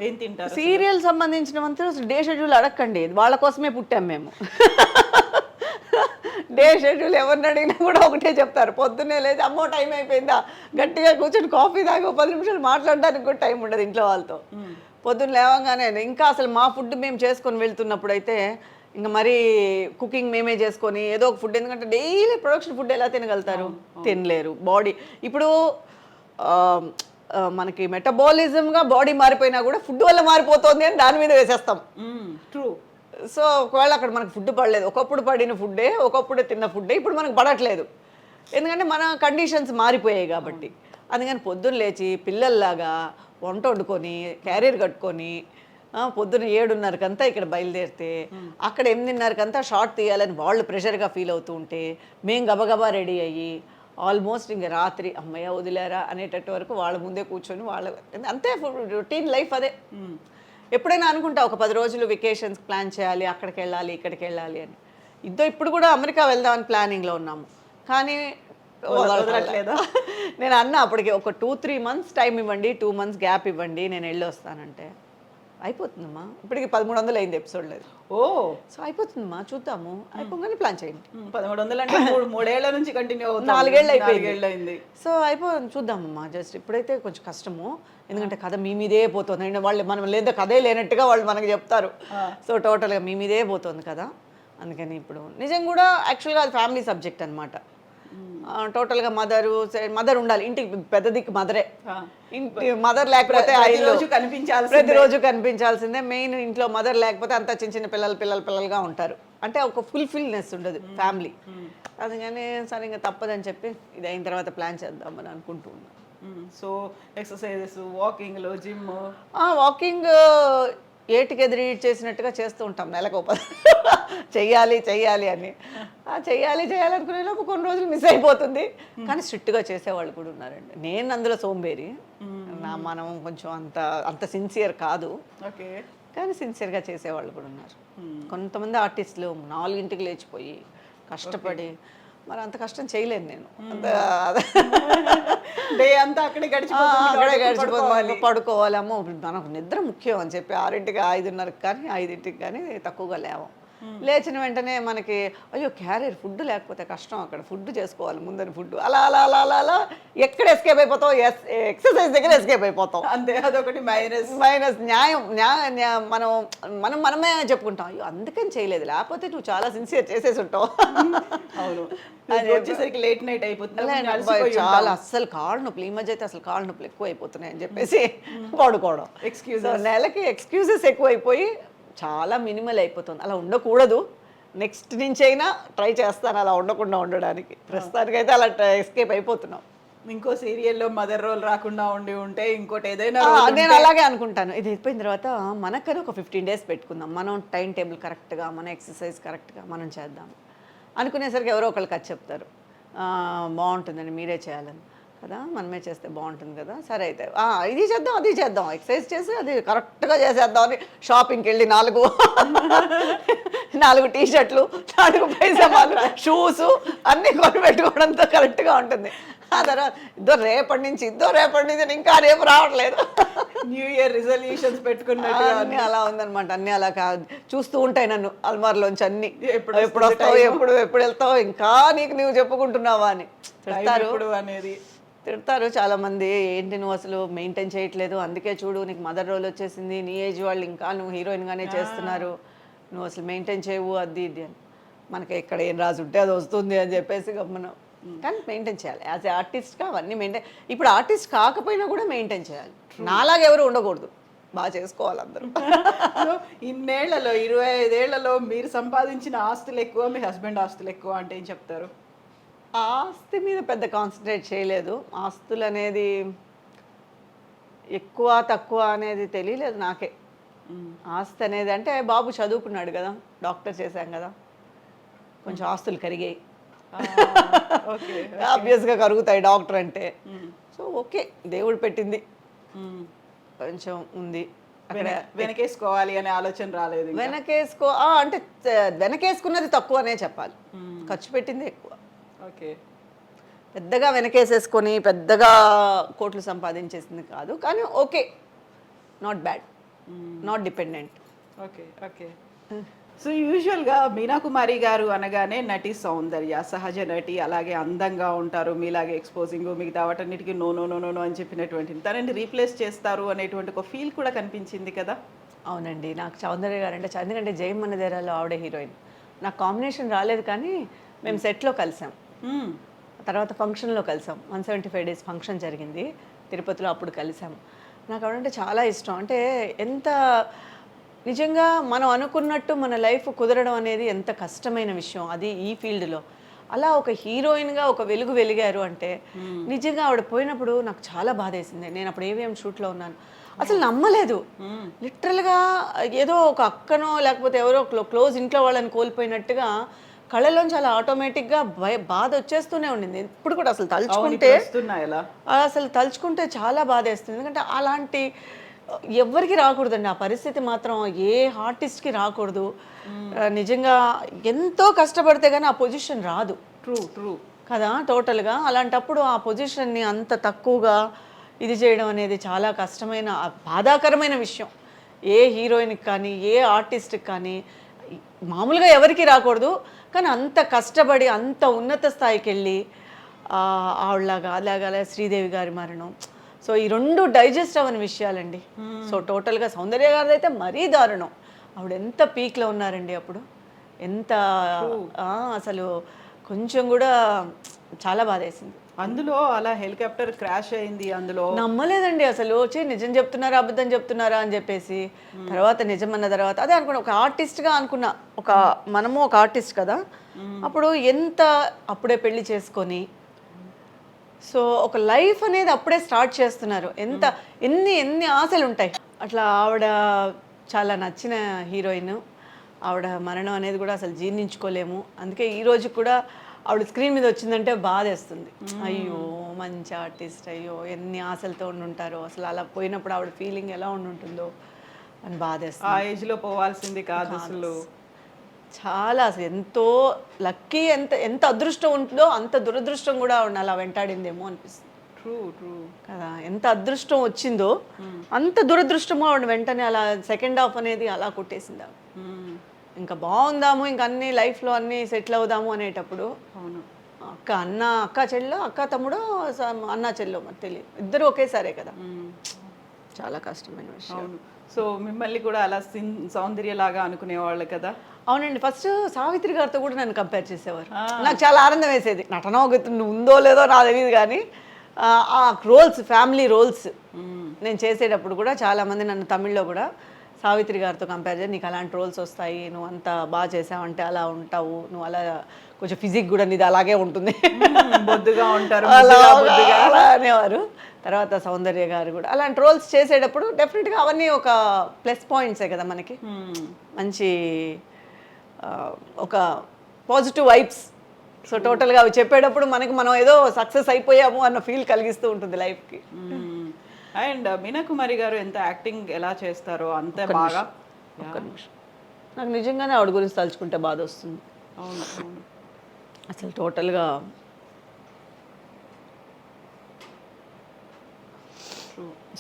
ఏం తింటారు? సీరియల్ సంబంధించినంత డే షెడ్యూల్ అడగండి, వాళ్ళ కోసమే పుట్టాం మేము. డే షెడ్యూల్ ఎవరిని అడిగినా కూడా ఒకటే చెప్తారు, పొద్దున్నే లేదు అమ్మో టైం అయిపోయిందా, గట్టిగా కూర్చొని కాఫీ తాగి 10 నిమిషాలు మాట్లాడడానికి కూడా టైం ఉండదు ఇంట్లో వాళ్ళతో. పొద్దున్న లేవగానే ఇంకా అసలు మా ఫుడ్ మేము చేసుకొని వెళ్తున్నప్పుడు అయితే ఇంకా మరీ కుకింగ్ మేమే చేసుకొని ఏదో ఒక ఫుడ్, ఎందుకంటే డైలీ ప్రొడక్షన్ ఫుడ్ ఎలా తినగలుగుతారు? తినలేరు. బాడీ ఇప్పుడు మనకి మెటబాలిజంగా బాడీ మారిపోయినా కూడా ఫుడ్ వల్ల మారిపోతుంది అని దాని మీద వేసేస్తాం. ట్రూ. సో ఒకవేళ అక్కడ మనకు ఫుడ్ పడలేదు, ఒకప్పుడు పడిన ఫుడ్డే, ఒకప్పుడు తిన్న ఫుడ్డే ఇప్పుడు మనకు పడట్లేదు, ఎందుకంటే మన కండిషన్స్ మారిపోయాయి కాబట్టి. అందుకని పొద్దున్న లేచి పిల్లల్లాగా వంట వండుకొని క్యారియర్ కట్టుకొని పొద్దున్న 7:30కంతా ఇక్కడ బయలుదేరితే అక్కడ 8:30కంతా షార్ట్ తీయాలని వాళ్ళు ప్రెషర్గా ఫీల్ అవుతూ ఉంటే మేము గబగబా రెడీ అయ్యి ఆల్మోస్ట్ ఇంక రాత్రి అమ్మయ్య వదిలేరా అనేటట్టు వరకు వాళ్ళ ముందే కూర్చొని వాళ్ళ అంతే రొటీన్ లైఫ్ అదే. ఎప్పుడైనా అనుకుంటా ఒక 10 రోజులు వెకేషన్స్ ప్లాన్ చేయాలి, అక్కడికి వెళ్ళాలి ఇక్కడికి వెళ్ళాలి అని. ఇప్పుడు కూడా అమెరికా వెళ్దామని ప్లానింగ్లో ఉన్నాము, కానీ వదలట్లేదా? నేను అన్నా అప్పటికి ఒక 2-3 మంత్స్ టైం ఇవ్వండి, 2 మంత్స్ గ్యాప్ ఇవ్వండి, నేను వెళ్ళి వస్తానంటే అయిపోతుందమ్మా. ఇప్పటికి 1300 అయింది ఎపిసోడ్ లేదు. ఓ, సో అయిపోతుందమ్మా, చూద్దాము, అయిపోగానే ప్లాన్ చేయండి. 1300 అంటే 3 ఏళ్ల నుంచి కంటిన్యూ అవుతుంది. 4 ఏళ్ళు అయిపోయింది. సో చూద్దామమ్మా, జస్ట్ ఇప్పుడైతే కొంచెం కష్టము, ఎందుకంటే కథ మీ మీదే పోతుంది. అండ్ వాళ్ళు మనం లేదా కథే లేనట్టుగా వాళ్ళు మనకు చెప్తారు. సో టోటల్గా మీ మీదే పోతుంది కదా, అందుకని ఇప్పుడు నిజం కూడా యాక్చువల్గా అది ఫ్యామిలీ సబ్జెక్ట్ అనమాట. టోటల్గా మదర్ ఉండాలి, ఇంటికి పెద్ద దిక్కు మదరే. ఇంటి మదర్ లేకపోతే ప్రతిరోజు కనిపించాల్సిందే. మెయిన్ ఇంట్లో మదర్ లేకపోతే అంతా చిన్న చిన్న పిల్లలుగా ఉంటారు, అంటే ఒక ఫుల్ఫిల్నెస్ ఉండదు ఫ్యామిలీ. అందుకని సరే ఇంకా తప్పదని చెప్పి ఇది అయిన తర్వాత ప్లాన్ చేద్దామని అనుకుంటూ ఉన్నాను. సో ఎక్సర్సైజెస్, వాకింగ్లో, జిమ్. వాకింగ్ ఏటికి ఎదురు చేసినట్టుగా చేస్తూ ఉంటాం, నెలకు చెయ్యాలి అని. చెయ్యాలి అనుకునేలోపు కొన్ని రోజులు మిస్ అయిపోతుంది, కానీ స్ట్రిక్ట్గా చేసేవాళ్ళు కూడా ఉన్నారండి. నేను అందులో సోంబేరి, మనం కొంచెం అంత సిన్సియర్ కాదు, కానీ సిన్సియర్గా చేసేవాళ్ళు కూడా ఉన్నారు. కొంతమంది ఆర్టిస్టులు 4ంటికి లేచిపోయి కష్టపడి, మరి అంత కష్టం చేయలేను నేను. డే అంతా అక్కడే గడిచిపోతుంది, పడుకోవాలి. అమ్మో మనకు నిద్ర ముఖ్యం అని చెప్పి 6ంటికి 5:30కి కానీ 5ంటికి కానీ తక్కువగా లేవం. లేచిన వెంటనే మనకి అయ్యో క్యారియర్ ఫుడ్ లేకపోతే కష్టం, అక్కడ ఫుడ్ చేసుకోవాలి ముందని ఫుడ్, అలా అలా అలా అలా అలా ఎక్కడ ఎస్కేప్ అయిపోతాం, ఎక్సర్సైజ్ దగ్గర ఎస్కేప్ అయిపోతాం. అంతే, అదొకటి మైనస్. మనమే చెప్పుకుంటాం, అయ్యో అందుకని చేయలేదు, లేకపోతే నువ్వు చాలా సిన్సియర్ చేసేసి ఉంటావు. అవును, వచ్చేసరికి లేట్ నైట్ అయిపోతుంది, చాలా అస్సలు కాళ్ళు నొప్పులు. ఈ మధ్య అయితే అసలు కాళ్ళు నొప్పులు ఎక్కువ అయిపోతున్నాయి అని చెప్పేసి పడుకోవడం. నెలకి ఎక్స్క్యూజెస్ ఎక్కువైపోయి చాలా మినిమల్ అయిపోతుంది. అలా ఉండకూడదు, నెక్స్ట్ నుంచి అయినా ట్రై చేస్తాను అలా ఉండకుండా ఉండడానికి. ప్రస్తుతానికైతే అలా ఎస్కేప్ అయిపోతున్నాం. ఇంకో సీరియల్లో మదర్ రోల్ రాకుండా ఉంటే ఇంకోటి ఏదైనా నేను అలాగే అనుకుంటాను. ఇది అయిపోయిన తర్వాత మనకని ఒక 15 days పెట్టుకుందాం, మనం టైం టేబుల్ కరెక్ట్గా, మన ఎక్సర్సైజ్ కరెక్ట్గా మనం చేద్దాం అనుకునేసరికి ఎవరో ఒకళ్ళు కథ చెప్తారు, బాగుంటుందని మీరే చేయాలని కదా, మనమే చేస్తే బాగుంటుంది కదా, సరే అయితే ఇది చేద్దాం అది చేద్దాం, ఎక్సర్సైజ్ చేసి అది కరెక్ట్గా చేసేద్దాం అని షాపింగ్కి వెళ్ళి 4 టీ-షర్ట్లు, 4 పైజామాలు, షూస్ అన్నీ కొని పెట్టుకోవడంతో కరెక్ట్గా ఉంటుంది. ఆ తర్వాత రేపటి నుంచి ఇంకా రేపు రావట్లేదు. న్యూ ఇయర్ రిజల్యూషన్స్ పెట్టుకున్నట్టు అన్నీ అలా ఉందనమాట. అన్నీ అలా కాదు, చూస్తూ ఉంటాయి నన్ను అల్మార్లోంచి అన్నీ, ఎప్పుడు వెళ్తావు, ఇంకా నీవు చెప్పుకుంటున్నావా అని తిడతారు చాలామంది. ఏంటి నువ్వు అసలు మెయింటైన్ చేయట్లేదు, అందుకే చూడు నీకు మదర్ రోల్ వచ్చేసింది, నీ ఏజ్ వాళ్ళు ఇంకా నువ్వు హీరోయిన్గానే చేస్తున్నారు, నువ్వు అసలు మెయింటైన్ చేయవు అది ఇది అని. మనకి ఎక్కడ ఏం రాసి ఉంటే అది వస్తుంది అని చెప్పేసి గమ్మనం. కానీ మెయింటైన్ చేయాలి యాజ్ ఏ ఆర్టిస్ట్గా, అవన్నీ మెయింటైన్. ఇప్పుడు ఆర్టిస్ట్ కాకపోయినా కూడా మెయింటైన్ చేయాలి, నాలాగా ఎవరు ఉండకూడదు, బాగా చేసుకోవాలి అందరూ. ఇన్నేళ్లలో 25 ఏళ్లలో మీరు సంపాదించిన ఆస్తులు ఎక్కువ, మీ హస్బెండ్ ఆస్తులు ఎక్కువ అంటే ఏం చెప్తారు? ఆస్తి మీద పెద్ద కాన్సన్ట్రేట్ చేయలేదు. ఆస్తులు అనేది ఎక్కువ తక్కువ అనేది తెలియలేదు నాకే. ఆస్తి అనేది అంటే బాబు చదువుకున్నాడు కదా, డాక్టర్ చేశాం కదా, కొంచెం ఆస్తులు కరిగాయి. ఓకే. ఆబ్వియస్గా కరుగుతాయి డాక్టర్ అంటే. సో ఓకే, దేవుడు పెట్టింది కొంచెం ఉంది అక్కడ. వెనకేసుకోవాలి అనే ఆలోచన రాలేదు ఇంకా? అంటే వెనకేసుకున్నది తక్కువనే చెప్పాలి, ఖర్చు పెట్టింది ఎక్కువ. ఓకే. పెద్దగా వెనకేసేసుకొని పెద్దగా కోట్లు సంపాదించేసింది కాదు, కానీ okay, not bad, not dependent. Okay. Okay. So యూజువల్గా మీనా కుమారి గారు అనగానే నటి సౌందర్య, సహజ నటి, అలాగే అందంగా ఉంటారు, మీలాగే ఎక్స్పోజింగ్, మిగతా వాటన్నిటికీ no no no no no అని చెప్పినటువంటి తనని రీప్లేస్ చేస్తారు అనేటువంటి ఒక ఫీల్ కూడా కనిపించింది కదా? అవునండి, నాకు సౌందర్య గారు అంటే ఎందుకంటే జయమన్నదేరాలో ఆవిడే హీరోయిన్. నాకు కాంబినేషన్ రాలేదు, కానీ మేము సెట్లో కలిసాం, తర్వాత ఫంక్షన్లో కలిసాం. 175 days ఫంక్షన్ జరిగింది తిరుపతిలో, అప్పుడు కలిసాం. నాకు ఆవిడంటే చాలా ఇష్టం. అంటే ఎంత నిజంగా మనం అనుకున్నట్టు మన లైఫ్ కుదరడం అనేది ఎంత కష్టమైన విషయం, అది ఈ ఫీల్డ్లో. అలా ఒక హీరోయిన్గా ఒక వెలుగు వెలిగారు అంటే నిజంగా ఆవిడ పోయినప్పుడు నాకు చాలా బాధ వేసింది. నేను అప్పుడు ఏవిఎం షూట్లో ఉన్నాను, అసలు నమ్మలేదు. లిటరల్గా ఏదో ఒక అక్కనో లేకపోతే ఎవరో క్లోజ్ ఇంట్లో వాళ్ళని కోల్పోయినట్టుగా కళ్ళలోంచి అలా ఆటోమేటిక్గా బాధ వచ్చేస్తూనే ఉండింది. ఇప్పుడు కూడా అసలు తలుచుకుంటే చాలా బాధ వేస్తుంది. ఎందుకంటే అలాంటి ఎవ్వరికి రాకూడదండి ఆ పరిస్థితి, మాత్రం ఏ ఆర్టిస్ట్కి రాకూడదు. నిజంగా ఎంతో కష్టపడితే కానీ ఆ పొజిషన్ రాదు. ట్రూ కదా, టోటల్గా. అలాంటప్పుడు ఆ పొజిషన్ని అంత తక్కువగా ఇది చేయడం అనేది చాలా కష్టమైన, బాధాకరమైన విషయం. ఏ హీరోయిన్కి కానీ ఏ ఆర్టిస్ట్కి కానీ మామూలుగా ఎవరికి రాకూడదు, కానీ అంత కష్టపడి అంత ఉన్నత స్థాయికి వెళ్ళి ఆవిడలాగా అలాగే శ్రీదేవి గారి మరణం, సో ఈ రెండు డైజెస్ట్ అవ్వని విషయాలండి. సో టోటల్గా సౌందర్య గారిది అయితే మరీ దారుణం. ఆవిడ ఎంత పీక్లో ఉన్నారండి అప్పుడు, ఎంత అసలు కొంచెం కూడా చాలా బాధేసింది. అందులో అలా హెలికాప్టర్ క్రాష్ అయింది, అందులో నమ్మలేదండి అసలు. నిజం చెప్తున్నారా అబద్ధం చెప్తున్నారా అని చెప్పేసి తర్వాత నిజం అన్న తర్వాత అదే అనుకున్నా, ఒక ఆర్టిస్ట్గా అనుకున్నా. మనము ఒక ఆర్టిస్ట్ కదా, అప్పుడు ఎంత అప్పుడే పెళ్లి చేసుకొని, సో ఒక లైఫ్ అనేది అప్పుడే స్టార్ట్ చేస్తున్నారు. ఎన్ని ఆశలు ఉంటాయి. అట్లా ఆవిడ చాలా నచ్చిన హీరోయిన్, ఆవిడ మరణం అనేది కూడా అసలు జీర్ణించుకోలేము. అందుకే ఈ రోజు కూడా ఆవిడ స్క్రీన్ మీద వచ్చిందంటే బాధేస్తుంది. అయ్యో మంచి ఆర్టిస్ట్, అయ్యో ఎన్ని ఆశలతో ఉండుంటారో, అసలు అలా పోయినప్పుడు ఆవిడ ఫీలింగ్ ఎలా ఉంటుందో అని బాధేస్తుంది. ఆ ఏజ్లో పోవాల్సింది కాదు అసలు. చాలా అసలు ఎంతో లక్కీ, ఎంత అదృష్టం ఉంటుందో అంత దురదృష్టం కూడా ఆవిడ అలా వెంటాడిందేమో అనిపిస్తుంది. ట్రూ కదా, ఎంత అదృష్టం వచ్చిందో అంత దురదృష్టమో ఆవిడ వెంటనే అలా సెకండ్ హాఫ్ అనేది అలా కొట్టేసింది. ఇంకా బాగుందాము, ఇంకా అన్ని లైఫ్లో అన్నీ సెటిల్ అవుదాము అనేటప్పుడు అక్క చెల్లో, అక్క తమ్ముడో, అన్న చెల్లో మరి తెలియదు, ఇద్దరు ఒకేసారే కదా, చాలా కష్టమైన విషయం. సో మిమ్మల్ని కూడా అలా సౌందర్య లాగా అనుకునేవాళ్ళు కదా? అవునండి, ఫస్ట్ సావిత్రి గారితో కూడా నన్ను కంపేర్ చేసేవారు. నాకు చాలా ఆనందం వేసేది. నటన ఉందో లేదో నాకు తెలియదు, కానీ ఆ రోల్స్, ఫ్యామిలీ రోల్స్ నేను చేసేటప్పుడు కూడా చాలామంది నన్ను తమిళ్లో కూడా సావిత్రి గారితో కంపేర్ చేసి, నీకు అలాంటి రోల్స్ వస్తాయి, నువ్వు అంత బాగా చేసావంటే అలా ఉంటావు, నువ్వు అలా కొంచెం ఫిజిక్ కూడా నీది అలాగే ఉంటుంది, బొద్దుగా ఉంటారు అలా అనేవారు. తర్వాత సౌందర్య గారు కూడా అలాంటి రోల్స్ చేసేటప్పుడు డెఫినెట్గా అవన్నీ ఒక ప్లస్ పాయింట్సే కదా మనకి, మంచి ఒక పాజిటివ్ వైబ్స్. సో టోటల్గా అవి చెప్పేటప్పుడు మనం ఏదో సక్సెస్ అయిపోయాము అన్న ఫీల్ కలిగిస్తూ ఉంటుంది లైఫ్కి. అండ్ మీనా కుమారి గారు ఎంత యాక్టింగ్ ఎలా చేస్తారో అంతే బాగా. ఒక్క నిమిషం, నాకు నిజంగానే ఆవిడ గురించి తలుచుకుంటే బాధ వస్తుంది. అవును అసలు టోటల్గా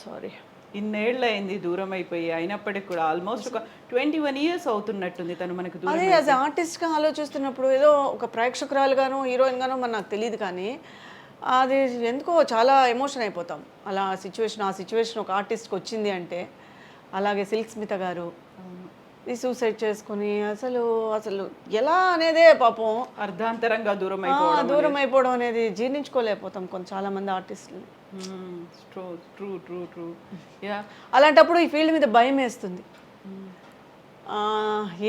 సారీ, ఇన్నేళ్ళు అయింది దూరం అయిపోయి, అయినప్పటికీ కూడా ఆల్మోస్ట్ ఒక 21 years అవుతున్నట్టుంది తను మనకు దూరం. అదే యాజ్ ఆర్టిస్ట్గా ఆలోచిస్తున్నప్పుడు ఏదో ఒక ప్రేక్షకురాలుగాను హీరోయిన్ గాను మరి నాకు తెలియదు, కానీ అది ఎందుకో చాలా ఎమోషన్ అయిపోతాం. అలా ఆ సిచ్యువేషన్ ఒక ఆర్టిస్ట్కి వచ్చింది అంటే. అలాగే సిల్క్ స్మిత గారు ఈ సూసైడ్ చేసుకుని అసలు ఎలా అనేదే పాపం అర్ధాంతరంగా దూరం అయిపోవడం అనేది జీర్ణించుకోలేకపోతాం చాలా మంది ఆర్టిస్టులు. ట్రూ. అలాంటప్పుడు ఈ ఫీల్డ్ మీద భయం వేస్తుంది.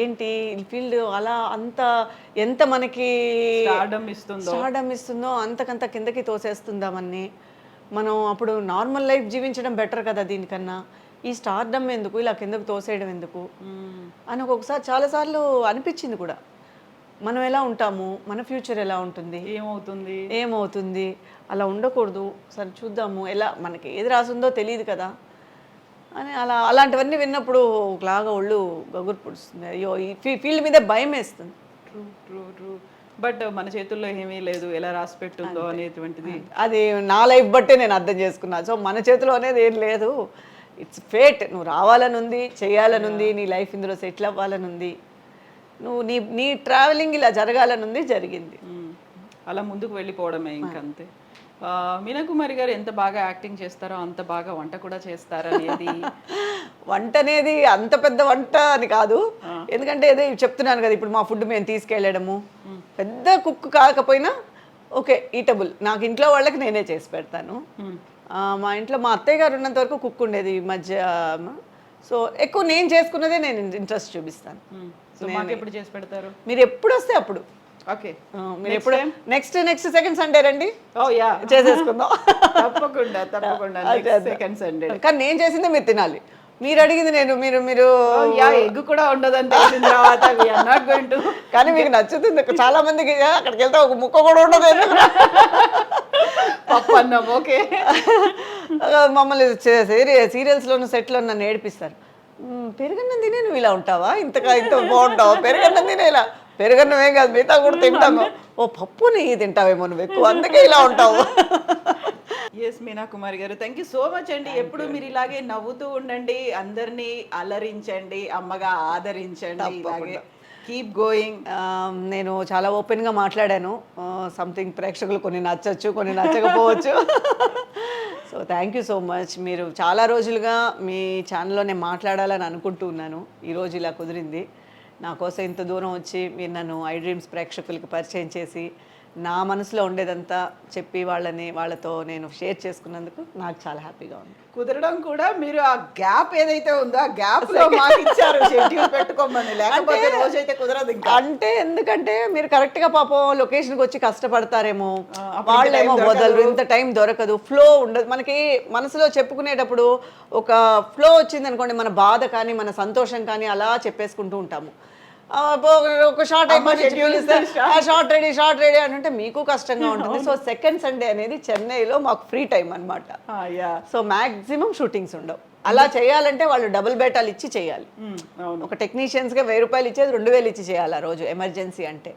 ఏంటి ఈ ఫీల్డ్ అలా ఎంత మనకి స్టార్డమ్ ఇస్తుందో అంతకంత కిందకి తోసేస్తుందామని. మనం అప్పుడు నార్మల్ లైఫ్ జీవించడం బెటర్ కదా దీనికన్నా, ఈ స్టార్డమ్ ఎందుకు, ఇలా కిందకు తోసేయడం ఎందుకు అని ఒక్కొక్కసారి చాలాసార్లు అనిపించింది కూడా. మనం ఎలా ఉంటాము, మన ఫ్యూచర్ ఎలా ఉంటుంది, ఏమవుతుంది అలా ఉండకూడదు. సరే చూద్దాము, ఎలా మనకి ఏది రాసిందో తెలియదు కదా అని అలాంటివన్నీ విన్నప్పుడు ఒకలాగా ఒళ్ళు గగురు పొడుస్తుంది. అయ్యో ఈ ఫీల్డ్ మీద భయం వేస్తుంది. ట్రూ బట్ మన చేతుల్లో ఏమీ లేదు, ఎలా రాసి పెట్టుందో అనేటువంటిది. అది నా లైఫ్ బట్టే నేను అర్థం చేసుకున్నా. సో మన చేతిలో అనేది ఏం లేదు, ఇట్స్ ఫేట్. నువ్వు రావాలని ఉంది, చేయాలని ఉంది, నీ లైఫ్ ఇందులో సెటిల్ అవ్వాలని ఉంది, నువ్వు నీ ట్రావెలింగ్ ఇలా జరగాలని ఉంది, జరిగింది. అలా ముందుకు వెళ్ళిపోవడమే ఇంకంతే. మీనా కుమారి గారు ఎంత బాగా యాక్టింగ్ చేస్తారో అంత బాగా వంట కూడా చేస్తారనేది. వంట అనేది అంత పెద్ద వంట అని కాదు, ఎందుకంటే అదే చెప్తున్నాను కదా, ఇప్పుడు మా ఫుడ్ మేము తీసుకెళ్ళడము, పెద్ద కుక్ కాకపోయినా ఓకే ఈటబుల్. నాకు ఇంట్లో వాళ్ళకి నేనే చేసి పెడతాను. మా ఇంట్లో మా అత్తయ్య గారు ఉన్నంత వరకు కుక్ ఉండేది ఈ మధ్య. సో ఎక్కువ నేను చేసుకున్నదే నేను ఇంట్రెస్ట్ చూపిస్తాను. ఎప్పుడు చేసి పెడతారు? మీరు ఎప్పుడు వస్తే అప్పుడు. ఓకే, మీరు ఎప్పుడు నెక్స్ట్ సెకండ్ సండే రండి, చేసేసుకుందాం. తప్పకుండా సెకండ్ సండే. కానీ నేను చేసిందే మీరు తినాలి. మీరు అడిగింది నేను మీరు ఎగ్ కూడా ఉండదంటే తర్వాత కానీ మీకు నచ్చుతుంది. చాలా మందికి అక్కడికి వెళ్తే ఒక ముక్క కూడా ఉండదు. పప్పు అన్నం ఓకే. మమ్మల్ని సీరియల్స్లోను సెట్లో నన్ను ఏడిపిస్తారు. పెరుగన్నం తినే నువ్వు ఇలా ఉంటావా, ఇంత బాగుంటావా, పెరుగన్నం తినే ఇలా. పెరుగన్నం ఏం కాదు, మిగతా కూడా తింటాను. ఓ పప్పు నెయ్యి తింటావేమో నువ్వు ఎక్కువ, అందుకే ఇలా ఉంటావు. ఎస్ మీనా కుమారి గారు, థ్యాంక్ యూ సో మచ్ అండి. ఎప్పుడు మీరు ఇలాగే నవ్వుతూ ఉండండి, అందరినీ అలరించండి, అమ్మగా ఆదరించండి, ఇలాగే కీప్ గోయింగ్. నేను చాలా ఓపెన్గా మాట్లాడాను. సంథింగ్ ప్రేక్షకులు కొన్ని నచ్చచ్చు, కొన్ని నచ్చకపోవచ్చు. So thank you so much. మీరు చాలా రోజులుగా మీ ఛానల్లో నేను మాట్లాడాలని అనుకుంటూ ఉన్నాను. ఈరోజు ఇలా కుదిరింది. నా కోసం ఇంత దూరం వచ్చి మీరు నన్ను ఐ డ్రీమ్స్ ప్రేక్షకులకి పరిచయం చేసి నా మనసులో ఉండేదంతా చెప్పి వాళ్ళతో నేను షేర్ చేసుకున్నందుకు నాకు చాలా హ్యాపీగా ఉంది. కుదరడం కూడా మీరు ఆ గ్యాప్ ఏదైతే ఉందో ఆ గ్యాప్ లో మాకు ఇచ్చారు షెడ్యూల్ పెట్టుకోమని, లేకపోతే రోజైతే కుదరదు ఇంకా. అంటే ఎందుకంటే మీరు కరెక్ట్ గా పాపం లొకేషన్కి వచ్చి కష్టపడతారేమో, వాళ్ళేమో వదలరు, ఇంత టైం దొరకదు, ఫ్లో ఉండదు. మనకి మనసులో చెప్పుకునేటప్పుడు ఒక ఫ్లో వచ్చింది అనుకోండి, మన బాధ కానీ మన సంతోషం కానీ అలా చెప్పేసుకుంటూ ఉంటాము. ఒక షార్ట్ షార్ట్ రెడీ అని అంటే మీకు కష్టంగా ఉంటుంది. సో సెకండ్ సండే అనేది చెన్నైలో మాకు ఫ్రీ టైం అనమాట. సో మ్యాక్సిమం షూటింగ్స్ ఉండవు. అలా చేయాలంటే వాళ్ళు డబుల్ బేటాలు ఇచ్చి చేయాలి. ఒక టెక్నీషియన్స్గా 1000 రూపాయలు ఇచ్చేది 2000 ఇచ్చి చేయాలి ఆ రోజు ఎమర్జెన్సీ అంటే.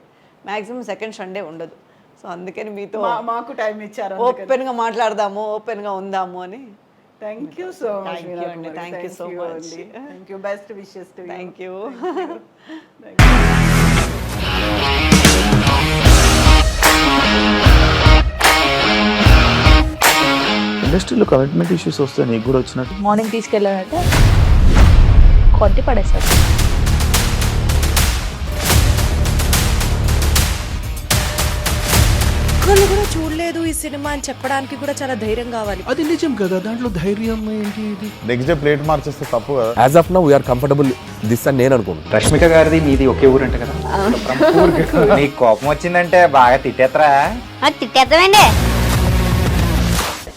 మ్యాక్సిమం సెకండ్ సండే ఉండదు. సో అందుకని మీతో మాకు టైం ఇచ్చారు, ఓపెన్గా మాట్లాడదాము, ఓపెన్గా ఉందాము అని. Thank you so much. Thank you so much. Thank you, best wishes to you. Thank you. ఇండస్ట్రీలో కమిట్మెంట్ ఇష్యూస్ వస్తే నీకు కూడా వచ్చినట్టు? మార్నింగ్ తీసుకెళ్ళాలంటే కొట్టి పడేస్తారు. ఒక్కళ్ళు కూడా చూడలేదు ఈ సినిమా అని చెప్పడానికి కూడా చాలా ధైర్యం కావాలి. అది నిజం కదా, దాంట్లో ధైర్యం ఏంటి? ఇది నెక్స్ట్ డే ప్లేట్ మార్చేస్తే తప్పు కదా. As of now we're comfortable this అని నేను అనుకుంటున్నాను. రష్మిక గారిది మీది ఒకే ఊరంట కదా? నీకు కోపం వచ్చిందంటే బాగా తిట్టేత్తరా? తిట్టేద్దామండి.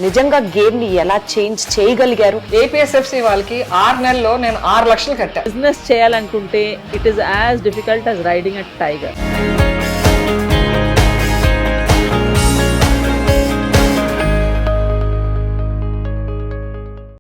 నిజంగా గేమ్ ని ఎలా చేంజ్ చేయగలిగారు? ఏపీఎస్ఎఫ్సి వాళ్ళకి 6 నెలల్లో నేను 6 లక్షలు కట్టా. బిజినెస్ చేయాలనుకుంటే it is as difficult as riding a tiger.